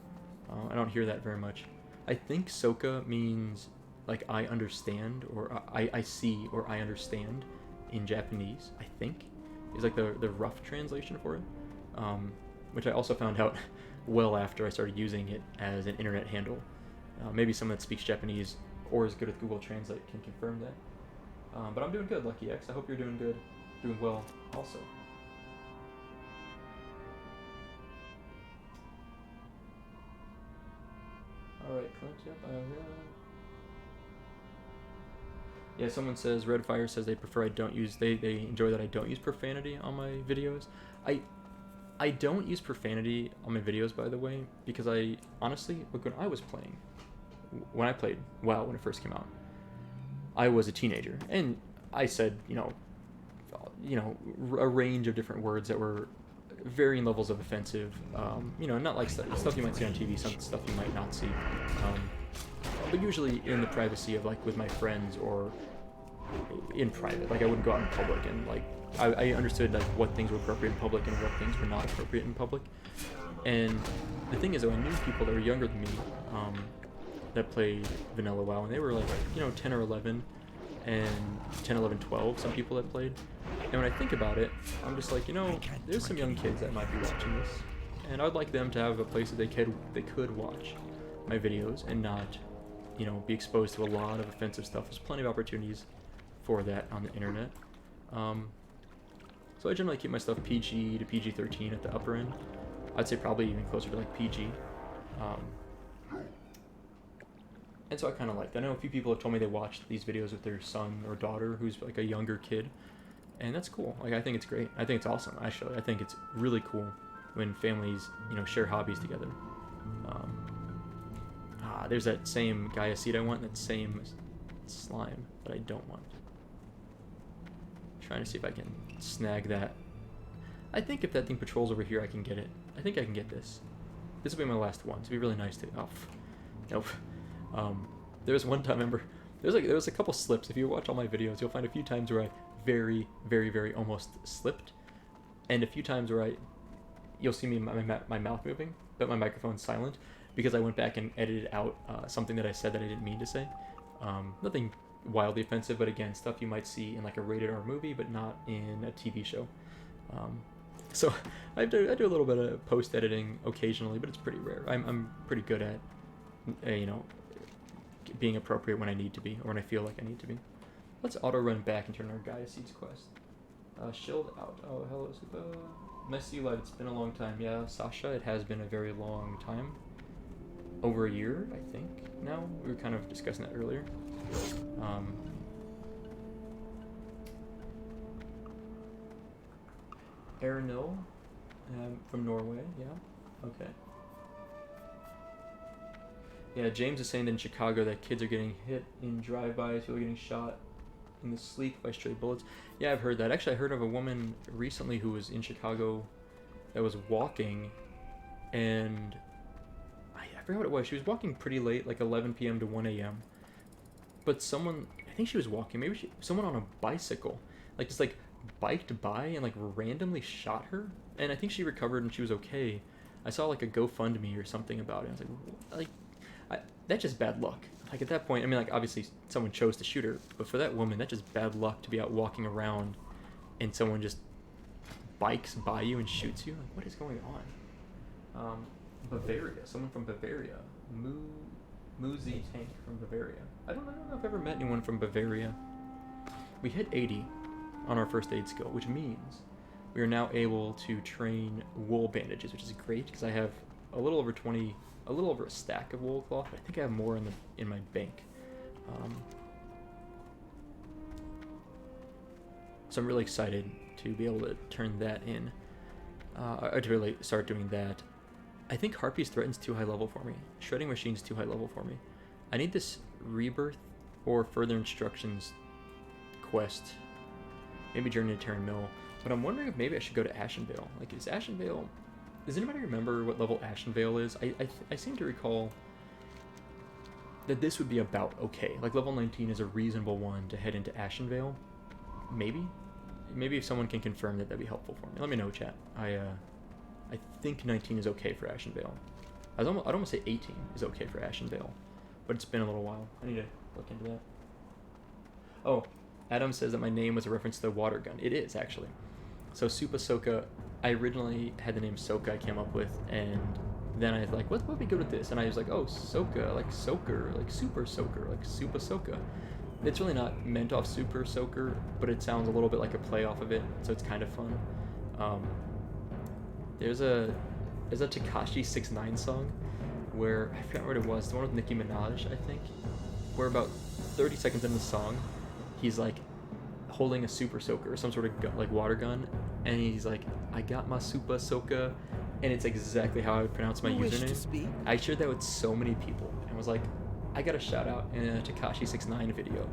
I don't hear that very much. I think Soka means like I understand, or I see, or I understand in Japanese, I think. is like the rough translation for it, which I also found out well after I started using it as an internet handle. Maybe someone that speaks Japanese or is good with Google Translate can confirm that. But I'm doing good, Lucky X. I hope you're doing good, doing well also. Alright, Clint, yep, yeah, someone says, Redfire says they prefer they enjoy that I don't use profanity on my videos. I don't use profanity on my videos, by the way, because I, honestly, look, when I was playing, when I played WoW when it first came out, I was a teenager, and I said, you know, a range of different words that were varying levels of offensive, you know, not like stuff you might see on TV, some stuff you might not see, but usually in the privacy of, like, with my friends or in private. Like, I wouldn't go out in public, and, like, I understood, like, what things were appropriate in public and what things were not appropriate in public. And the thing is, though, I knew people that were younger than me, that played vanilla WoW, and they were, like, you know, 10 or 11, and 10, 11, 12, some people that played. And when I think about it, I'm just like, you know, there's some young kids that might be watching this, and I'd like them to have a place that they could watch my videos and not, you know, be exposed to a lot of offensive stuff. There's plenty of opportunities for that on the internet. So I generally keep my stuff PG to PG-13 at the upper end. I'd say probably even closer to, like, PG. And so I kind of like that. I know a few people have told me they watched these videos with their son or daughter who's, like, a younger kid. And that's cool. Like, I think it's great. I think it's awesome, actually. I think it's really cool when families, you know, share hobbies together. There's that same Gaia seed I want, that same slime that I don't want. Trying to see if I can snag that. I think if that thing patrols over here, I can get it. I think I can get this. This will be my last one. It'll be really nice to. Oh, nope. There was one time, I remember, there was a couple slips. If you watch all my videos, you'll find a few times where I very, very, very almost slipped, and a few times where you'll see me my mouth moving, but my microphone's silent because I went back and edited out something that I said that I didn't mean to say. Nothing wildly offensive, but again, stuff you might see in, like, a rated R movie, but not in a TV show. So I do a little bit of post editing occasionally, but it's pretty rare. I'm pretty good at, you know, being appropriate when I need to be, or when I feel like I need to be. Let's auto run back and turn our Gaia Seeds quest. Shield out. Oh, hello, Super. Nice to see you live. It's been a long time. Yeah, Sasha, it has been a very long time. Over a year, I think, now. We were kind of discussing that earlier. Erinil, from Norway, yeah, okay. Yeah, James is saying that in Chicago that kids are getting hit in drive-bys, people are getting shot in the sleep by stray bullets. Yeah, I've heard that. Actually, I heard of a woman recently who was in Chicago that was walking, and I forgot what it was. She was walking pretty late, like 11 p.m. to 1 a.m. But someone, I think she was walking, maybe someone on a bicycle, like, just, like, biked by and, like, randomly shot her, and I think she recovered and she was okay. I saw, like, a GoFundMe or something about it. I was like, that's just bad luck. Like, at that point, I mean, like, obviously someone chose to shoot her, but for that woman, that's just bad luck to be out walking around and someone just bikes by you and shoots you. Like, what is going on? Bavaria, someone from Bavaria. Muzi Tank from Bavaria. I don't know if I've ever met anyone from Bavaria. We hit 80 on our first aid skill, which means we are now able to train wool bandages, which is great because I have a little over a stack of wool cloth. I think I have more in my bank. So I'm really excited to be able to turn that in, or to really start doing that. I think Harpies threatens too high level for me. Shredding Machine's too high level for me. I need this Rebirth or Further Instructions quest. Maybe Journey to Terran Mill. But I'm wondering if maybe I should go to Ashenvale. Like, is Ashenvale... Does anybody remember what level Ashenvale is? I seem to recall that this would be about okay. Like, level 19 is a reasonable one to head into Ashenvale. Maybe? Maybe if someone can confirm that, that'd be helpful for me. Let me know, chat. I think 19 is okay for Ashenvale. I'd almost say 18 is okay for Ashenvale. But it's been a little while. I need to look into that. Oh, Adam says that my name was a reference to the water gun. It is, actually. So Supa Soka, I originally had the name Soka I came up with, and then I was like, what would be good with this? And I was like, oh, Soka, like soaker, like super soaker, like Supa Soka. It's really not meant off Super Soaker, but it sounds a little bit like a play off of it, so it's kind of fun. There's a Tekashi 6ix9ine song where, I forgot what it was, the one with Nicki Minaj, I think, where about 30 seconds into the song, he's like holding a super soaker or some sort of like water gun, and he's like, I got my Supa Soka, and it's exactly how I would pronounce my You wish to username. speak? I shared that with so many people and was like, I got a shout out in a Tekashi 6ix9ine video,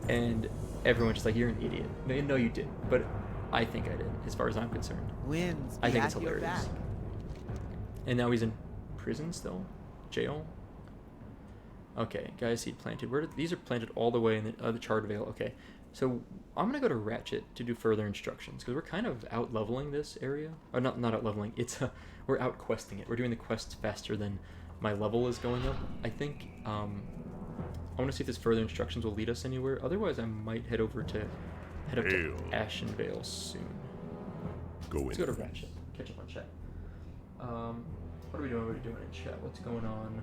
and everyone's just like, you're an idiot. No, you didn't, but I think I did, as far as I'm concerned. Winds I be think at it's your hilarious. back. And now he's in prison still? Jail? Okay, guys, seed planted. These are planted all the way in the charred vale. Okay, so I'm gonna go to Ratchet to do further instructions because we're kind of out leveling this area. Or not out leveling. It's we're out questing it. We're doing the quests faster than my level is going up. I think I want to see if this further instructions will lead us anywhere. Otherwise, I might head up to Hail. Ashenvale soon. Let's go to Ratchet. Catch up on chat. What are we doing? What are we doing in chat? What's going on?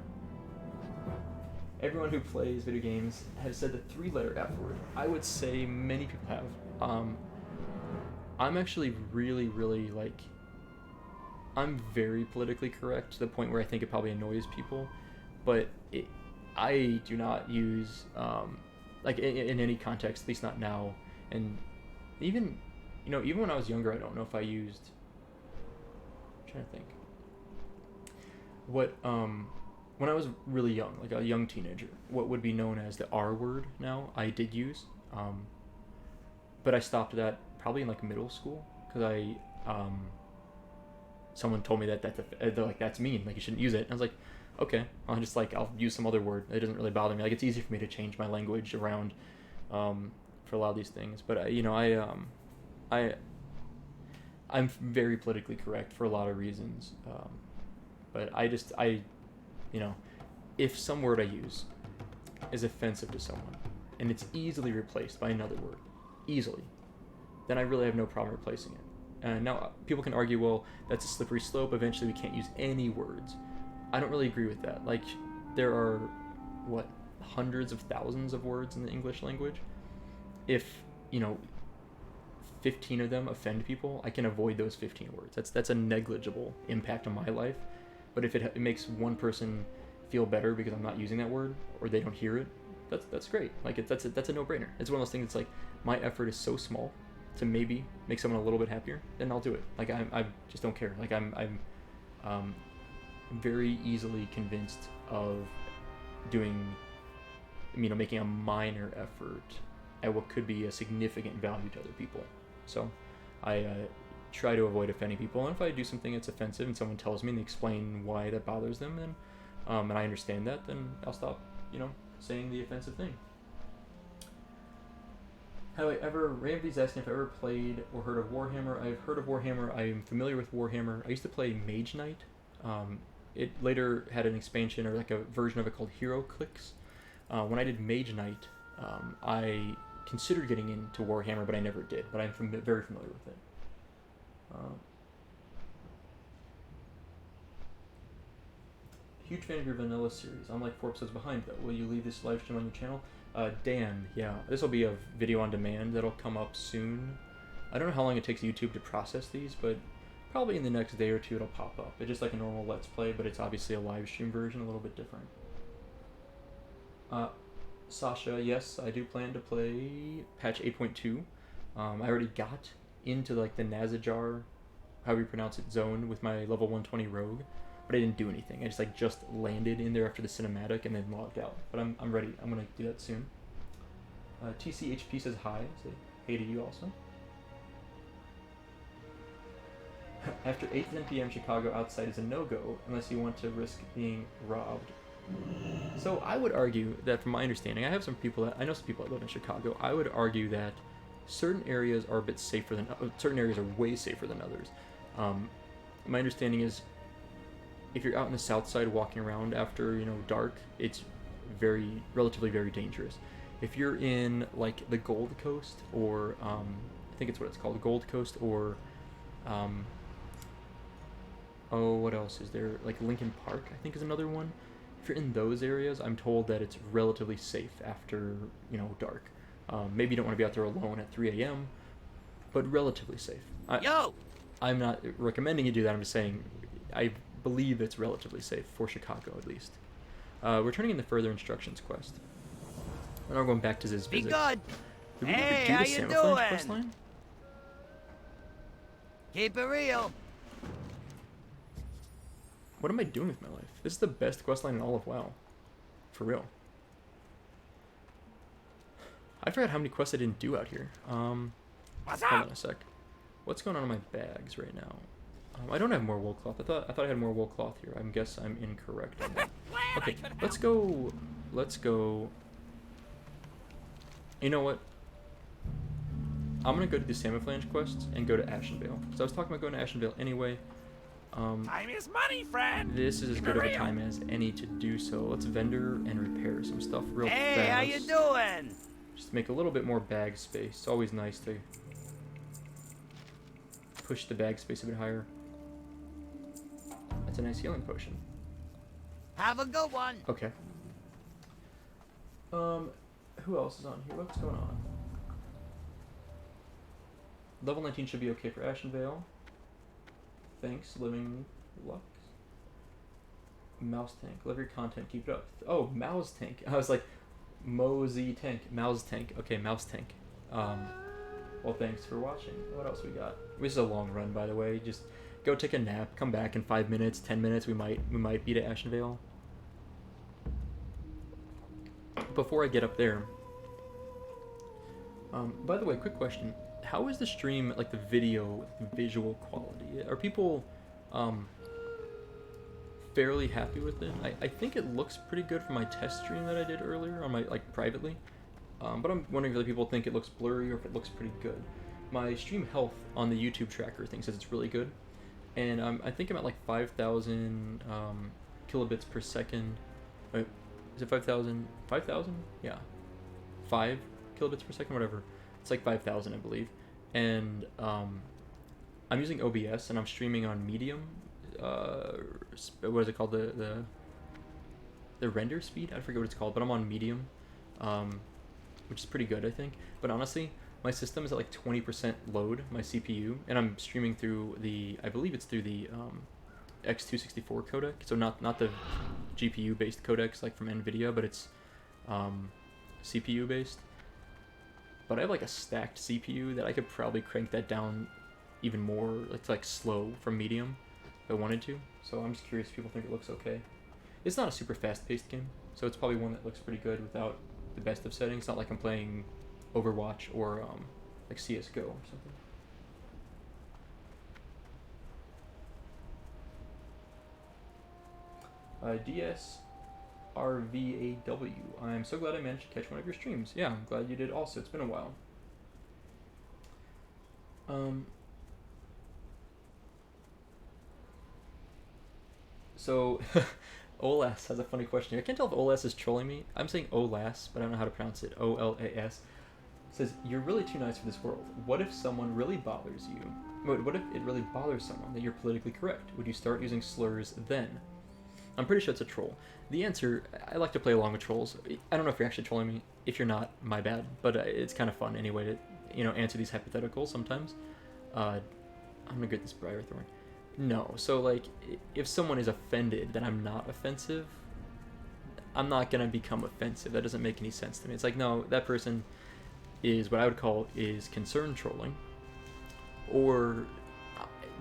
Everyone who plays video games has said the 3-letter F word. I would say many people have. I'm actually really, like, I'm very politically correct to the point where I think it probably annoys people, but I do not use, like, in any context, at least not now, and even when I was younger, I don't know if I used, I'm trying to think. When I was really young, like a young teenager, what would be known as the R word now, I did use, but I stopped that probably in like middle school, because someone told me that's mean, like you shouldn't use it, and I was like, okay, I'll use some other word, it doesn't really bother me, like it's easy for me to change my language around, for a lot of these things, but I'm very politically correct for a lot of reasons, but if some word I use is offensive to someone and it's easily replaced by another word, then I really have no problem replacing it. Now, people can argue, well, that's a slippery slope. Eventually, we can't use any words. I don't really agree with that. Like, there are, hundreds of thousands of words in the English language. If, 15 of them offend people, I can avoid those 15 words. That's a negligible impact on my life. But if it makes one person feel better because I'm not using that word, or they don't hear it, that's great. Like that's a no-brainer. It's one of those things. It's like my effort is so small to maybe make someone a little bit happier, then I'll do it. Like I just don't care. Like I'm very easily convinced of doing, making a minor effort at what could be a significant value to other people. So I try to avoid offending people, and if I do something that's offensive and someone tells me and they explain why that bothers them, then and I understand that, then I'll stop saying the offensive thing. Ramsey's asking if I ever played or heard of Warhammer. I've heard of Warhammer. I'm familiar with Warhammer. I used to play Mage Knight. It later had an expansion or like a version of it called Hero Clicks. When I did Mage Knight, I considered getting into Warhammer, but I never did. But I'm very familiar with it. Huge fan of your vanilla series. I'm like 4 episodes behind though. Will you leave this live stream on your channel? Dan, yeah. This will be a video on demand that'll come up soon. I don't know how long it takes YouTube to process these, but probably in the next day or two it'll pop up. It's just like a normal Let's Play, but it's obviously a live stream version, a little bit different. Sasha, yes, I do plan to play patch 8.2. I already got into like the Nazajar, however you pronounce it, zone with my level 120 rogue, but I didn't do anything. I just landed in there after the cinematic and then logged out. But I'm ready. I'm gonna do that soon. TCHP says hi. Say hey to you also. After 8 to 10 p.m. Chicago outside is a no-go unless you want to risk being robbed. So I would argue that, from my understanding, I know some people that live in Chicago. I would argue that certain areas are a bit safer than certain areas are way safer than others. My understanding is, if you're out in the south side walking around after dark, it's relatively very dangerous. If you're in like the Gold Coast or think it's what it's called, Gold Coast, or oh, what else is there? Like Lincoln Park, I think, is another one. If you're in those areas, I'm told that it's relatively safe after, you know, dark. Maybe you don't want to be out there alone at 3 a.m., but relatively safe. I'm not recommending you do that. I'm just saying I believe it's relatively safe for Chicago, at least. We're turning in the further instructions quest. And we're going back to Ziz Be Physics. good. Did we Hey, ever how do the you Samoflange quest doing? line? Keep it real. What am I doing with my life? This is the best quest line in all of WoW. For real. I forgot how many quests I didn't do out here. What's Hold up? on a sec. What's going on in my bags right now? I don't have more wool cloth. I thought I had more wool cloth here. I guess I'm incorrect on that. Okay, let's go. Let's go. You know what? I'm gonna go to the Samoflange quests and go to Ashenvale. So I was talking about going to Ashenvale anyway. Time is money, friend. This is as good of a time as any to do so. Let's vendor and repair some stuff real fast. Hey, how you doing? Just make a little bit more bag space. It's always nice to push the bag space a bit higher. That's a nice healing potion. Have a good one. Okay. Who else is on here? What's going on? Level 19 should be okay for Ashenvale. Thanks, Living Lux. Mouse Tank. Love your content, keep it up. Oh, Mouse Tank. I was like, Mosey Tank. Mouse Tank. Okay, Mouse Tank. Well, thanks for watching. What else we got? This is a long run, by the way. Just go take a nap, come back in 5 minutes, 10 minutes. We might beat at Ashenvale. Before I get up there, by the way, quick question: how is the stream, like the video, visual quality? Are people fairly happy with it? I think it looks pretty good for my test stream that I did earlier on my privately. But I'm wondering if other people think it looks blurry or if it looks pretty good. My stream health on the YouTube tracker thing says it's really good, and I think I'm at like 5,000 kilobits per second. Wait, is it 5,000? 5,000? Yeah, 5 kilobits per second, whatever. It's like 5,000, I believe. And I'm using OBS and I'm streaming on Medium. What is it called? The render speed? I forget what it's called, but I'm on Medium. Which is pretty good, I think. But honestly, my system is at like 20% load, my CPU, and I'm streaming through I believe it's through the X264 codec, so not the GPU-based codecs like from NVIDIA, but it's CPU-based. But I have like a stacked CPU that I could probably crank that down even more. It's like slow from medium if I wanted to. So I'm just curious if people think it looks okay. It's not a super fast-paced game, so it's probably one that looks pretty good without the best of settings. It's not like I'm playing Overwatch or like CSGO or something. DSRVAW. I'm so glad I managed to catch one of your streams. Yeah, I'm glad you did also. It's been a while. So, Olas has a funny question here. I can't tell if Olas is trolling me. I'm saying Olas, but I don't know how to pronounce it. O-L-A-S. It says, you're really too nice for this world. What if someone really bothers you? What if it really bothers someone that you're politically correct? Would you start using slurs then? I'm pretty sure it's a troll. The answer, I like to play along with trolls. I don't know if you're actually trolling me. If you're not, my bad. But it's kind of fun anyway to, answer these hypotheticals sometimes. I'm gonna get this briar thorn. No, so like, if someone is offended that I'm not offensive, I'm not gonna become offensive. That doesn't make any sense to me. It's like, no, that person is what I would call is concern trolling. Or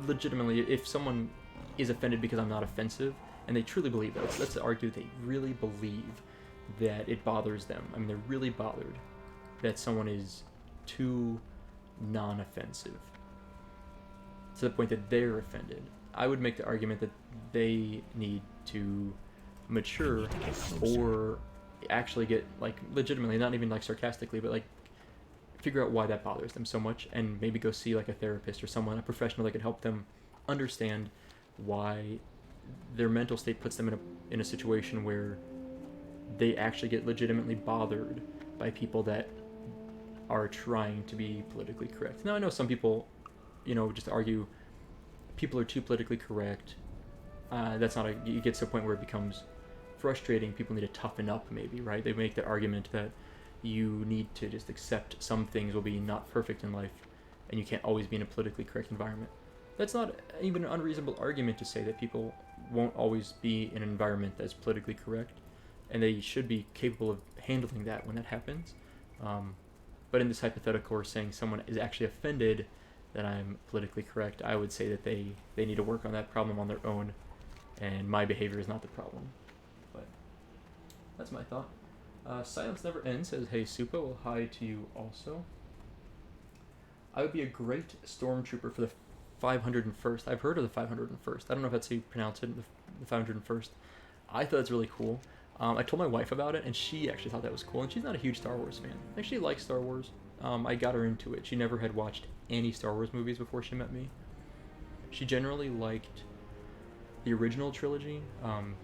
legitimately, if someone is offended because I'm not offensive, and they truly believe that, let's argue they really believe that it bothers them. I mean, they're really bothered that someone is too non-offensive to the point that they're offended. I would make the argument that they need to mature or actually get, like, legitimately, not even like sarcastically, but like figure out why that bothers them so much and maybe go see like a therapist or someone, a professional that can help them understand why their mental state puts them in a situation where they actually get legitimately bothered by people that are trying to be politically correct. Now I know some people, you know, just argue people are too politically correct. That's not you get to a point where it becomes frustrating. People need to toughen up, maybe, right? They make the argument that you need to just accept some things will be not perfect in life, and you can't always be in a politically correct environment. That's not even an unreasonable argument to say that people won't always be in an environment that's politically correct, and they should be capable of handling that when that happens. But in this hypothetical, we're saying someone is actually offended that I'm politically correct. I would say that they need to work on that problem on their own, and my behavior is not the problem. But that's my thought. Silence Never Ends says, hey Supa, well hi to you also. I would be a great stormtrooper for the 501st. I've heard of the 501st. I don't know if that's how you pronounce it, the 501st. I thought it's really cool. I told my wife about it, and she actually thought that was cool, and she's not a huge Star Wars fan. I actually likes Star Wars. I got her into it. She never had watched any Star Wars movies before she met me. She generally liked the original trilogy.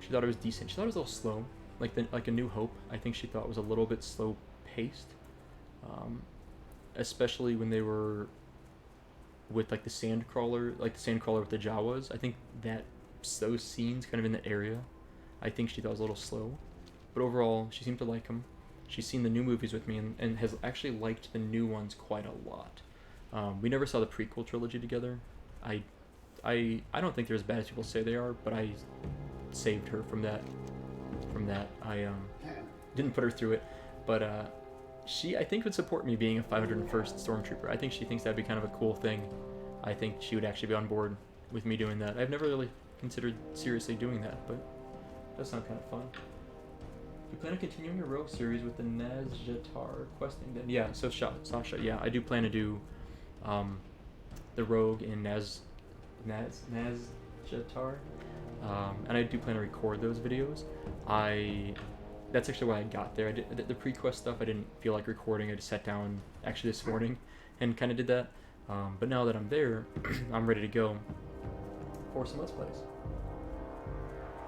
She thought it was decent. She thought it was a little slow, like A New Hope. I think she thought was a little bit slow paced, especially when they were with like the sandcrawler with the Jawas. I think those scenes kind of in that area, I think she thought was a little slow, but overall she seemed to like them. She's seen the new movies with me and has actually liked the new ones quite a lot. We never saw the prequel trilogy together. I don't think they're as bad as people say they are, but I saved her from that. I didn't put her through it, but she, I think, would support me being a 501st Stormtrooper. I think she thinks that'd be kind of a cool thing. I think she would actually be on board with me doing that. I've never really considered seriously doing that, but it does sound kind of fun. You plan on continuing your Rogue series with the Nazjatar questing then? Yeah, so Sasha, yeah, I do plan to do the Rogue in Nazjatar. And I do plan to record those videos. That's actually why I got there. I did the pre-quest stuff. I didn't feel like recording. I just sat down actually this morning and kind of did that. But now that I'm there, I'm ready to go for some Let's Plays.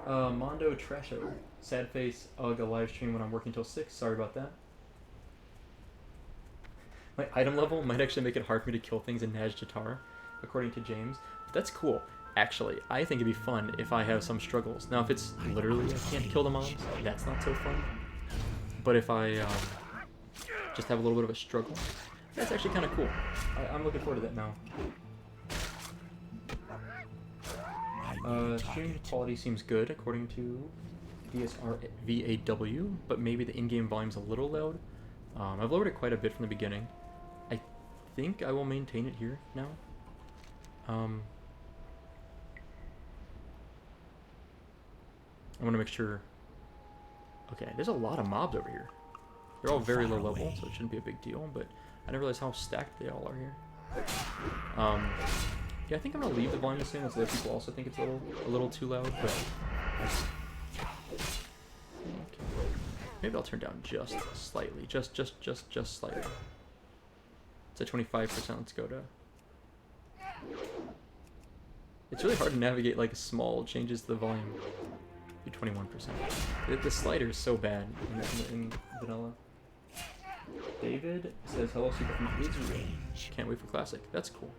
Mondo Trasho. Sad face. Ugh, a live stream when I'm working till 6. Sorry about that. My item level might actually make it hard for me to kill things in Nazjatar, according to James. But that's cool. Actually, I think it'd be fun if I have some struggles. Now, if it's literally I can't kill the mobs, that's not so fun. But if I just have a little bit of a struggle, that's actually kind of cool. I'm looking forward to that now. Stream quality seems good according to DSR VAW, but maybe the in-game volume's a little loud. I've lowered it quite a bit from the beginning. I think I will maintain it here now. I want to make sure. Okay, there's a lot of mobs over here. They're all very low level, so it shouldn't be a big deal, but I didn't realize how stacked they all are here. Yeah, I think I'm gonna leave the volume the same, so that people also think it's a little too loud, but maybe I'll turn down just slightly, just slightly. It's at 25%. Let's go to. It's really hard to navigate like small changes to the volume. 21%. The slider is so bad in vanilla. David says hello, Super from Israel. Can't wait for classic. That's cool.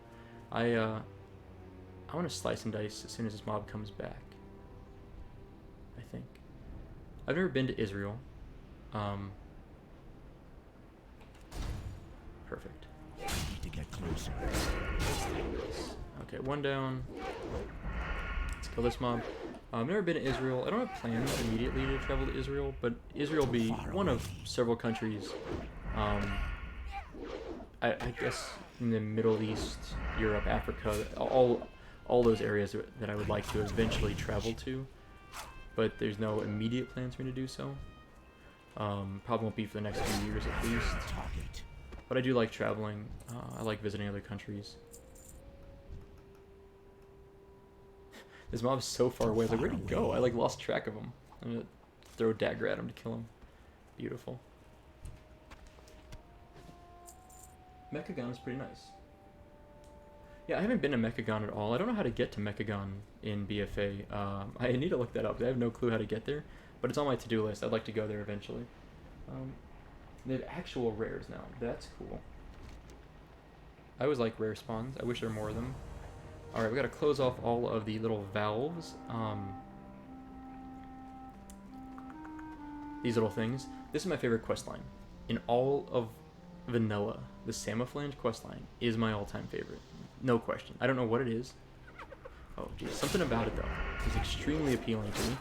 I want to slice and dice as soon as this mob comes back. I think. I've never been to Israel. Perfect. Need to get closer. Okay, one down. Let's kill this mob. I've never been to Israel. I don't have plans immediately to travel to Israel, but Israel will be one of several countries. I guess in the Middle East, Europe, Africa, all those areas that I would like to eventually travel to, but there's no immediate plans for me to do so. Probably won't be for the next few years at least. But I do like traveling. I like visiting other countries. This mob is so far away. I was like, where'd he go? I like lost track of him. I'm gonna throw a dagger at him to kill him. Beautiful. Mechagon is pretty nice. Yeah, I haven't been to Mechagon at all. I don't know how to get to Mechagon in BFA. I need to look that up. I have no clue how to get there, but it's on my to-do list. I'd like to go there eventually. They have actual rares now. That's cool. I always like rare spawns. I wish there were more of them. Alright, we gotta close off all of the little valves. These little things. This is my favorite questline. In all of vanilla, the Samoflange questline is my all-time favorite. No question. I don't know what it is. Oh, geez. Something about it, though, is extremely appealing to me.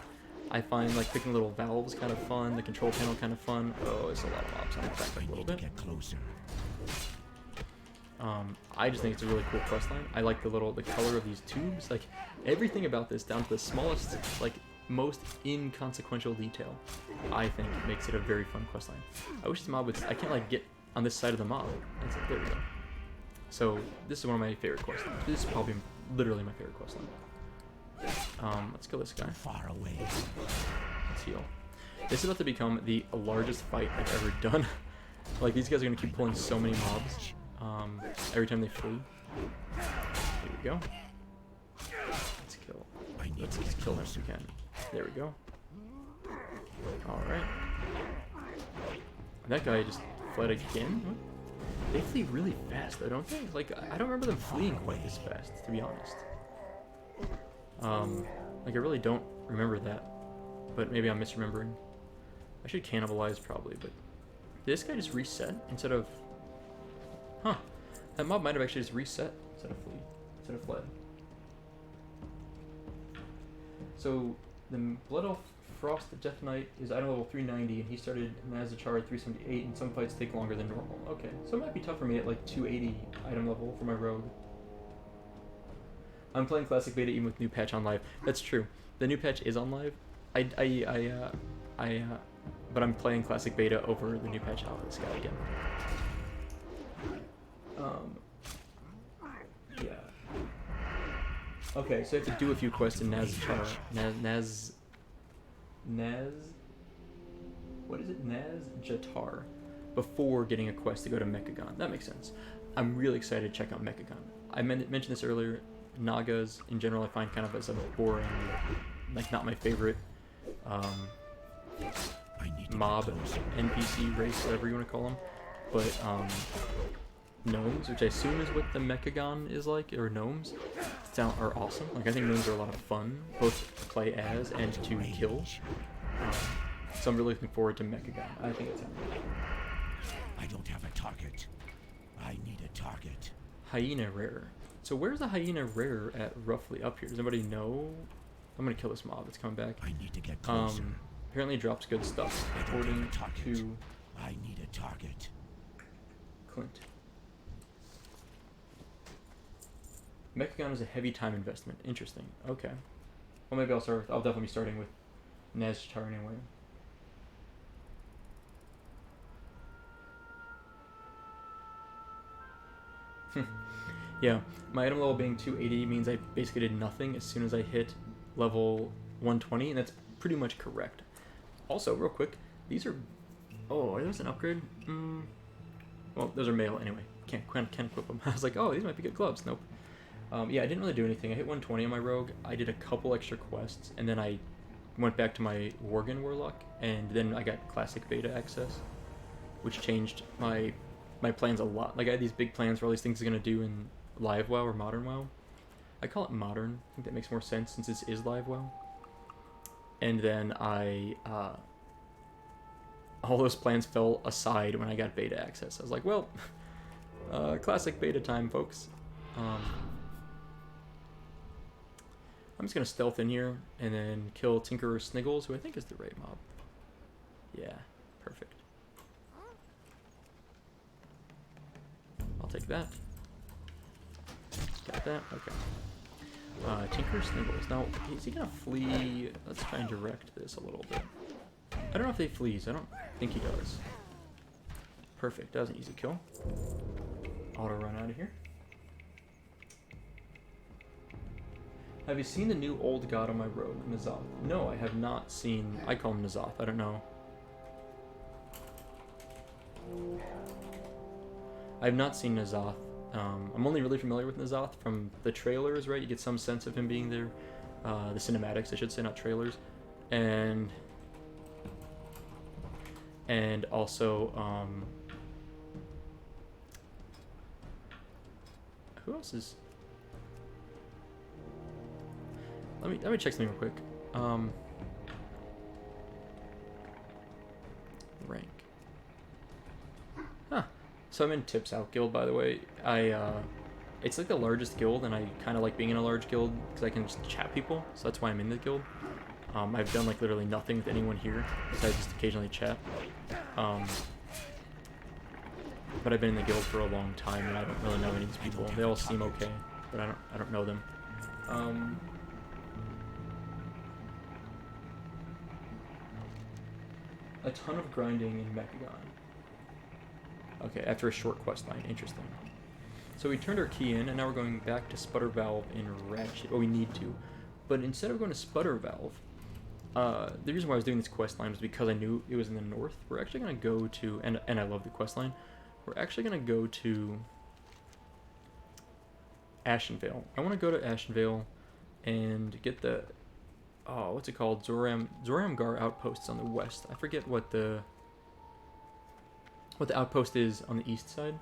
I find, like, picking little valves kind of fun, the control panel kind of fun. Oh, it's a lot of mobs. I'm back up a little bit. Get closer. I just think it's a really cool questline. I like the color of these tubes. Like, everything about this, down to the smallest, like, most inconsequential detail, I think makes it a very fun questline. I wish this mob would... I can't, like, get on this side of the mob. That's it. There we go. So, this is one of my favorite questlines. This is probably literally my favorite questline. Let's kill this guy. Far away. Let's heal. This is about to become the largest fight I've ever done. Like, these guys are going to keep pulling so many mobs every time they flee. Here we go. Let's just kill him if we can. There we go. Alright. That guy just fled again? What? They flee really fast though, don't they? Like, I don't remember them fleeing quite this fast, to be honest. Like, I really don't remember that. But maybe I'm misremembering. I should cannibalize probably, but... Did this guy just reset instead of... Huh. That mob might have actually just reset instead of fled. So, the Blood Elf Frost Death Knight is item level 390, and he started Nazachar at 378, and some fights take longer than normal. Okay, so it might be tough for me at like 280 item level for my rogue. I'm playing Classic Beta even with new patch on live. That's true. The new patch is on live. But I'm playing Classic Beta over the new patch alpha this guy again. Yeah. Okay, so I have to do a few quests in Nazachar. What is it? Nazjatar. Before getting a quest to go to Mechagon. That makes sense. I'm really excited to check out Mechagon. I mentioned this earlier. Nagas, in general, I find kind of as a boring, like, not my favorite mob, NPC race, whatever you want to call them. But, gnomes, which I assume is what the Mechagon is like, or gnomes, are awesome. Like, I think gnomes are a lot of fun, both to play as and to kill. So I'm really looking forward to Mechagon. I think it's I don't have a target. I need a target. Hyena rare. So where's the hyena rare at roughly up here? Does anybody know? I'm gonna kill this mob that's coming back. I need to get closer. Apparently it drops good stuff according to I need a target. Clint. Mechagon is a heavy time investment. Interesting. Okay. Well, maybe I'll definitely be starting with Nazjatar anyway. Yeah, my item level being 280 means I basically did nothing as soon as I hit level 120, and that's pretty much correct. Also, real quick, these are... Oh, are those an upgrade? Well, those are male anyway. Can't equip them. I was like, oh, these might be good gloves. Nope. Yeah, I didn't really do anything. I hit 120 on my rogue. I did a couple extra quests, and then I went back to my Worgen Warlock, and then I got Classic Beta access, which changed my plans a lot. Like, I had these big plans for all these things I'm going to do in Live WoW or Modern WoW. I call it Modern. I think that makes more sense since this is Live WoW. And then all those plans fell aside when I got beta access. I was like, well, Classic Beta time, folks. I'm just going to stealth in here and then kill Tinkerer Sniggles, who I think is the right mob. Yeah, perfect. I'll take that. Got that? Okay. Tinkerer Sniggles. Now, is he going to flee? Let's try and direct this a little bit. I don't know if he flees. I don't think he does. Perfect. That was an easy kill. Auto run out of here. Have you seen the new old god on my rogue, Nazoth? No, I have not seen... I call him Nazoth. I don't know. I have not seen Nazoth. I'm only really familiar with Nazoth from the trailers, right? You get some sense of him being there. The cinematics, I should say, not trailers. And and also who else is? Let me check something real quick. Rank. Huh. So I'm in Tips Out Guild, by the way. It's like the largest guild, and I kind of like being in a large guild because I can just chat people. So that's why I'm in the guild. I've done like literally nothing with anyone here besides just occasionally chat. But I've been in the guild for a long time, and I don't really know any of these people. They all seem okay, but I don't know them. A ton of grinding in Mechagon. Okay, after a short quest line. Interesting. So we turned our key in, and now we're going back to Sputter Valve in Ratchet. Oh, we need to. But instead of going to Sputter Valve, the reason why I was doing this quest line was because I knew it was in the north. We're actually going to go to, and I love the quest line, we're actually going to go to Ashenvale. I want to go to Ashenvale and get the, oh, what's it called? Zoramgar outposts on the west. I forget what the outpost is on the east side.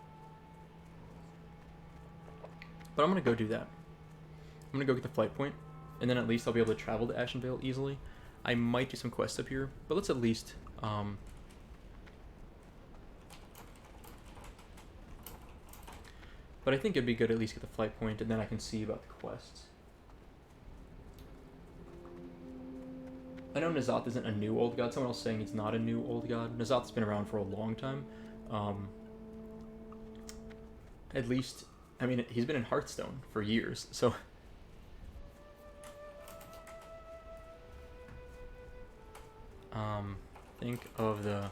But I'm going to go do that. I'm going to go get the flight point, and then at least I'll be able to travel to Ashenvale easily. I might do some quests up here, but let's at least but I think it'd be good to at least get the flight point, and then I can see about the quests. I know N'Zoth isn't a new old god. Someone else saying it's not a new old god. N'Zoth's been around for a long time. At least, I mean, he's been in Hearthstone for years, so... think of the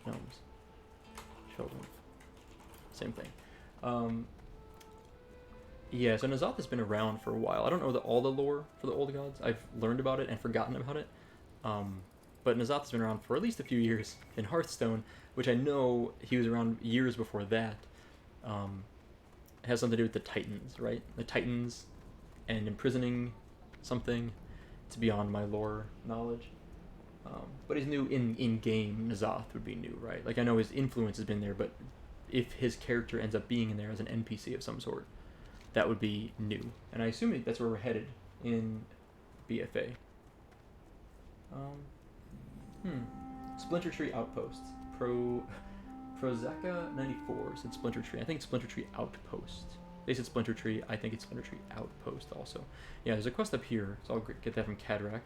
gnomes. Children. Same thing. Yeah, so N'Zoth has been around for a while. I don't know all the lore for the old gods. I've learned about it and forgotten about it. But N'Zoth has been around for at least a few years in Hearthstone, which I know he was around years before that. It has something to do with the Titans, right? The Titans and imprisoning something. It's beyond my lore knowledge. But he's new in-game. N'Zoth would be new, right? Like, I know his influence has been there, but if his character ends up being in there as an NPC of some sort, that would be new. And I assume that's where we're headed in BFA. Splinter Tree Outposts. Prozeka 94 said Splinter Tree. I think it's Splinter Tree Outpost. They said Splinter Tree. I think it's Splinter Tree Outpost also. Yeah, there's a quest up here, so I'll get that from Cadrak.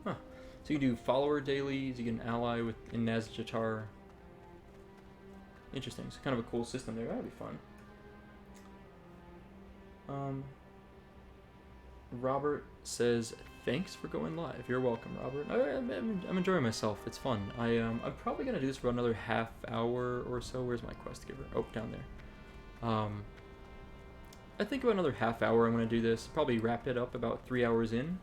Huh. So you do follower dailies, you get an ally in Nazjatar. Interesting. It's kind of a cool system there. That'll be fun. Robert says, thanks for going live. You're welcome, Robert. I'm enjoying myself. It's fun. I'm probably going to do this for another half hour or so. Where's my quest giver? Oh, down there. I think about another half hour I'm going to do this. Probably wrap it up about 3 hours in.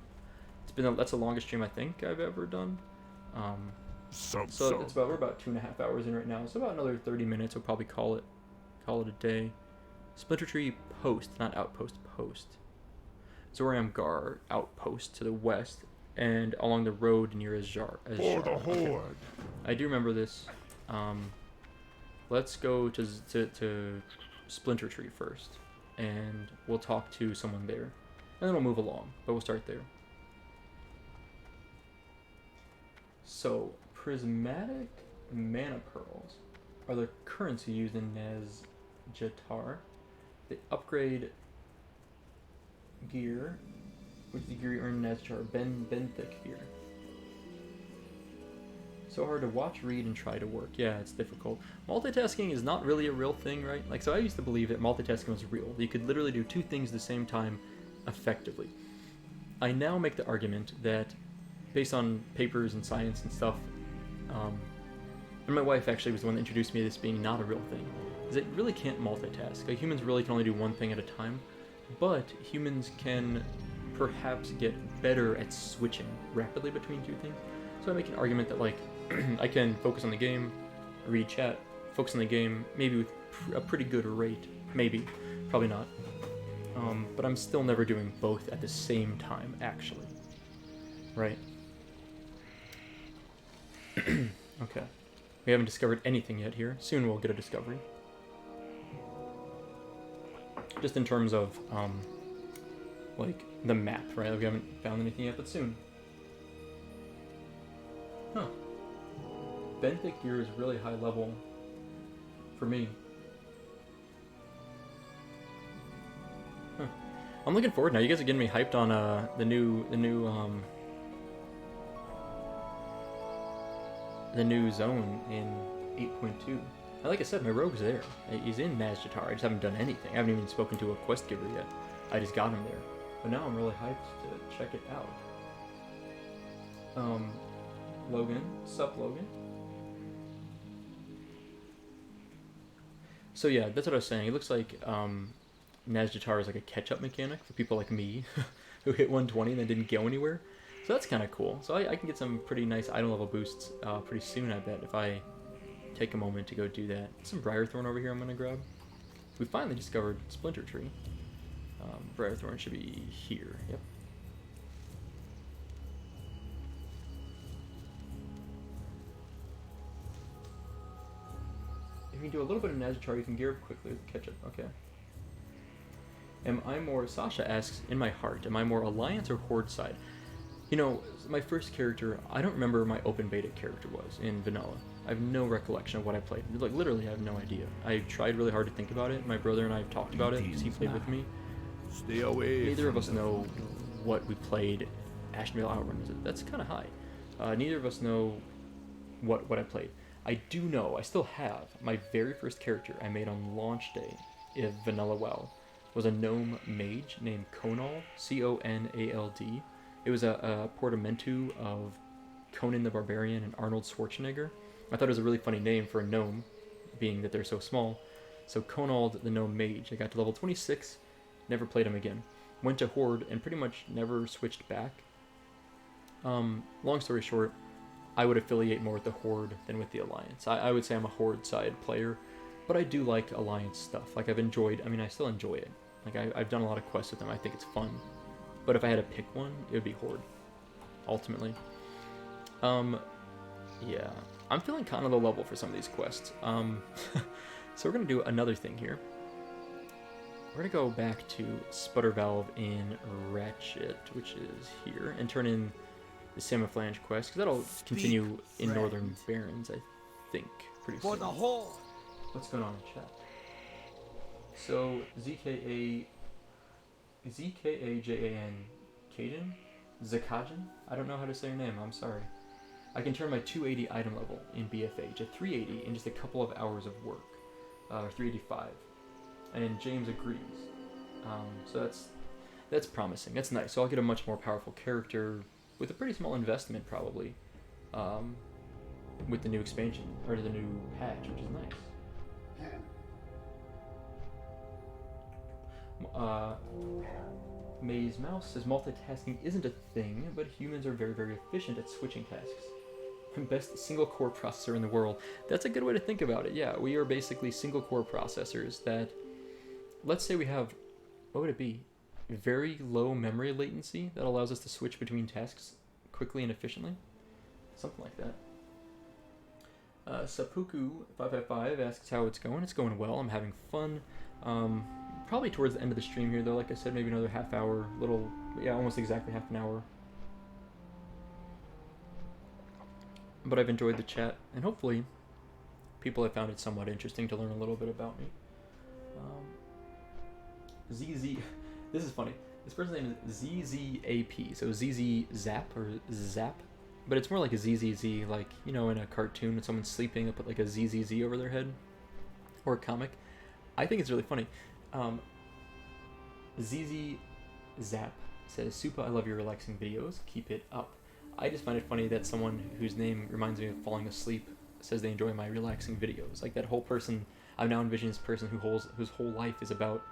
That's the longest stream I think I've ever done. So we're about 2.5 hours in right now. So about another 30 minutes. We'll probably call it a day. Splinter Tree Post, not Outpost. Post. Zoramgar Outpost to the west, and along the road near Azjar. For the Horde. Okay. I do remember this. Let's go to Splinter Tree first, and we'll talk to someone there, and then we'll move along. But we'll start there. So, prismatic mana pearls are the currency used in Nazjatar. They upgrade gear, which the gear you earn in Nazjatar, Benthic gear. So hard to watch, read, and try to work. Yeah, it's difficult. Multitasking is not really a real thing, right? Like, so I used to believe that multitasking was real. You could literally do two things at the same time effectively. I now make the argument that based on papers and science and stuff, and my wife actually was the one that introduced me to this being not a real thing, is that you really can't multitask. Like, humans really can only do one thing at a time, but humans can perhaps get better at switching rapidly between two things. So I make an argument that, like, I can focus on the game, read chat, focus on the game, maybe with a pretty good rate, maybe, probably not, but I'm still never doing both at the same time, actually. Right. Okay. We haven't discovered anything yet here. Soon we'll get a discovery. Just in terms of, like, the map, right? We haven't found anything yet, but soon. Huh. Benthic gear is really high level for me. Huh. I'm looking forward now. You guys are getting me hyped on the new zone in 8.2. And like I said, my rogue's there. He's in Nazjatar. I just haven't done anything. I haven't even spoken to a quest giver yet. I just got him there. But now I'm really hyped to check it out. Logan. Sup, Logan? So yeah, that's what I was saying. It looks like Nazjatar is like a catch-up mechanic for people like me who hit 120 and then didn't go anywhere. So that's kind of cool. So I can get some pretty nice item level boosts pretty soon, I bet, if I take a moment to go do that. Some Briarthorn over here I'm going to grab. We finally discovered Splinter Tree. Briarthorn should be here. Yep. If you can do a little bit of Nazjatar, you can gear up quickly with ketchup. Okay. Am I more... Sasha asks, in my heart, am I more Alliance or Horde side? You know, my first character, I don't remember my open beta character was in vanilla. I have no recollection of what I played. Like, literally, I have no idea. I tried really hard to think about it. My brother and I have talked about it because he played with me. Stay away. Neither of us know what we played. Ashenvale Outrun, that's kind of high. Neither of us know what I played. I do know, I still have, my very first character I made on launch day of Vanilla WoW was a gnome mage named Conald, C-O-N-A-L-D. It was a portmanteau of Conan the Barbarian and Arnold Schwarzenegger. I thought it was a really funny name for a gnome, being that they're so small. So Conald the gnome mage. I got to level 26, never played him again. Went to Horde and pretty much never switched back. Long story short, I would affiliate more with the Horde than with the Alliance. I would say I'm a Horde side player, but I do like Alliance stuff. Like, I've enjoyed, I mean, I still enjoy it. Like, I've done a lot of quests with them. I think it's fun. But if I had to pick one, it would be Horde, ultimately. Yeah. I'm feeling kind of low level for some of these quests. So we're going to do another thing here. We're going to go back to Sputter Valve in Ratchet, which is here, and turn in the Samoflange quest, because that'll continue in Northern Barrens, I think, pretty soon. For the whole. What's going on in chat? So, ZKAJAN Cajun? Zakajin? I don't know how to say your name, I'm sorry. I can turn my 280 item level in BFA to 380 in just a couple of hours of work. 385. And James agrees. So that's promising. That's nice. So I'll get a much more powerful character with a pretty small investment, probably, with the new expansion, or the new patch, which is nice. Maze Mouse says multitasking isn't a thing, but humans are very, very efficient at switching tasks. Best single core processor in the world. That's a good way to think about it. Yeah, we are basically single core processors that, let's say we have, what would it be? Very low memory latency that allows us to switch between tasks quickly and efficiently. Something like that. Sapuku555 asks how it's going. It's going well. I'm having fun. Probably towards the end of the stream here, though. Like I said, maybe another half hour. Yeah, almost exactly half an hour. But I've enjoyed the chat, and hopefully people have found it somewhat interesting to learn a little bit about me. ZZ, this is funny. This person's name is ZZAP, so ZZ Zap or Zap, but it's more like a ZZZ, like, you know, in a cartoon when someone's sleeping, they put like a ZZZ over their head, or a comic. I think it's really funny. ZZ Zap says, Supa, I love your relaxing videos. Keep it up. I just find it funny that someone whose name reminds me of falling asleep says they enjoy my relaxing videos. Like, that whole person, I'm now envisioning this person whose whole life is about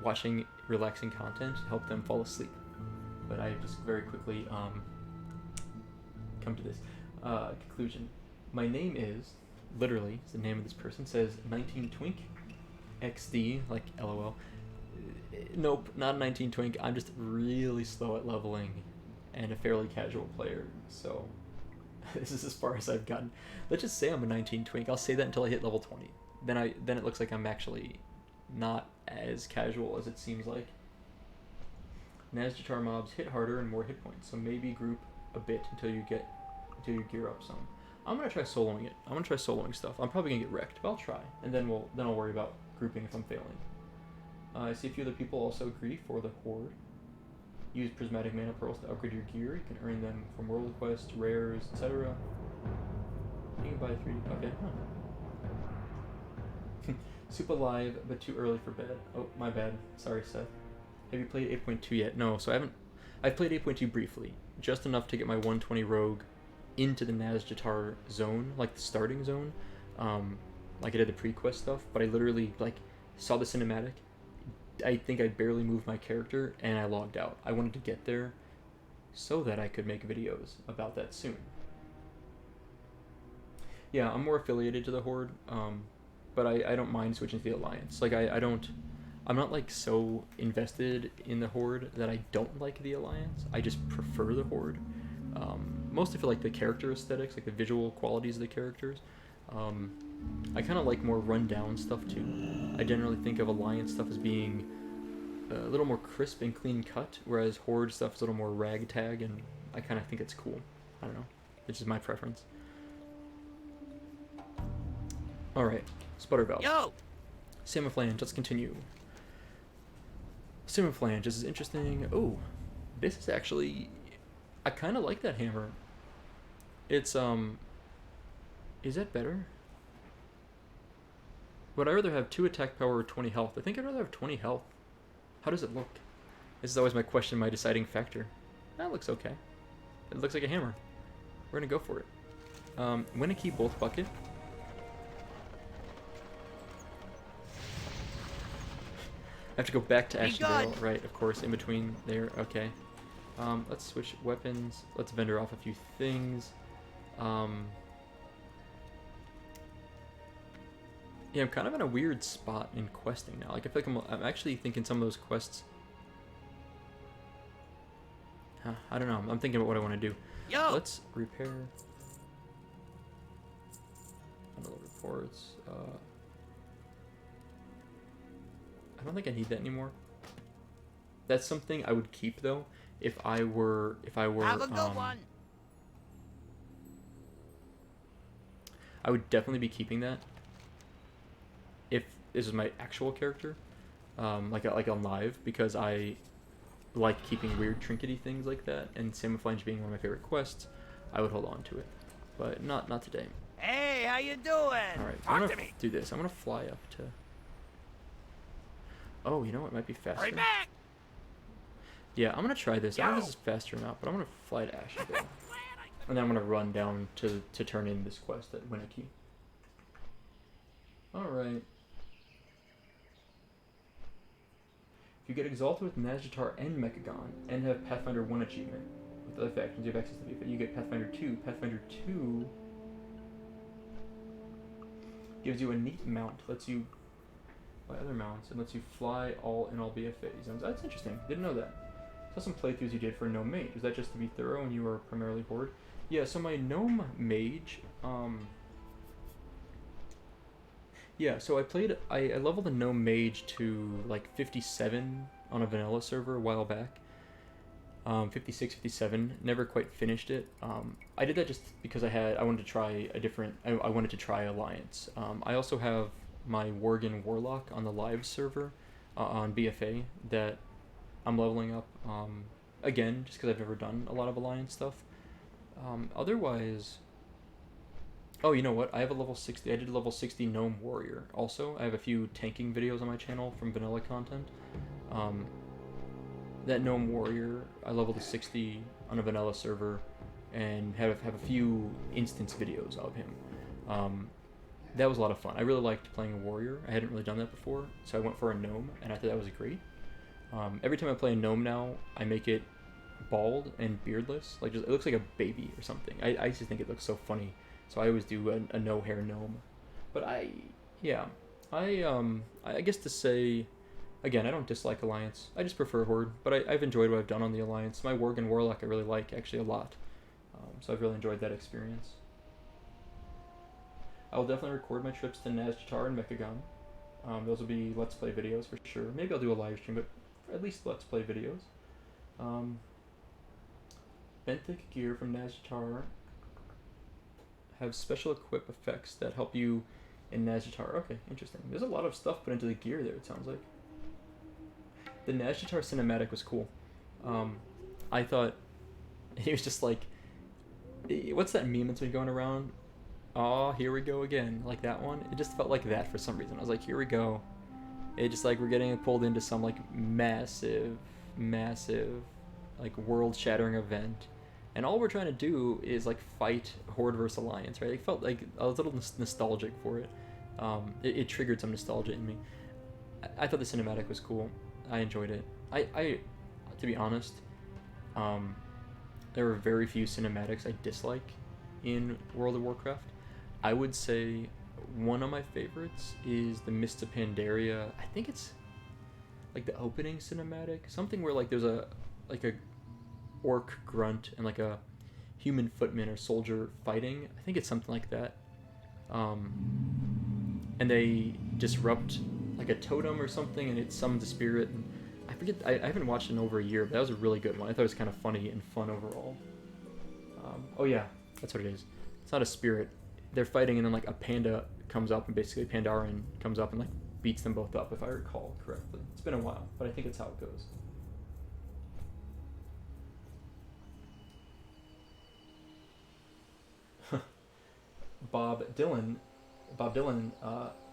watching relaxing content to help them fall asleep. But I just very quickly come to this conclusion. My name is, literally, the name of this person, says 19twink XD, like LOL. Nope, not 19twink. I'm just really slow at leveling. and a fairly casual player. So this is as far as I've gotten. Let's just say I'm a 19 twink. I'll say that until I hit level 20. Then it looks like I'm actually not as casual as it seems like. Nazjatar mobs hit harder and more hit points, so maybe group a bit until you gear up some. I'm gonna try soloing it. I'm gonna try soloing stuff. I'm probably gonna get wrecked, but I'll try, and then I'll worry about grouping if I'm failing. I see a few other people also agree for the horde. Use prismatic mana pearls to upgrade your gear. You can earn them from world quests, rares, etc. You can buy 3. Okay. Huh. Super live, but too early for bed. Oh, my bad. Sorry, Seth. Have you played 8.2 yet? No, so I haven't. I've played 8.2 briefly, just enough to get my 120 rogue into the Nazjatar zone, like the starting zone. Like I did the pre-quest stuff, but I literally like saw the cinematic. I think I barely moved my character and I logged out. I wanted to get there so that I could make videos about that soon. Yeah, I'm more affiliated to the horde, but I don't mind switching to the alliance. Like I'm not like so invested in the horde that I don't like the alliance. I just prefer the horde. Mostly for like the character aesthetics, like the visual qualities of the characters. I kind of like more rundown stuff too. I generally think of alliance stuff as being a little more crisp and clean cut, whereas horde stuff is a little more ragtag, and I kind of think it's cool. I don't know. It's just my preference. Alright, Sputtervalve. Yo! Samoflange, let's continue. Samoflange, this is interesting. Oh, this is actually... I kind of like that hammer. It's, is that better? Would I rather have 2 attack power or 20 health? I think I'd rather have 20 health. How does it look? This is always my question, my deciding factor. That looks okay. It looks like a hammer. We're gonna go for it. I'm gonna keep both bucket. I have to go back to Ashenvale, right, of course, in between there, okay. Let's switch weapons. Let's vendor off a few things. Yeah, I'm kind of in a weird spot in questing now. Like, I feel like I'm actually thinking some of those quests... I don't know. I'm thinking about what I want to do. Yo! Let's repair... Bundle reports. I don't think I need that anymore. That's something I would keep, though, if I were... Have a good one! I would definitely be keeping that. If this is my actual character, like on live, because I like keeping weird trinkety things like that, and Samoflange being one of my favorite quests, I would hold on to it, but not today. Hey, how you doing? All right, I'm Talk gonna to me. do this. I'm gonna fly up to. Oh, you know what? It might be faster. Hurry back! Yeah, I'm gonna try this. I don't know if Yo! this is faster or not, but I'm gonna fly to Ashenvale, and then I'm gonna run down to turn in this quest at Winnicky. All right. If you get exalted with Nazjatar and Mechagon, and have Pathfinder 1 achievement, with other factions you have access to the but you get Pathfinder 2. Pathfinder 2 gives you a neat mount, lets you buy other mounts, and lets you fly all in all BFA zones. That's interesting. Didn't know that. Saw some playthroughs you did for Gnome Mage. Was that just to be thorough and you were primarily Horde? Yeah, so my Gnome Mage, yeah, so I leveled the Gnome Mage to like 57 on a vanilla server a while back. 56, 57, never quite finished it. I did that just because I wanted to try a different, I wanted to try Alliance. I also have my Worgen Warlock on the live server on BFA that I'm leveling up, again, just because I've never done a lot of Alliance stuff. Otherwise... Oh, you know what? I have a level 60. I did a level 60 Gnome Warrior. Also, I have a few tanking videos on my channel from vanilla content. That Gnome Warrior, I leveled to 60 on a vanilla server, and have a few instance videos of him. That was a lot of fun. I really liked playing a warrior. I hadn't really done that before, so I went for a gnome, and I thought that was great. Every time I play a gnome now, I make it bald and beardless. Like, just, it looks like a baby or something. I used to think it looks so funny. So I always do a no-hair gnome. But I guess to say Again, I don't dislike Alliance. I just prefer Horde, but I've enjoyed what I've done on the Alliance. My Worg and Warlock I really like, actually, a lot. So I've really enjoyed that experience. I'll definitely record my trips to Nazjatar and Mechagon. Those will be Let's Play videos for sure. Maybe I'll do a live stream, but at least Let's Play videos. Benthic gear from Nazjatar have special equip effects that help you in Nazjatar. Okay, interesting. There's a lot of stuff put into the gear there, it sounds like. The Nazjatar cinematic was cool. I thought he was just like, what's that meme that's been going around? Oh, here we go again. Like that one. It just felt like that for some reason. I was like, here we go. It just like we're getting pulled into some like massive, like world-shattering event, and all we're trying to do is like fight Horde versus Alliance, right? It felt like I was a little nostalgic for it. It triggered some nostalgia in me. I thought the cinematic was cool. I enjoyed it. I to be honest, there were very few cinematics I dislike in World of Warcraft. I would say one of my favorites is the Mists of Pandaria. I think it's like the opening cinematic, something where like there's a orc grunt and like a human footman or soldier fighting. I think it's something like that. And they disrupt like a totem or something, and it summons a spirit. And I forget. I haven't watched it in over a year, but that was a really good one. I thought it was kind of funny and fun overall. Oh yeah, that's what it is. It's not a spirit. They're fighting, and then like a panda comes up, and basically Pandaren comes up and like beats them both up, if I recall correctly. It's been a while, but I think it's how it goes. Bob Dylan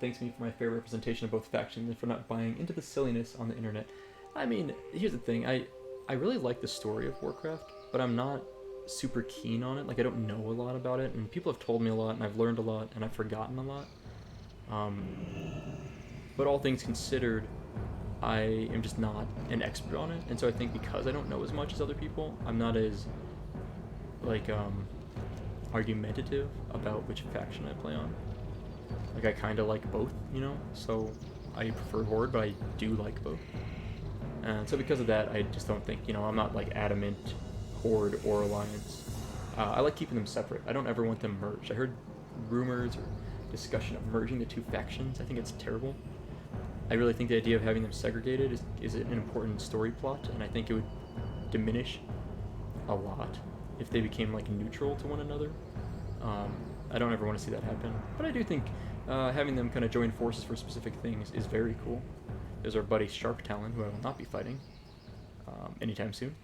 thanks me for my fair representation of both factions and for not buying into the silliness on the internet. I mean, here's the thing. I really like the story of Warcraft, but I'm not super keen on it. Like, I don't know a lot about it, and people have told me a lot, and I've learned a lot, and I've forgotten a lot. But all things considered, I am just not an expert on it, and so I think because I don't know as much as other people, I'm not as, like, argumentative about which faction I play on. Like, I kind of like both, you know? So, I prefer Horde, but I do like both. And so because of that, I just don't think, you know, I'm not, like, adamant Horde or Alliance. I like keeping them separate. I don't ever want them merged. I heard rumors or discussion of merging the two factions. I think it's terrible. I really think the idea of having them segregated is an important story plot, and I think it would diminish a lot if they became like neutral to one another. I don't ever want to see that happen, but I do think having them kind of join forces for specific things is very cool. There's our buddy Sharptalon, who I will not be fighting anytime soon.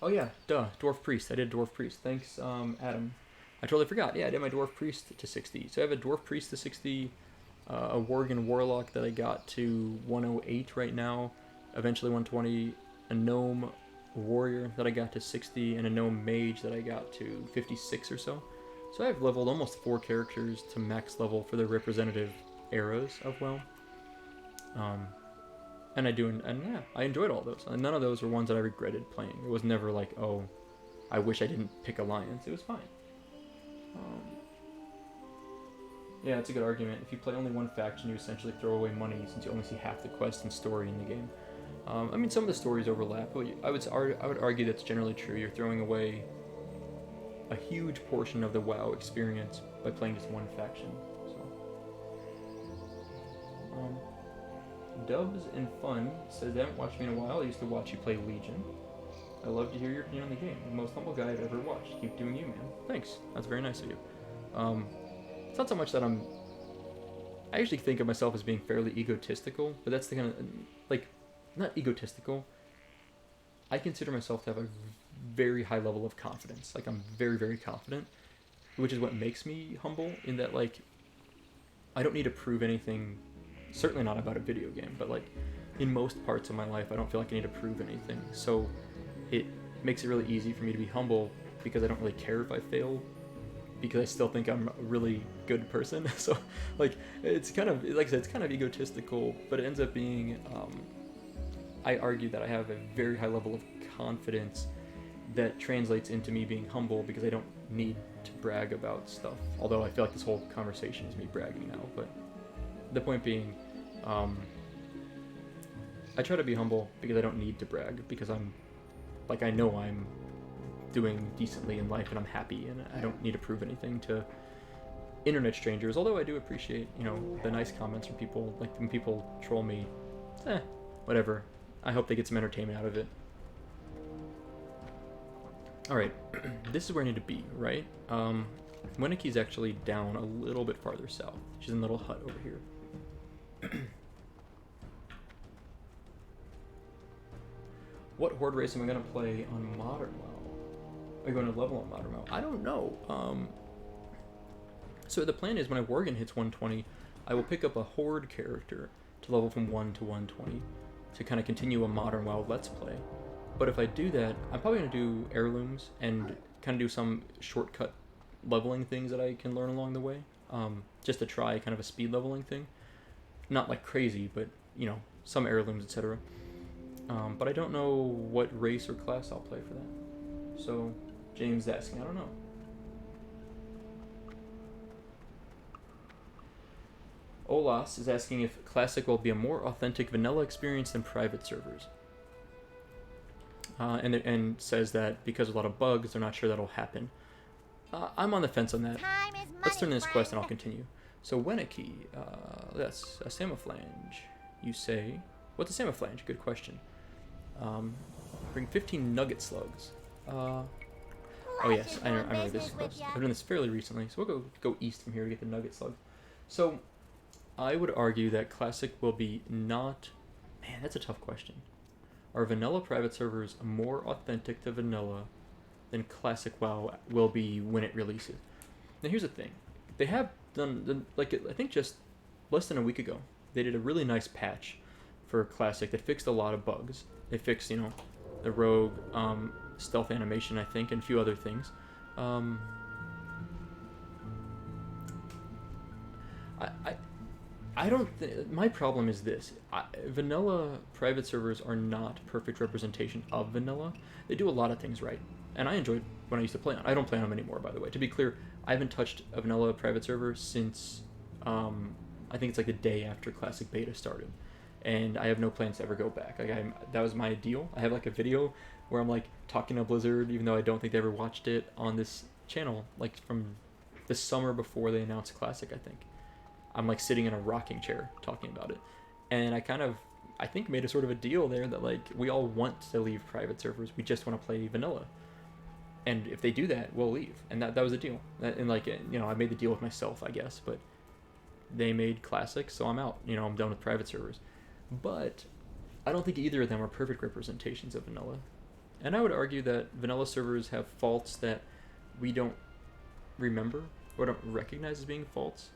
Oh yeah, duh, Dwarf Priest. I did Dwarf Priest. Thanks, Adam. I totally forgot. Yeah, I did my Dwarf Priest to 60. So I have a Dwarf Priest to 60, a Worgen Warlock that I got to 108 right now, eventually 120, a Gnome Warrior that I got to 60, and a Gnome Mage that I got to 56 or so. So I've leveled almost 4 characters to max level for the representative eras of WoW. And yeah, I enjoyed all those. And none of those were ones that I regretted playing. It was never like, oh, I wish I didn't pick Alliance. It was fine. Yeah, it's a good argument. If you play only one faction, you essentially throw away money since you only see half the quest and story in the game. I mean, some of the stories overlap, but I would argue that's generally true. You're throwing away a huge portion of the WoW experience by playing just one faction. So, Dubs and Fun says, they haven't watched me in a while. I used to watch you play Legion. I love to hear your opinion on the game. The most humble guy I've ever watched. Keep doing you, man. Thanks. That's very nice of you. It's not so much that I actually think of myself as being fairly egotistical, but that's the kind of, like, not egotistical. I consider myself to have a very high level of confidence. Like, I'm very, very confident, which is what makes me humble, in that, like, I don't need to prove anything, certainly not about a video game, but, like, in most parts of my life, I don't feel like I need to prove anything. So it makes it really easy for me to be humble, because I don't really care if I fail, because I still think I'm a really good person. So, like, it's kind of, like I said, it's kind of egotistical, but it ends up being, I argue that I have a very high level of confidence that translates into me being humble, because I don't need to brag about stuff. Although I feel like this whole conversation is me bragging now, but the point being, I try to be humble because I don't need to brag, because I'm, like, I know I'm doing decently in life and I'm happy, and I don't need to prove anything to internet strangers, although I do appreciate, you know, the nice comments from people. Like, when people troll me, whatever. I hope they get some entertainment out of it. Alright, this is where I need to be, right? Winnicke's actually down a little bit farther south. She's in a little hut over here. What horde race am I going to play on Modern WoW? Are you going to level on Modern WoW? I don't know. So the plan is when a Worgen hits 120, I will pick up a horde character to level from 1 to 120 to kind of continue a Modern WoW Let's Play. But if I do that, I'm probably going to do heirlooms and kind of do some shortcut leveling things that I can learn along the way, just to try kind of a speed leveling thing. Not like crazy, but, you know, some heirlooms, etc. But I don't know what race or class I'll play for that. So, James is asking, I don't know. Olas is asking if Classic will be a more authentic vanilla experience than private servers. And says that because of a lot of bugs, they're not sure that'll happen. I'm on the fence on that. Let's turn this quest and I'll continue. So, Winnicke, that's a Samoflange. You say, what's a Samoflange? Good question. Bring 15 nugget slugs. Oh yes, I remember this quest. I've done this fairly recently, so we'll go east from here to get the nugget slugs. So, I would argue that Classic will be not... Man, that's a tough question. Are vanilla private servers more authentic to vanilla than Classic WoW will be when it releases? Now here's the thing. They have done, like, I think just less than a week ago, they did a really nice patch for Classic that fixed a lot of bugs. They fixed, you know, the rogue stealth animation, I think, and a few other things. I don't think... My problem is this. Vanilla private servers are not perfect representation of vanilla. They do a lot of things right. And I enjoyed when I used to play on. I don't play on them anymore, by the way. To be clear, I haven't touched a vanilla private server since... I think it's like the day after Classic Beta started. And I have no plans to ever go back. Like, that was my ideal. I have like a video where I'm like talking to Blizzard, even though I don't think they ever watched it, on this channel, like from the summer before they announced Classic, I think. I'm like sitting in a rocking chair talking about it. And I kind of, I think, made a sort of a deal there that like we all want to leave private servers. We just want to play vanilla. And if they do that, we'll leave. And that was a deal. And like, you know, I made the deal with myself, I guess, but they made Classic, so I'm out. You know, I'm done with private servers. But I don't think either of them are perfect representations of vanilla. And I would argue that vanilla servers have faults that we don't remember or don't recognize as being faults.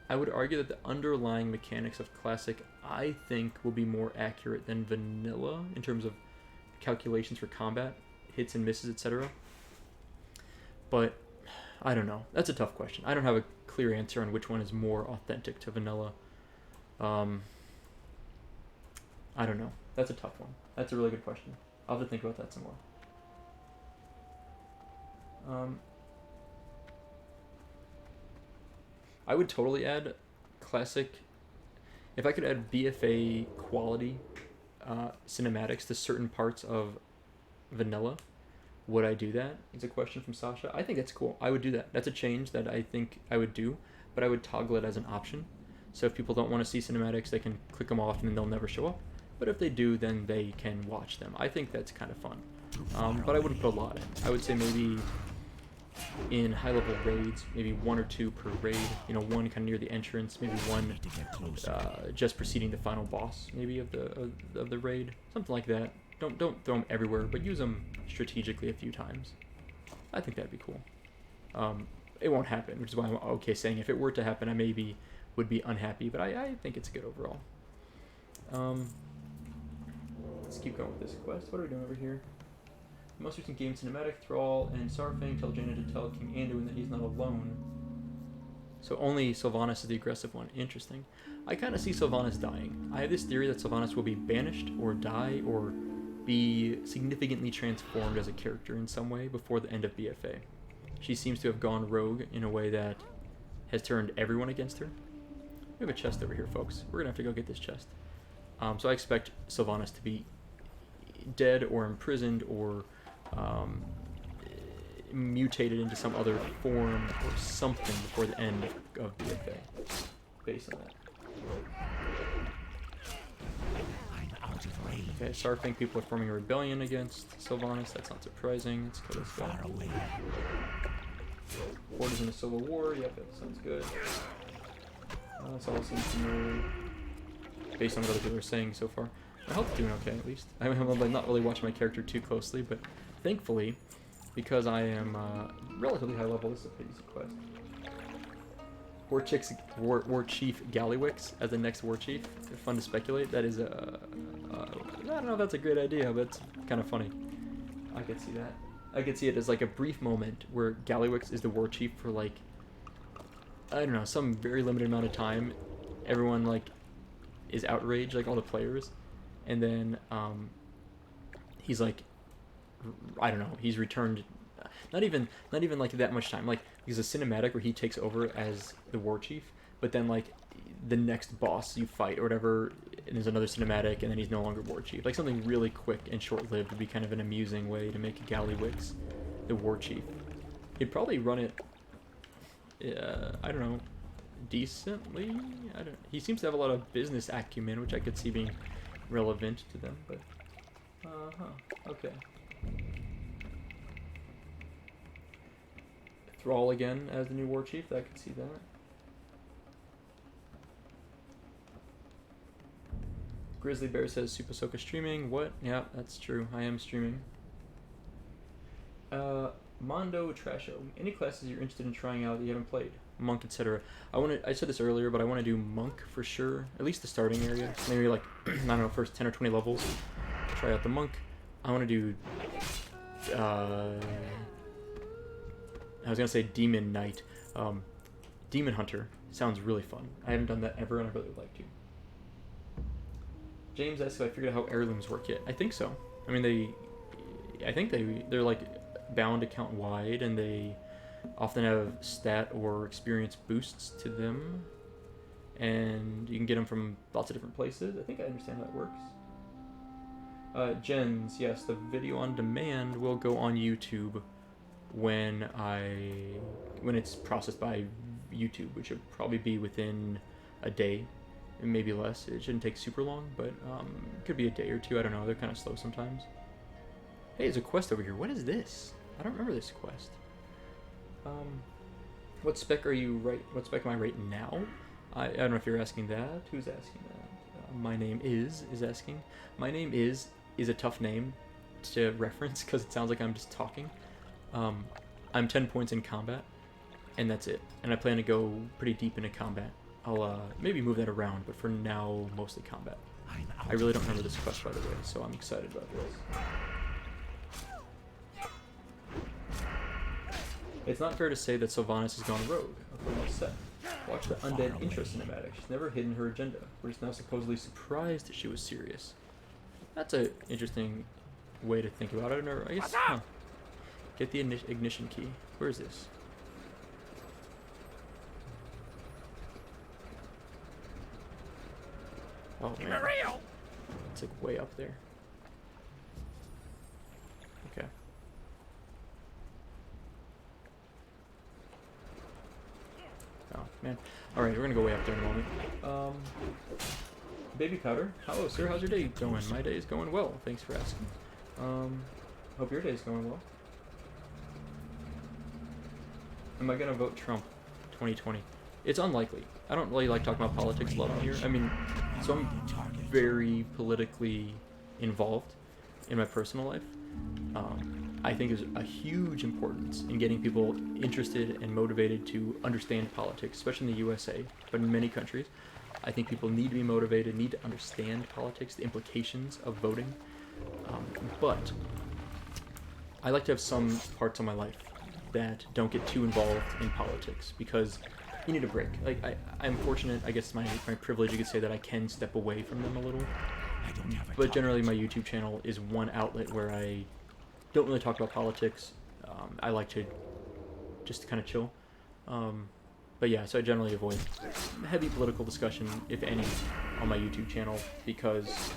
I would argue that the underlying mechanics of Classic, I think, will be more accurate than vanilla in terms of calculations for combat, hits and misses, etc. But I don't know. That's a tough question. I don't have a clear answer on which one is more authentic to vanilla. I don't know. That's a tough one. That's a really good question. I'll have to think about that some more. I would totally add Classic. If I could add BFA quality cinematics to certain parts of vanilla, would I do that? It's a question from Sasha. I think that's cool. I would do that. That's a change that I think I would do, but I would toggle it as an option. So if people don't want to see cinematics, they can click them off and then they'll never show up. But if they do, then they can watch them. I think that's kind of fun. But I wouldn't put a lot in. I would say maybe in high-level raids, maybe 1 or 2 per raid. You know, one kind of near the entrance, maybe one just preceding the final boss, maybe of the raid, something like that. Don't throw them everywhere, but use them strategically a few times. I think that'd be cool. It won't happen, which is why I'm okay saying if it were to happen, I maybe would be unhappy, but I think it's good overall. Let's keep going with this quest. What are we doing over here? The most recent game cinematic, Thrall and Sarfang tell Jaina to tell King Anduin that he's not alone. So only Sylvanas is the aggressive one. Interesting. I kind of see Sylvanas dying. I have this theory that Sylvanas will be banished or die or be significantly transformed as a character in some way before the end of BFA. She seems to have gone rogue in a way that has turned everyone against her. We have a chest over here, folks. We're going to have to go get this chest. So I expect Sylvanas to be dead or imprisoned or mutated into some other form or something before the end of BFA, based on that. I'm out of range. Okay, Sarfang people are forming a rebellion against Sylvanas. That's not surprising. Let's kill this guy. Far away. Horde is in a civil war. Yep, that sounds good. That's all seems familiar, based on what other people are saying so far. My health's doing okay, at least. I'm like, not really watching my character too closely, but thankfully, because I am relatively high level, this is a pretty easy quest. War Chief Gallywix as the next War Chief. Fun to speculate. That is a... I don't know if that's a great idea, but it's kind of funny. I could see that. I could see it as like a brief moment where Gallywix is the War Chief for like, I don't know, some very limited amount of time. Everyone like is outraged, like all the players, and then he's like, I don't know, he's returned. Not even like that much time. Like there's a cinematic where he takes over as the War Chief, but then like the next boss you fight or whatever, and there's another cinematic, and then he's no longer War Chief. Like something really quick and short-lived would be kind of an amusing way to make Gallywix the War Chief. He'd probably run it, I don't know, decently. He seems to have a lot of business acumen, which I could see being relevant to them. But okay. Thrall again as the new War Chief. I could see that. Grizzly Bear says Super Soka streaming. What? Yeah, that's true. I am streaming. Mondo Trasho. Any classes you're interested in trying out that you haven't played? Monk, etc. I said this earlier, but I want to do Monk for sure. At least the starting area. Maybe like I don't know, first 10 or 20 levels. Try out the Monk. I want to do. I was gonna say Demon Knight. Demon Hunter sounds really fun. I haven't done that ever, and I really would like to. James asks if I figured out how heirlooms work yet. I think so. I mean, they're like bound account wide, and they often have stat or experience boosts to them, and you can get them from lots of different places. I think I understand how that works. Jens, yes, the video on demand will go on YouTube when it's processed by YouTube, which should probably be within a day. Maybe less. It shouldn't take super long, but it could be a day or two. I don't know. They're kind of slow sometimes. Hey, there's a quest over here. What is this? I don't remember this quest. What spec what spec am I right now? I don't know if you're asking that. Who's asking that? My name is asking. My name is a tough name to reference because it sounds like I'm just talking. I'm 10 points in combat, and that's it. And I plan to go pretty deep into combat. I'll maybe move that around, but for now, mostly combat. I really don't remember this quest, by the way, so I'm excited about this. It's not fair to say that Sylvanas has gone rogue. Well said. Watch the Undead intro cinematic. She's never hidden her agenda. We're just now supposedly surprised she was serious. That's an interesting way to think about it. Or I guess, Get the ignition key. Where is this? Oh man, it's like way up there. Okay. Oh man. All right, we're gonna go way up there in a moment. Baby Powder. Hello, sir. How's your day going? My day is going well. Thanks for asking. Hope your day is going well. Am I gonna vote Trump 2020? It's unlikely. I don't really like talking about politics a lot on here. I mean, so I'm very politically involved in my personal life. I think there's a huge importance in getting people interested and motivated to understand politics, especially in the USA, but in many countries. I think people need to be motivated, need to understand politics, the implications of voting. But I like to have some parts of my life that don't get too involved in politics because you need a break. Like I'm fortunate, I guess my privilege, you could say, that I can step away from them a little. But generally my YouTube channel is one outlet where I don't really talk about politics. I like to just kind of chill. But But yeah, so I generally avoid heavy political discussion, if any, on my YouTube channel because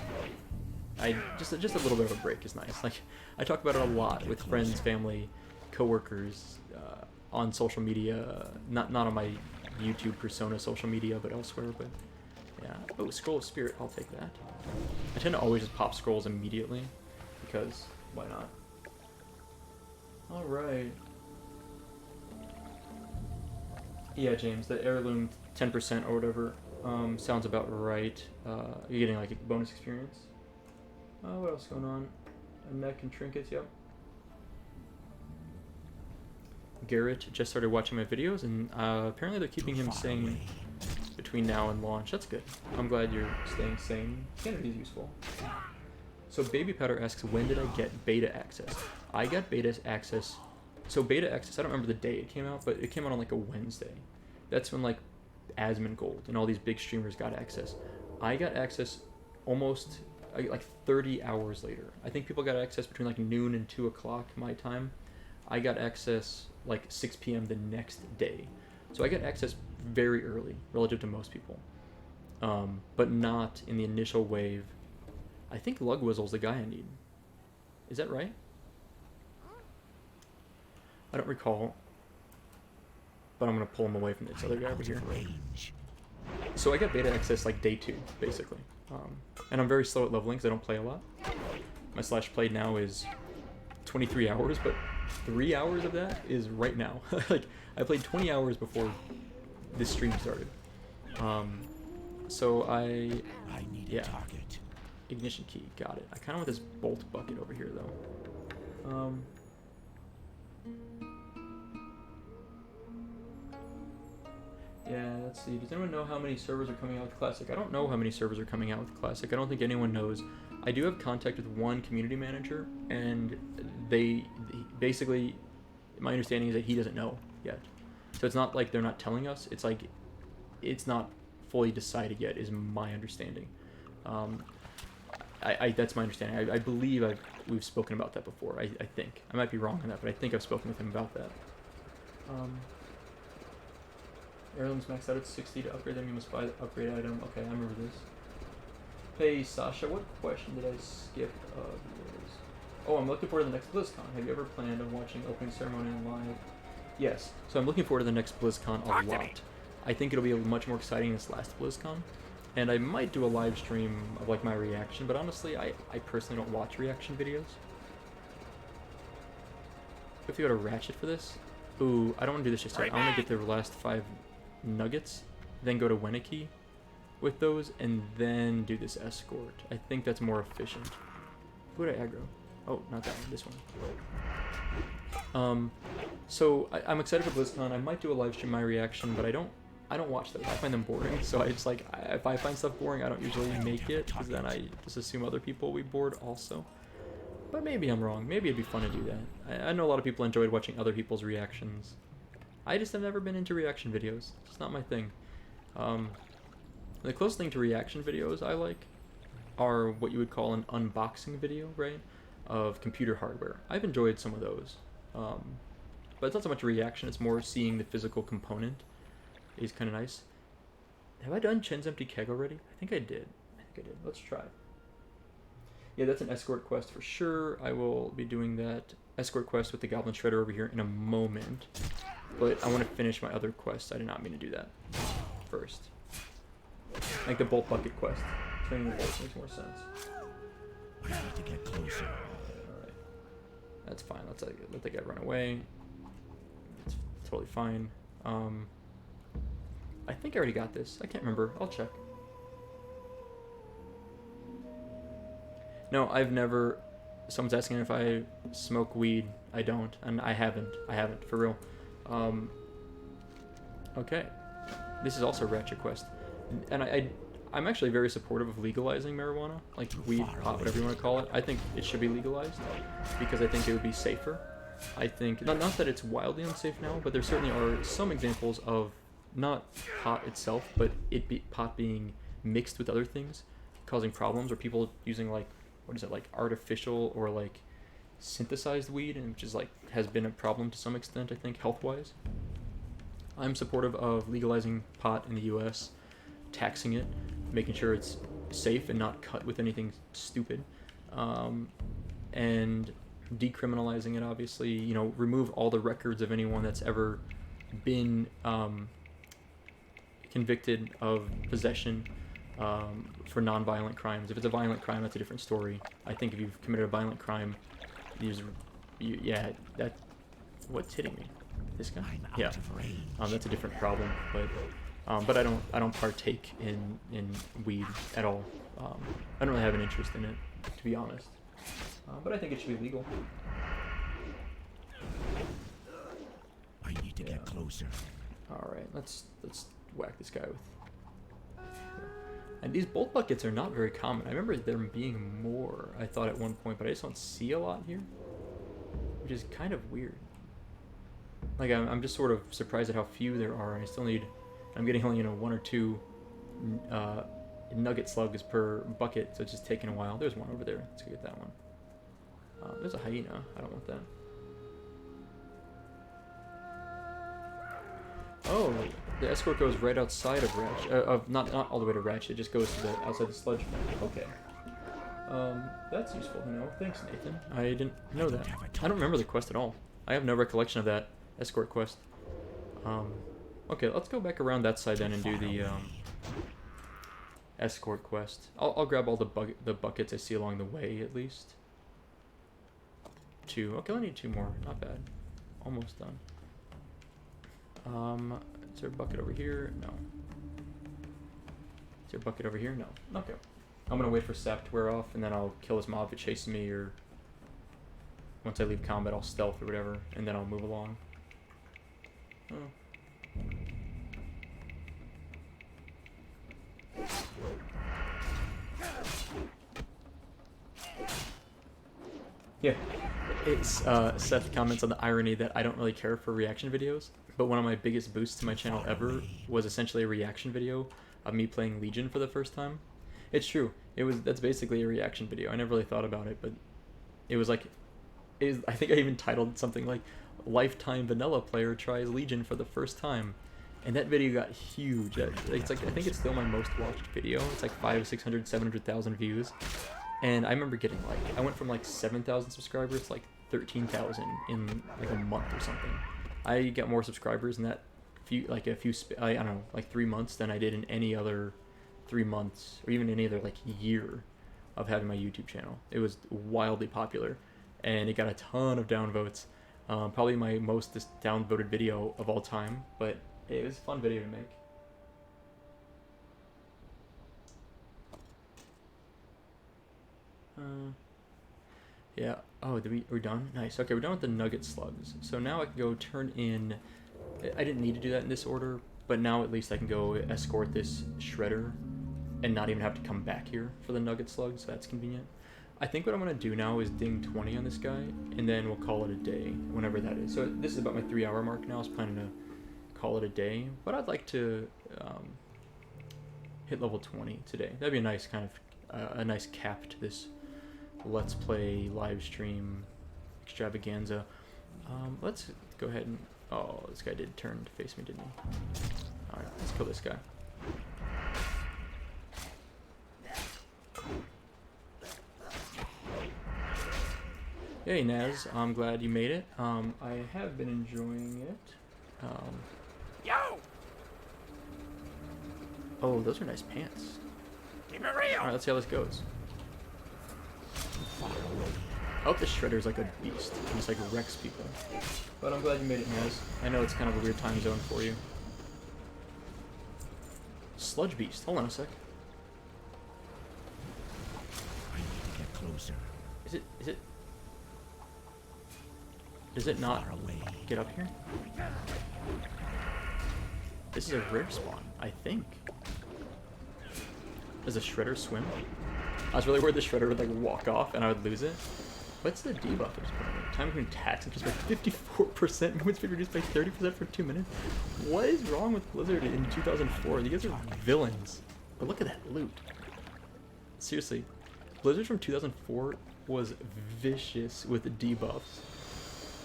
I just a little bit of a break is nice. Like I talk about it a lot with friends, family, coworkers, on social media, not on my YouTube persona social media, but elsewhere. But yeah, oh, Scroll of Spirit, I'll take that. I tend to always just pop scrolls immediately because why not? All right. Yeah, James, the heirloom 10% or whatever sounds about right. You're getting like a bonus experience. What else going on? A neck and trinkets, yep. Garrett just started watching my videos, and apparently they're keeping him sane between now and launch. That's good. I'm glad you're staying sane. Sanity is useful. So Baby Powder asks, when did I get beta access? I got beta access. So beta access, I don't remember the day it came out, but it came out on like a Wednesday. That's when like Asmongold and all these big streamers got access. I got access almost like 30 hours later. I think people got access between like noon and 2 o'clock my time. I got access like 6 p.m. the next day. So I got access very early relative to most people. But not in the initial wave. I think Lugwizzle's the guy I need. Is that right? I don't recall. But I'm going to pull him away from this other guy over here. So I got beta access like day 2, basically. And I'm very slow at leveling because I don't play a lot. My slash play now is 23 hours, but 3 hours of that is right now. Like, I played 20 hours before this stream started. So I need a target. Ignition key, got it. I kind of want this bolt bucket over here, though. Yeah, let's see. Does anyone know how many servers are coming out with Classic? I don't know how many servers are coming out with Classic. I don't think anyone knows. I do have contact with one community manager, and basically, my understanding is that he doesn't know yet. So it's not like they're not telling us. It's like it's not fully decided yet, is my understanding. That's my understanding. I believe we've spoken about that before. I think. I might be wrong on that, but I think I've spoken with him about that. Heirlooms maxed out at 60. To upgrade them, you must buy the upgrade item. Okay, I remember this. Hey, Sasha, what question did I skip of yours? Oh, I'm looking forward to the next BlizzCon. Have you ever planned on watching opening ceremony live? Yes. So I'm looking forward to the next BlizzCon a lot. I think it'll be much more exciting than this last BlizzCon. And I might do a live stream of like my reaction, but honestly, I personally don't watch reaction videos. We have to go to Ratchet for this? Ooh, I don't want to do this just yet. I want to get the last 5 nuggets, then go to Weniki with those, and then do this escort. I think that's more efficient. Who would I aggro? Oh, not that one, this one. So I'm excited for BlizzCon. I might do a live stream my reaction, but I don't watch those. I find them boring. So I just like, if I find stuff boring, I don't usually make it, because then I just assume other people will be bored also. But maybe I'm wrong. Maybe it'd be fun to do that. I know a lot of people enjoyed watching other people's reactions. I just have never been into reaction videos. It's not my thing. The closest thing to reaction videos I like are what you would call an unboxing video, right? Of computer hardware. I've enjoyed some of those. But it's not so much a reaction, it's more seeing the physical component is kind of nice. Have I done Chen's Empty Keg already? I think I did. Let's try. Yeah, that's an escort quest for sure. I will be doing that escort quest with the Goblin Shredder over here in a moment. But I want to finish my other quests. I did not mean to do that first. Like the Bolt Bucket quest. Training the bolt makes more sense. I need to get closer. Alright. That's fine. Let the guy run away. It's totally fine. I think I already got this. I can't remember. I'll check. No, I've never... Someone's asking if I smoke weed. I don't. And I haven't. For real. Okay. This is also Ratchet Quest. And I'm actually very supportive of legalizing marijuana. Like weed, pot, whatever you want to call it. I think it should be legalized. Because I think it would be safer. I think... Not that it's wildly unsafe now, but there certainly are some examples of not pot itself, but pot being mixed with other things, causing problems, or people using like, what is it, like artificial or like synthesized weed, and which is like has been a problem to some extent, I think, health-wise. I'm supportive of legalizing pot in the U.S., taxing it, making sure it's safe and not cut with anything stupid, and decriminalizing it, obviously. You know, remove all the records of anyone that's ever been convicted of possession for non-violent crimes. If it's a violent crime, that's a different story. I think if you've committed a violent crime, yeah, that... What's hitting me? This guy? Yeah. That's a different problem, but I don't partake in weed at all. I don't really have an interest in it, to be honest. But I think it should be legal. I need to get closer. All right, let's whack this guy with. And these bolt buckets are not very common. I remember there being more, I thought, at one point, but I just don't see a lot here, which is kind of weird. Like, I'm just sort of surprised at how few there are. I still need... I'm getting only, 1 or 2 nugget slugs per bucket, so it's just taking a while. There's one over there. Let's go get that one. There's a hyena. I don't want that. Oh, the escort goes right outside of Ratchet. Not all the way to Ratchet. It just goes to the outside the sludge. Okay. That's useful to know. Thanks, Nathan. I didn't know that. I don't remember the quest at all. I have no recollection of that escort quest. Okay, let's go back around that side then and do the escort quest. I'll grab all the buckets I see along the way at least. 2. Okay, I need 2 more. Not bad. Almost done. Is there a bucket over here? No. Is there a bucket over here? No. Okay. I'm gonna wait for sap to wear off, and then I'll kill this mob if it chases me, or once I leave combat, I'll stealth or whatever, and then I'll move along. Oh. Yeah. It's, Seth comments on the irony that I don't really care for reaction videos, but one of my biggest boosts to my channel ever was essentially a reaction video of me playing Legion for the first time. It's true. That's basically a reaction video. I never really thought about it, but it was like, I think I even titled something like, Lifetime Vanilla Player Tries Legion for the First Time. And that video got huge. It's like, I think it's still my most watched video. It's like 500, 600, 700,000 views. And I remember getting I went from 7,000 subscribers to 13,000 in a month or something. I got more subscribers in that I don't know, 3 months than I did in any other 3 months, or even any other year of having my YouTube channel. It was wildly popular, and it got a ton of downvotes. Probably my most downvoted video of all time, but it was a fun video to make. Yeah. Oh, we're done? Nice. Okay, we're done with the nugget slugs. So now I can go turn in... I didn't need to do that in this order, but now at least I can go escort this shredder and not even have to come back here for the nugget slugs, so that's convenient. I think what I'm going to do now is ding 20 on this guy, and then we'll call it a day, whenever that is. So this is about my 3-hour mark now. I was planning to call it a day, but I'd like to hit level 20 today. That'd be a nice kind of, a nice cap to this Let's Play live stream extravaganza. Let's go ahead and... Oh, this guy did turn to face me, didn't he? Alright, let's kill this guy. Hey Naz, I'm glad you made it. I have been enjoying it. Yo! Oh, those are nice pants. Keep it real! Alright, let's see how this goes. I hope the shredder's like a beast. He just wrecks people. But I'm glad you made it, Naz. I know it's kind of a weird time zone for you. Sludge beast. Hold on a sec. I need to get closer. Does it not get up here? This is a rare spawn, I think. Does a shredder swim? I was really worried the shredder would walk off and I would lose it. What's the debuff it's putting? Time between attacks increased by 54%, movement speed reduced by 30% for 2 minutes. What is wrong with Blizzard in 2004? You guys are villains. But look at that loot. Seriously, Blizzard from 2004 was vicious with the debuffs.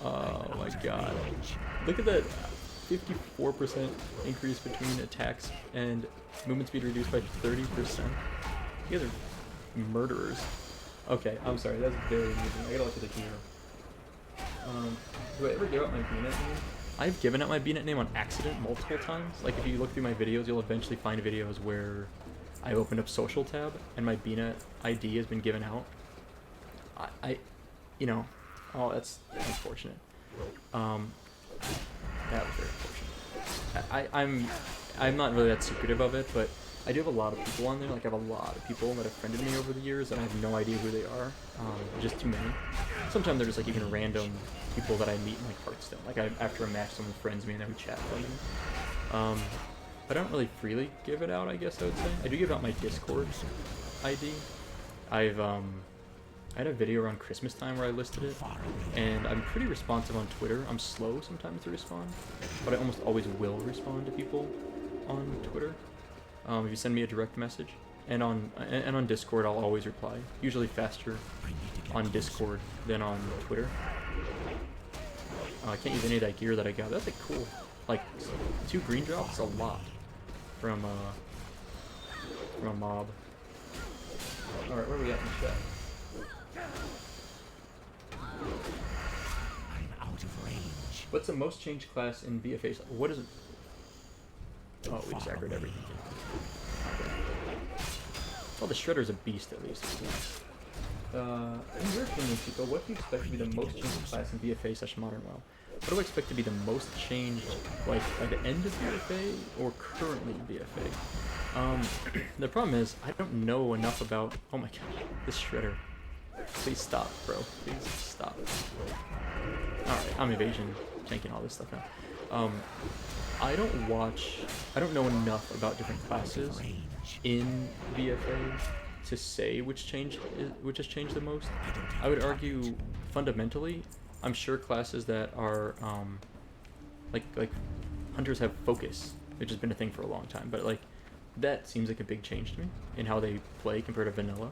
Oh my god. Look at that 54% increase between attacks and movement speed reduced by 30%. You guys are murderers. Okay, I'm sorry, that's very amusing. I gotta look at the hero. Do I ever give out my BNet name? I've given out my BNet name on accident multiple times. Like, if you look through my videos, you'll eventually find videos where I opened up social tab and my BNet ID has been given out. You know, oh, that's unfortunate. That was very unfortunate. I'm not really that secretive of it, but I do have a lot of people on there. Like, I have a lot of people that have friended me over the years, and I have no idea who they are. Just too many. Sometimes they're just like even random people that I meet in like Hearthstone. Like, after a match, someone friends me and I would chat with them. But I don't really freely give it out, I guess I would say. I do give out my Discord ID. I had a video around Christmas time where I listed it, and I'm pretty responsive on Twitter. I'm slow sometimes to respond, but I almost always will respond to people on Twitter. If you send me a direct message, and on Discord, I'll always reply. Usually faster on Discord than on Twitter. I can't use any of that gear that I got. That's like cool. Like 2 green drops, a lot from a mob. All right, where are we at in the chat? I'm out of range. What's the most changed class in BFA? What is it? Oh, we just aggroed everything. Okay. Well, the Shredder's a beast, at least. In your opinion, Chico, what do you expect to be the most changed class in BFA / Modern WoW? What do I expect to be the most changed, like, by the end of BFA or currently in BFA? The problem is, I don't know enough about... Oh my god, this Shredder. Please stop, bro. Please stop. Alright, I'm evasion, tanking all this stuff now. I don't know enough about different classes in BFA to say which has changed the most. I would argue, fundamentally, I'm sure classes that are, like hunters have focus, which has been a thing for a long time, but like, that seems like a big change to me in how they play compared to vanilla.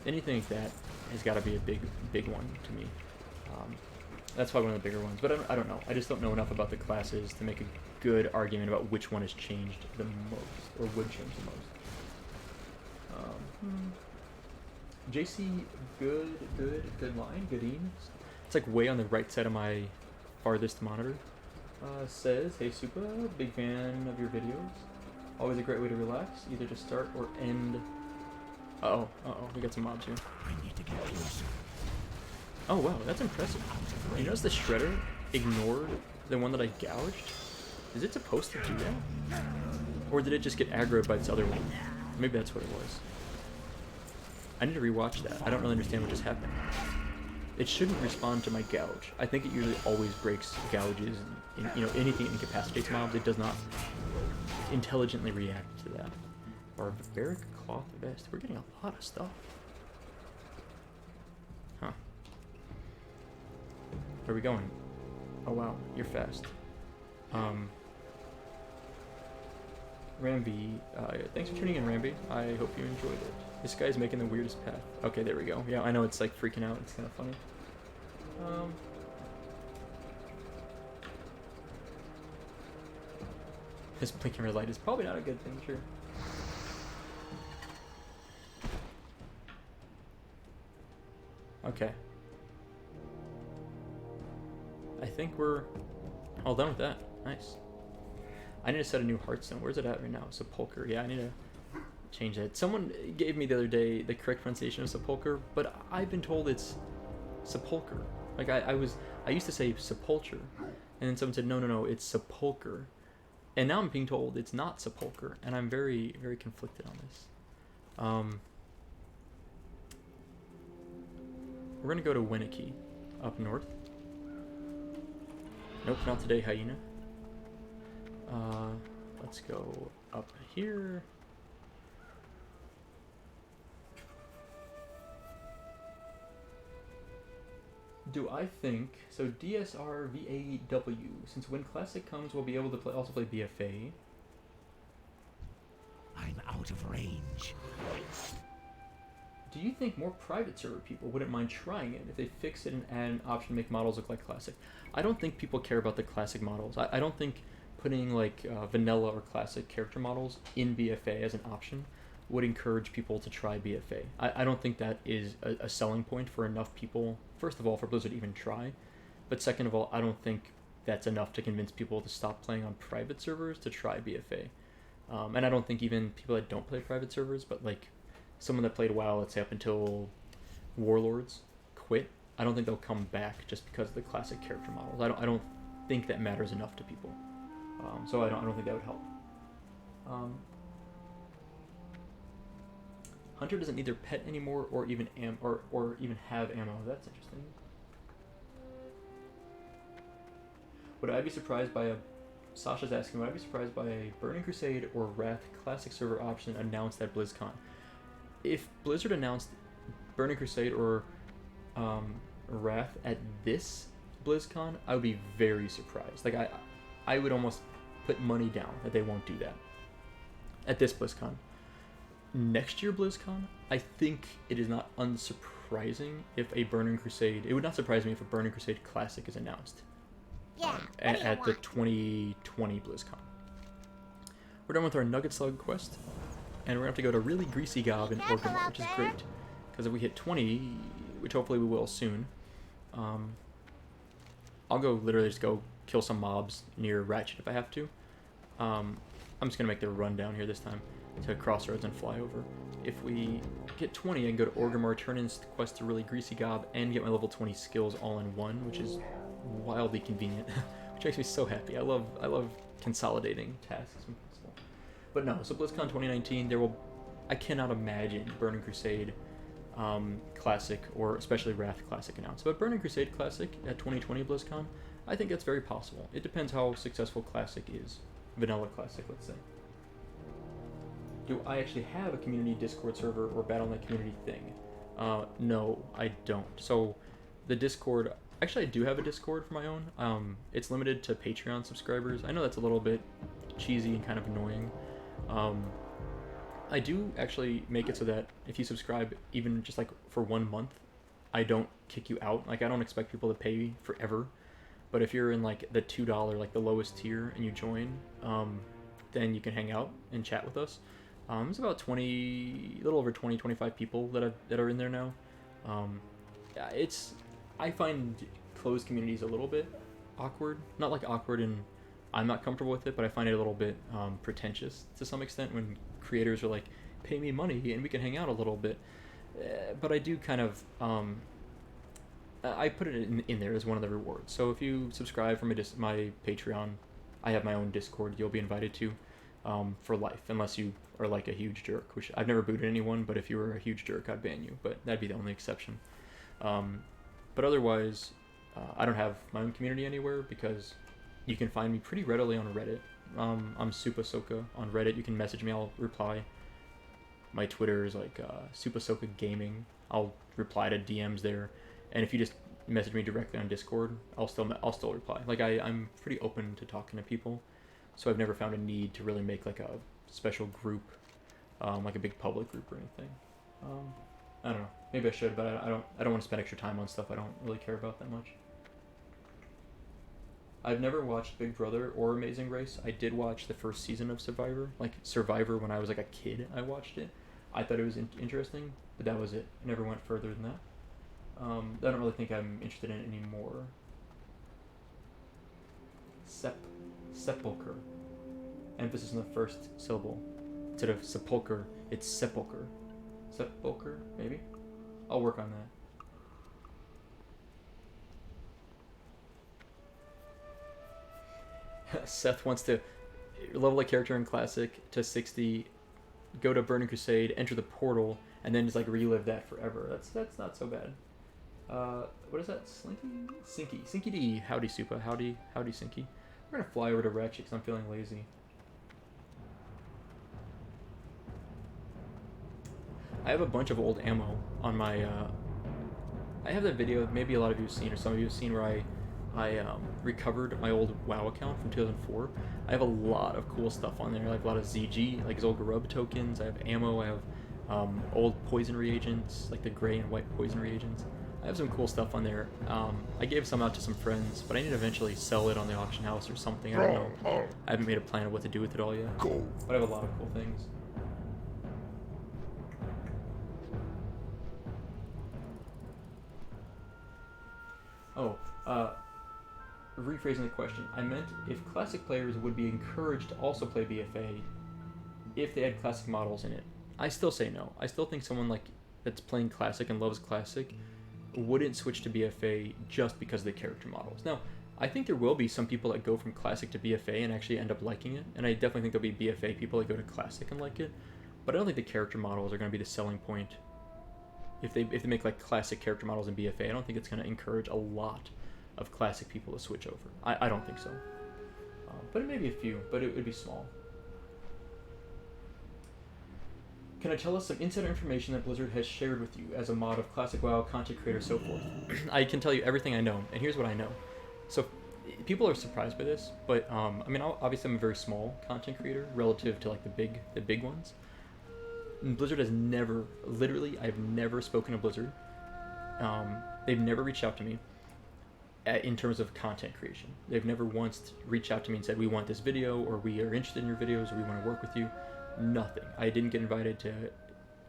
Anything like that has got to be a big one to me. That's probably one of the bigger ones, but I don't know. I just don't know enough about the classes to make a good argument about which one has changed the most, or would change the most. JC, good line, goodine. It's like way on the right side of my farthest monitor. Says, hey Supa, big fan of your videos. Always a great way to relax, either to start or end. Uh-oh, we got some mobs here. I need to get closer. Oh wow, that's impressive. You notice the Shredder ignored the one that I gouged? Is it supposed to do that? Or did it just get aggroed by this other one? Maybe that's what it was. I need to rewatch that. I don't really understand what just happened. It shouldn't respond to my gouge. I think it usually always breaks gouges and anything that incapacitates mobs. It does not intelligently react to that. Barbaric cloth vest. We're getting a lot of stuff. Huh. Where are we going? Oh wow, you're fast. Ramby, thanks for tuning in, Ramby. I hope you enjoyed it. This guy's making the weirdest path. Okay, there we go. Yeah, I know it's like freaking out. It's kind of funny. This blinking red light is probably not a good thing, sure. Okay. I think we're all done with that. Nice. I need to set a new Hearthstone. Where's it at right now? Sepulcher. Yeah, I need to change that. Someone gave me the other day the correct pronunciation of Sepulcher, but I've been told it's Sepulcher. Like I used to say Sepulcher, and then someone said no, it's Sepulcher, and now I'm being told it's not Sepulcher, and I'm very, very conflicted on this. We're gonna go to Winnicky, up north. Nope, not today, Hyena. Let's go up here. Do I think so? DSR VAW. Since when Classic comes, we'll be able to also play BFA. I'm out of range. Do you think more private server people wouldn't mind trying it if they fix it and add an option to make models look like classic? I don't think people care about the classic models. I don't think putting like vanilla or classic character models in BFA as an option would encourage people to try BFA. I don't think that is a selling point for enough people, first of all, for Blizzard to even try, but second of all, I don't think that's enough to convince people to stop playing on private servers to try BFA. And I don't think even people that don't play private servers, but like someone that played WoW, let's say up until Warlords, quit, I don't think they'll come back just because of the classic character models. I don't think that matters enough to people. So I don't think that would help. Hunter doesn't need their pet anymore, or even or even have ammo. That's interesting. Would I be surprised by a... Sasha's asking, would I be surprised by a Burning Crusade or Wrath Classic server option announced at BlizzCon? If Blizzard announced Burning Crusade or Wrath at this BlizzCon, I would be very surprised. Like, I would almost put money down that they won't do that at this BlizzCon. Next year BlizzCon, I think it is not unsurprising if a Burning Crusade... It would not surprise me if a Burning Crusade Classic is announced. Yeah, At the 2020 BlizzCon. We're done with our Nugget Slug quest, and we're going to have to go to really Greasy Gob in Orgrimmar, which is great. Because if we hit 20, which hopefully we will soon, I'll go literally just go kill some mobs near Ratchet if I have to. I'm just going to make the run down here this time to Crossroads and fly over. If we get 20, I can go to Orgrimmar, turn in the quest to really Greasy Gob, and get my level 20 skills all in one, which is wildly convenient, which makes me so happy. I love consolidating tasks when possible. But no, so BlizzCon 2019, I cannot imagine Burning Crusade Classic, or especially Wrath Classic announced. But Burning Crusade Classic at 2020 BlizzCon, I think that's very possible. It depends how successful Classic is. Vanilla Classic, let's say. Do I actually have a community Discord server or Battle.net community thing? No, I don't. So the Discord, actually I do have a Discord for my own. It's limited to Patreon subscribers. I know that's a little bit cheesy and kind of annoying. I do actually make it so that if you subscribe even just like for 1 month, I don't kick you out. Like, I don't expect people to pay forever. But if you're in like the $2, like the lowest tier, and you join, then you can hang out and chat with us. It's about a little over 25 people that are in there now. I find closed communities a little bit awkward. Not like awkward and I'm not comfortable with it, but I find it a little bit pretentious to some extent when creators are like, pay me money and we can hang out a little bit. But I do kind of, I put it in there as one of the rewards. So if you subscribe from my Patreon, I have my own Discord you'll be invited to for life, unless you are like a huge jerk, which I've never booted anyone, but if you were a huge jerk, I'd ban you, but that'd be the only exception. But otherwise, I don't have my own community anywhere because you can find me pretty readily on Reddit. I'm Supasoka on Reddit. You can message me, I'll reply. My Twitter is like Supasoka Gaming. I'll reply to DMs there. And if you just message me directly on Discord, I'll still reply. Like, I'm pretty open to talking to people, so I've never found a need to really make like a special group, like a big public group or anything. I don't know. Maybe I should, but I don't want to spend extra time on stuff I don't really care about that much. I've never watched Big Brother or Amazing Race. I did watch the first season of Survivor. Like, Survivor, when I was like a kid, I watched it. I thought it was interesting, but that was it. I never went further than that. I don't really think I'm interested in it anymore. Sepulcher. Emphasis on the first syllable. Instead of sepulcher, it's sepulcher. Sepulcher, maybe? I'll work on that. Seth wants to level a character in Classic to 60, go to Burning Crusade, enter the portal, and then just like relive that forever. That's not so bad. What is that? Slinky? Sinky D. Howdy Supa. Howdy Sinky. We're gonna fly over to Ratchet because I'm feeling lazy. I have a bunch of old ammo on my, I have that video maybe a lot of you have seen, or some of you have seen, where I recovered my old WoW account from 2004. I have a lot of cool stuff on there, like a lot of ZG, like Zolgarub tokens. I have ammo, I have old poison reagents, like the gray and white poison reagents. I have some cool stuff on there. I gave some out to some friends, but I need to eventually sell it on the auction house or something. I don't know. I haven't made a plan of what to do with it all yet. Go. But I have a lot of cool things. Oh, rephrasing the question. I meant if classic players would be encouraged to also play BFA if they had classic models in it. I still say no. I still think someone like that's playing classic and loves classic wouldn't switch to BFA just because of the character models. Now, I think there will be some people that go from classic to BFA and actually end up liking it, and I definitely think there'll be BFA people that go to classic and like it, but I don't think the character models are going to be the selling point. If they make like classic character models in BFA, I don't think it's going to encourage a lot of classic people to switch over. I don't think so. But it may be a few, but it would be small. Can I tell us some insider information that Blizzard has shared with you as a mod of Classic WoW, content creator, so forth? I can tell you everything I know, and here's what I know. So, people are surprised by this, but I mean, obviously I'm a very small content creator relative to like the big ones. And Blizzard has never, literally, I've never spoken to Blizzard. They've never reached out to me in terms of content creation. They've never once reached out to me and said, we want this video, or we are interested in your videos, or we want to work with you. Nothing. I didn't get invited to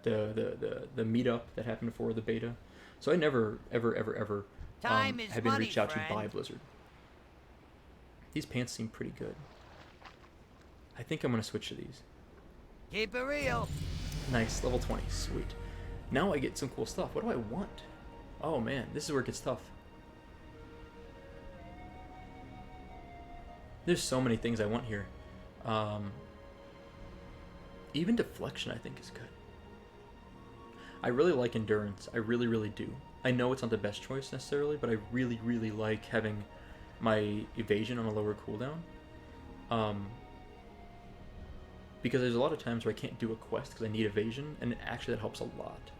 the meetup that happened for the beta, so I never ever have been reached out to by Blizzard. These pants seem pretty good. I think I'm gonna switch to these. Keep it real. Nice, level 20, sweet. Now I get some cool stuff. What do I want? Oh man, this is where it gets tough. There's so many things I want here. Even deflection, I think, is good. I really like endurance. I really, really do. I know it's not the best choice necessarily, but I really, really like having my evasion on a lower cooldown. Because there's a lot of times where I can't do a quest because I need evasion, and actually that helps a lot.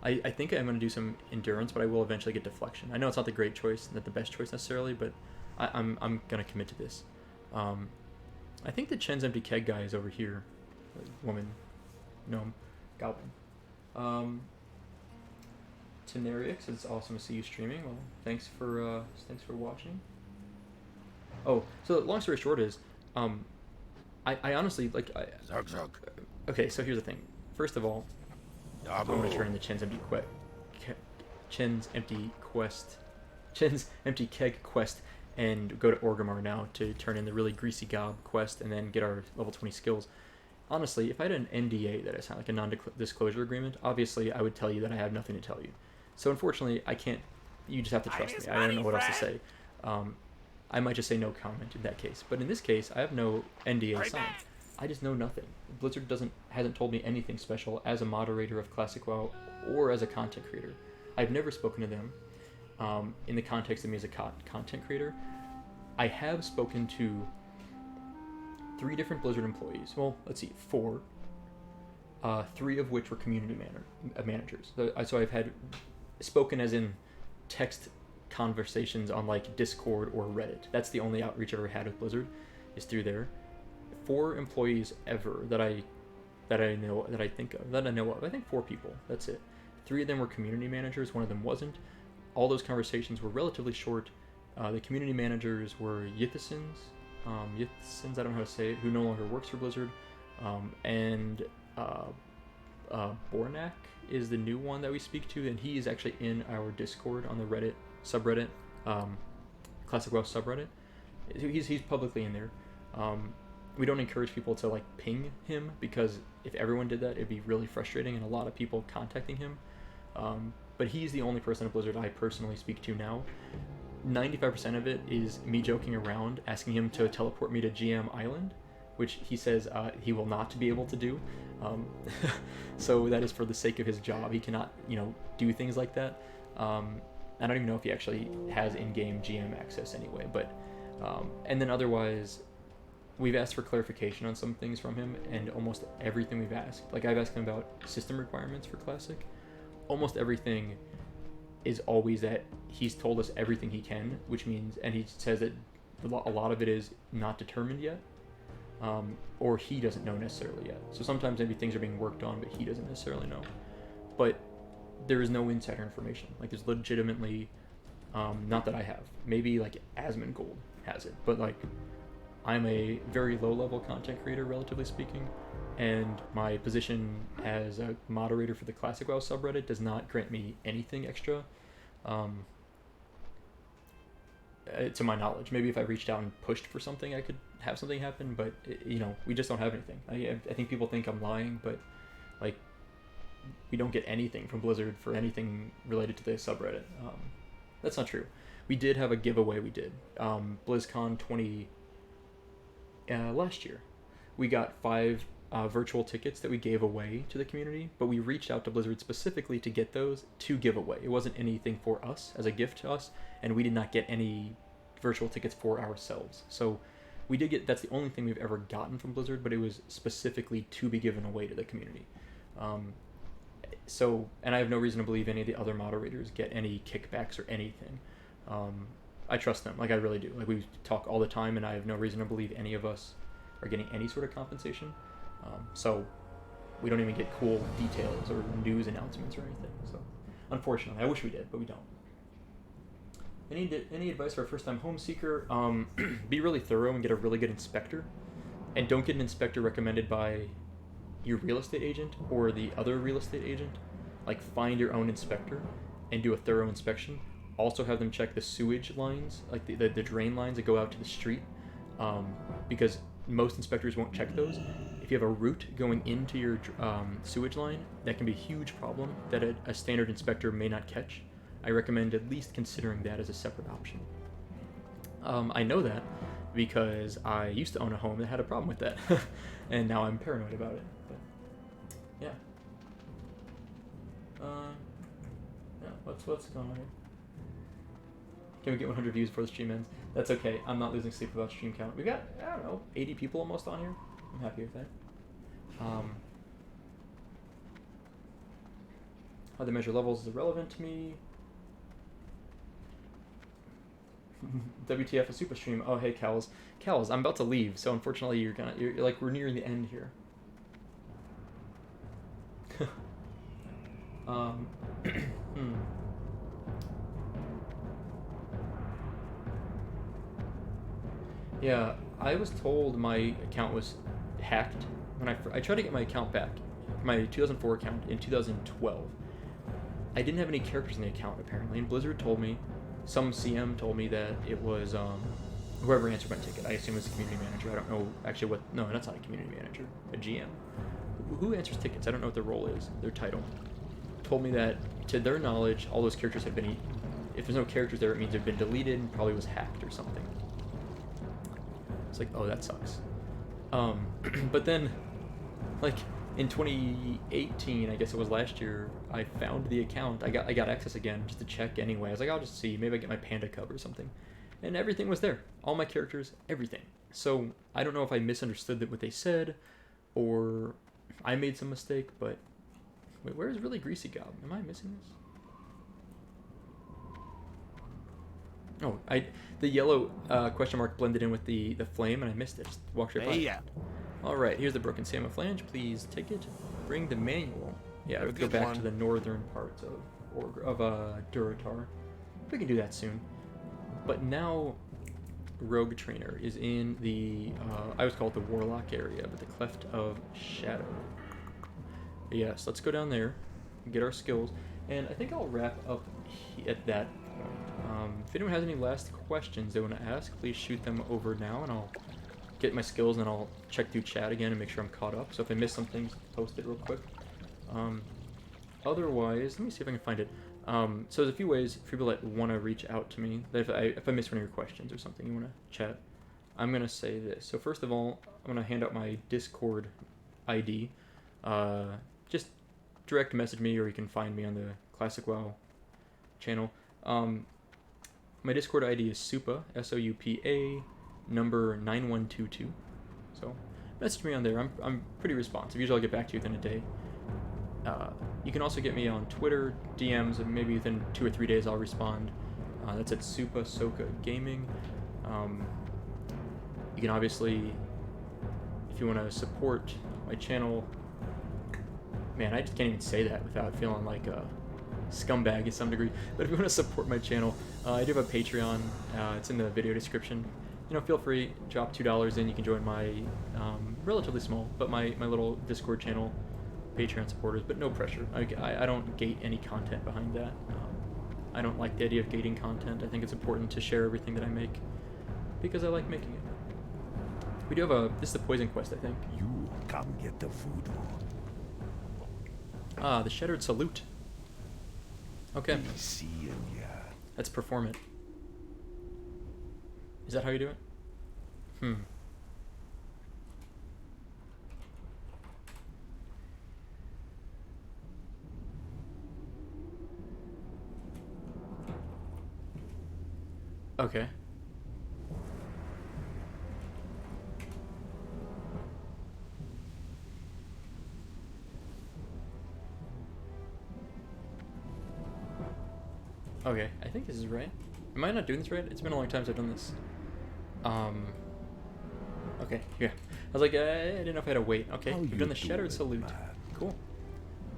I think I'm going to do some endurance, but I will eventually get deflection. I know it's not the great choice, not the best choice necessarily, but I'm going to commit to this. I think the Chen's Empty Keg guy is over here. Woman, gnome, goblin. Tenarix, it's awesome to see you streaming. Well, thanks for watching. Oh, so long story short is, I honestly like. Okay, so here's the thing. First of all, I'm going to turn in the Chen's Empty Keg quest, and go to Orgrimmar now to turn in the really greasy gob quest, and then get our level 20 skills. Honestly, if I had an NDA that is like a non-disclosure agreement, obviously I would tell you that I have nothing to tell you. So unfortunately, I can't. You just have to trust me. I don't know what else to say. I might just say no comment in that case. But in this case, I have no NDA signed. I just know nothing. Blizzard hasn't told me anything special as a moderator of Classic WoW or as a content creator. I've never spoken to them in the context of me as a content creator. I have spoken to 3 different Blizzard employees. Well, let's see, 4. 3 of which were community managers. So I've had spoken as in text conversations on like Discord or Reddit. That's the only outreach I've ever had with Blizzard, is through there. 4 employees ever that I know of. I think 4 people. That's it. 3 of them were community managers. 1 of them wasn't. All those conversations were relatively short. The community managers were Yithasins, I don't know how to say it, who no longer works for Blizzard, and Bornak is the new one that we speak to, and he is actually in our Discord on the Reddit subreddit, Classic WoW subreddit. He's publicly in there. We don't encourage people to like ping him, because if everyone did that, it'd be really frustrating and a lot of people contacting him. But he's the only person at Blizzard I personally speak to now. 95% of it is me joking around, asking him to teleport me to GM Island, which he says he will not be able to do. So that is for the sake of his job. He cannot, do things like that. I don't even know if he actually has in-game GM access anyway. But and then otherwise, we've asked for clarification on some things from him, and almost everything we've asked, like I've asked him about system requirements for Classic. Almost everything is always that he's told us everything he can, which means, and he says that a lot of it is not determined yet. or he doesn't know necessarily yet. So sometimes maybe things are being worked on, but he doesn't necessarily know. But there is no insider information. Like there's legitimately, not that I have. Maybe like Asmongold has it, but like I'm a very low-level content creator, relatively speaking, and my position as a moderator for the Classic WoW subreddit does not grant me anything extra. To my knowledge, maybe if I reached out and pushed for something, I could have something happen. But you know, we just don't have anything. I think people think I'm lying, but like we don't get anything from Blizzard for anything related to the subreddit. That's not true. We did have a giveaway. We did BlizzCon 20 last year. We got 5 virtual tickets that we gave away to the community, but we reached out to Blizzard specifically to get those to give away. It wasn't anything for us as a gift to us, and we did not get any virtual tickets for ourselves. So we did get, that's the only thing we've ever gotten from Blizzard, but it was specifically to be given away to the community. So, and I have no reason to believe any of the other moderators get any kickbacks or anything. I trust them, like I really do. Like we talk all the time, and I have no reason to believe any of us are getting any sort of compensation. So we don't even get cool details or news announcements or anything. So unfortunately, I wish we did, but we don't. Any advice for a first-time home seeker? Be really thorough and get a really good inspector, and don't get an inspector recommended by your real estate agent or the other real estate agent. Like find your own inspector and do a thorough inspection. Also have them check the sewage lines, like the drain lines that go out to the street, because most inspectors won't check those. If you have a route going into your sewage line, that can be a huge problem that a standard inspector may not catch. I recommend at least considering that as a separate option. I know that because I used to own a home that had a problem with that, and now I'm paranoid about it. But yeah, what's going on here? Can we get 100 views before the stream ends? That's okay. I'm not losing sleep about stream count. We've got, I don't know, 80 people almost on here. I'm happy with that. How they measure levels is irrelevant to me. WTF a super stream. Oh hey Cals, I'm about to leave, so unfortunately you're like, we're nearing the end here. Yeah, I was told my account was hacked when I tried to get my account back, my 2004 account in 2012. I didn't have any characters in the account apparently, and Blizzard told me, some CM told me that it was whoever answered my ticket. I assume it's a community manager. I don't know actually what. No, that's not a community manager. A GM. Who answers tickets? I don't know what their role is. Their title. Told me that to their knowledge, all those characters have been. If there's no characters there, it means they've been deleted and probably was hacked or something. It's like, oh, that sucks. But then, like in 2018, I guess it was last year, I found the account. I got access again just to check anyway. I was like, I'll just see. Maybe I get my Panda Cub or something. And everything was there. All my characters, everything. So I don't know if I misunderstood what they said, or I made some mistake. But wait, where is really Greasy Gob? Am I missing this? Oh, the yellow question mark blended in with the flame, and I missed it. Just walked right by. Yeah. All right, here's the broken Samoflange. Please take it. Bring the manual. Yeah, I would go Good back one. to the northern parts of Duratar. We can do that soon. But now, Rogue Trainer is in the I always call it the Warlock area, but the Cleft of Shadow. Yes, let's go down there, get our skills, and I think I'll wrap up at that point. If anyone has any last questions they want to ask, please shoot them over now, and I'll get my skills, and then I'll check through chat again and make sure I'm caught up. So if I miss something, post it real quick. Otherwise, let me see if I can find it. So there's a few ways for people that want to reach out to me. If I miss one of your questions or something you want to chat, I'm going to say this. So first of all, I'm going to hand out my Discord ID. Just direct message me, or you can find me on the Classic WoW channel. My Discord ID is Soupa, S-O-U-P-A, number 9122. So message me on there. I'm pretty responsive. Usually I'll get back to you within a day. You can also get me on Twitter, DMs, and maybe within 2 or 3 days I'll respond. That's at Soupa Soka Gaming. You can obviously if you want to support my channel, man, I just can't even say that without feeling like a scumbag to some degree. But if you want to support my channel, I do have a Patreon. It's in the video description. You know, feel free, drop $2 in. You can join my relatively small, but my little Discord channel, Patreon supporters. But no pressure. I don't gate any content behind that. I don't like the idea of gating content. I think it's important to share everything that I make because I like making it. We do have this is the poison quest, I think. You come get the voodoo. Ah, the Shattered Salute. Okay. Be seeing ya. Let's perform it. Is that how you do it? Okay. Okay, I think this is right. Am I not doing this right? It's been a long time since I've done this. Okay, yeah. I was like, I didn't know if I had to wait. Okay, we've done the Shattered Salute. Cool.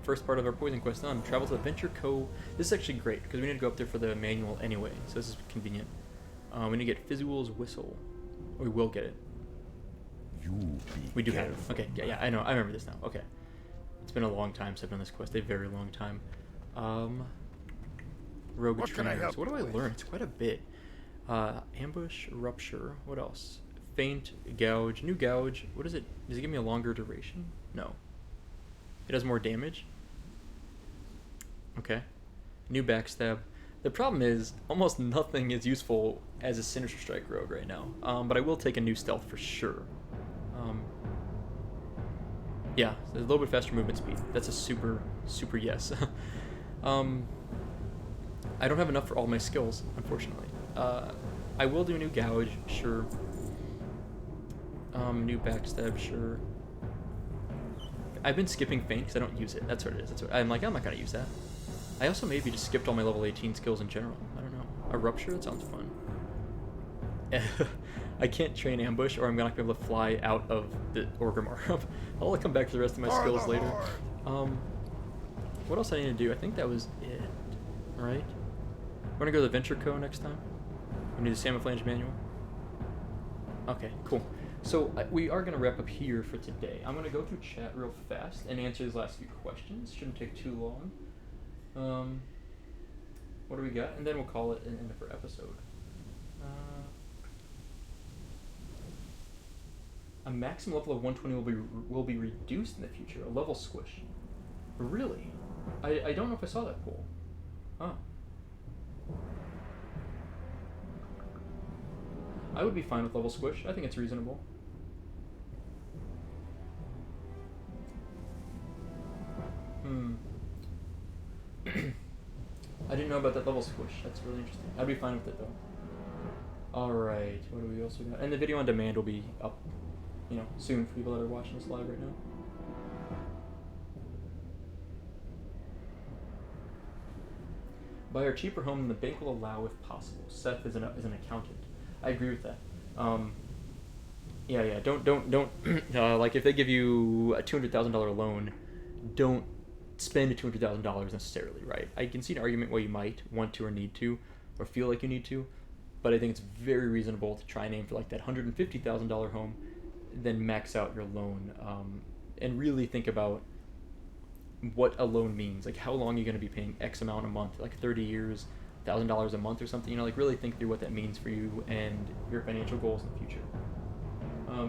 First part of our poison quest done. Travel to Adventure Cove. This is actually great, because we need to go up there for the manual anyway, so this is convenient. We need to get Fizzul's Whistle. We will get it. We do have it. Okay, yeah, I know. I remember this now. Okay. It's been a long time since I've done this quest. A very long time. Rogue Trainers. What do I learn? It's quite a bit. Ambush, Rupture. What else? Faint, Gouge. New Gouge. What is it? Does it give me a longer duration? No. It does more damage? Okay. New Backstab. The problem is, almost nothing is useful as a Sinister Strike Rogue right now. But I will take a new Stealth for sure. Yeah, a little bit faster movement speed. That's a super, super yes. I don't have enough for all my skills, unfortunately. I will do New Gouge, sure. New Backstab, sure. I've been skipping Faint because I don't use it. That's what it is. That's what I'm like, I'm not going to use that. I also maybe just skipped all my level 18 skills in general. I don't know. A Rupture? That sounds fun. I can't train Ambush or I'm not going to be able to fly out of the Orgrimmar. I'll come back to the rest of my skills later. What else I need to do? I think that was it. Alright. We're going to go to the Adventure Co. next time. We need the Samoflange manual. Okay, cool. So we are going to wrap up here for today. I'm going to go through chat real fast and answer these last few questions. Shouldn't take too long. What do we got? And then we'll call it an end of our episode. A maximum level of 120 will be reduced in the future. A level squish. Really? I don't know if I saw that poll. Huh. I would be fine with level squish. I think it's reasonable. I didn't know about that level squish. That's really interesting. I'd be fine with it though. Alright, what do we also got? And the video on demand will be up, you know, soon for people that are watching this live right now. Buy a cheaper home than the bank will allow if possible. Seth is an accountant. I agree with that. Yeah. Don't like if they give you a $200,000 loan, don't spend $200,000 necessarily, right? I can see an argument why you might want to or need to, or feel like you need to, but I think it's very reasonable to try and aim for like that $150,000 home, then max out your loan, and really think about what a loan means. Like how long you're going to be paying X amount a month, like 30 years, $1,000 a month or something. You know, like really think through what that means for you and your financial goals in the future.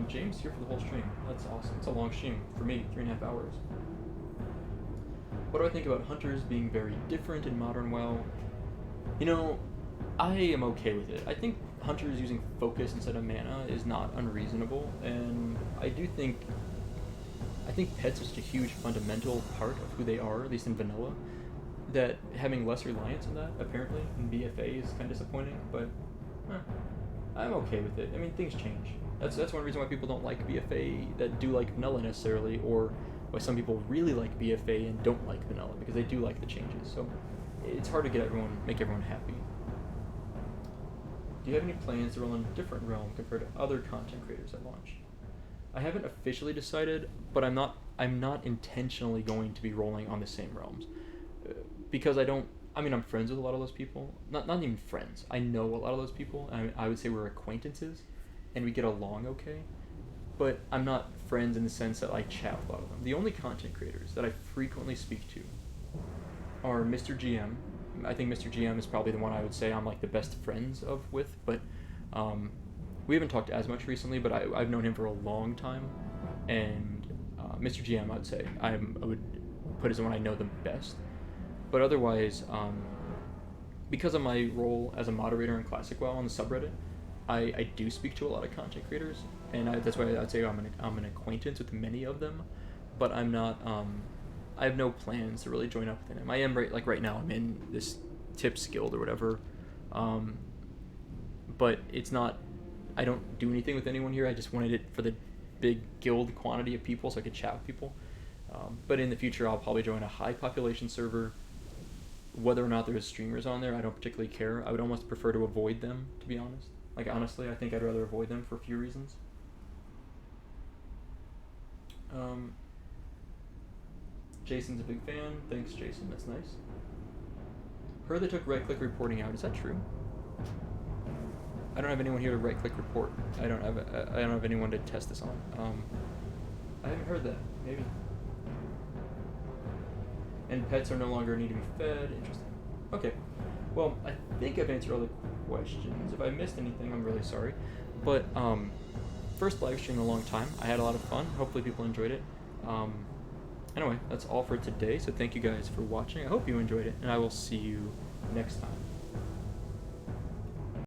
James here for the whole stream. That's awesome. It's a long stream for me, 3.5 hours. What do I think about hunters being very different in modern WoW? You know, I am okay with it. I think hunters using focus instead of mana is not unreasonable, and I think pets are such a huge fundamental part of who they are, at least in vanilla, that having less reliance on that, apparently, in BFA is kind of disappointing, but I'm okay with it. I mean, things change. That's one reason why people don't like BFA that do like vanilla necessarily, or why some people really like BFA and don't like vanilla, because they do like the changes. So it's hard to make everyone happy. Do you have any plans to roll in a different realm compared to other content creators at launch? I haven't officially decided, but I'm not intentionally going to be rolling on the same realms. Because I'm friends with a lot of those people. Not even friends. I know a lot of those people. I would say we're acquaintances, and we get along okay. But I'm not friends in the sense that I chat with a lot of them. The only content creators that I frequently speak to are Mr. GM. I think Mr. GM is probably the one I would say I'm like the best friends with, but we haven't talked as much recently, but I've known him for a long time, and Mr. GM I would say I would put as the one I know the best. But otherwise, because of my role as a moderator in Classic WoW on the subreddit, I do speak to a lot of content creators, and that's why I'd say I'm an acquaintance with many of them, but I'm not. I have no plans to really join up with them. I am right now. I'm in this Tips Guild or whatever, but it's not. I don't do anything with anyone here. I just wanted it for the big guild quantity of people, so I could chat with people. But in the future, I'll probably join a high population server. Whether or not there's streamers on there, I don't particularly care. I would almost prefer to avoid them, to be honest. Like, honestly, I think I'd rather avoid them for a few reasons. Jason's a big fan. Thanks, Jason. That's nice. Heard they took right-click reporting out. Is that true? I don't have anyone here to right-click report. I don't have anyone to test this on. I haven't heard that. Maybe. And pets are no longer need to be fed. Interesting. Okay. Well, I think I've answered all the questions. If I missed anything, I'm really sorry. But first live stream in a long time. I had a lot of fun. Hopefully people enjoyed it. Anyway, that's all for today. So thank you guys for watching. I hope you enjoyed it, and I will see you next time.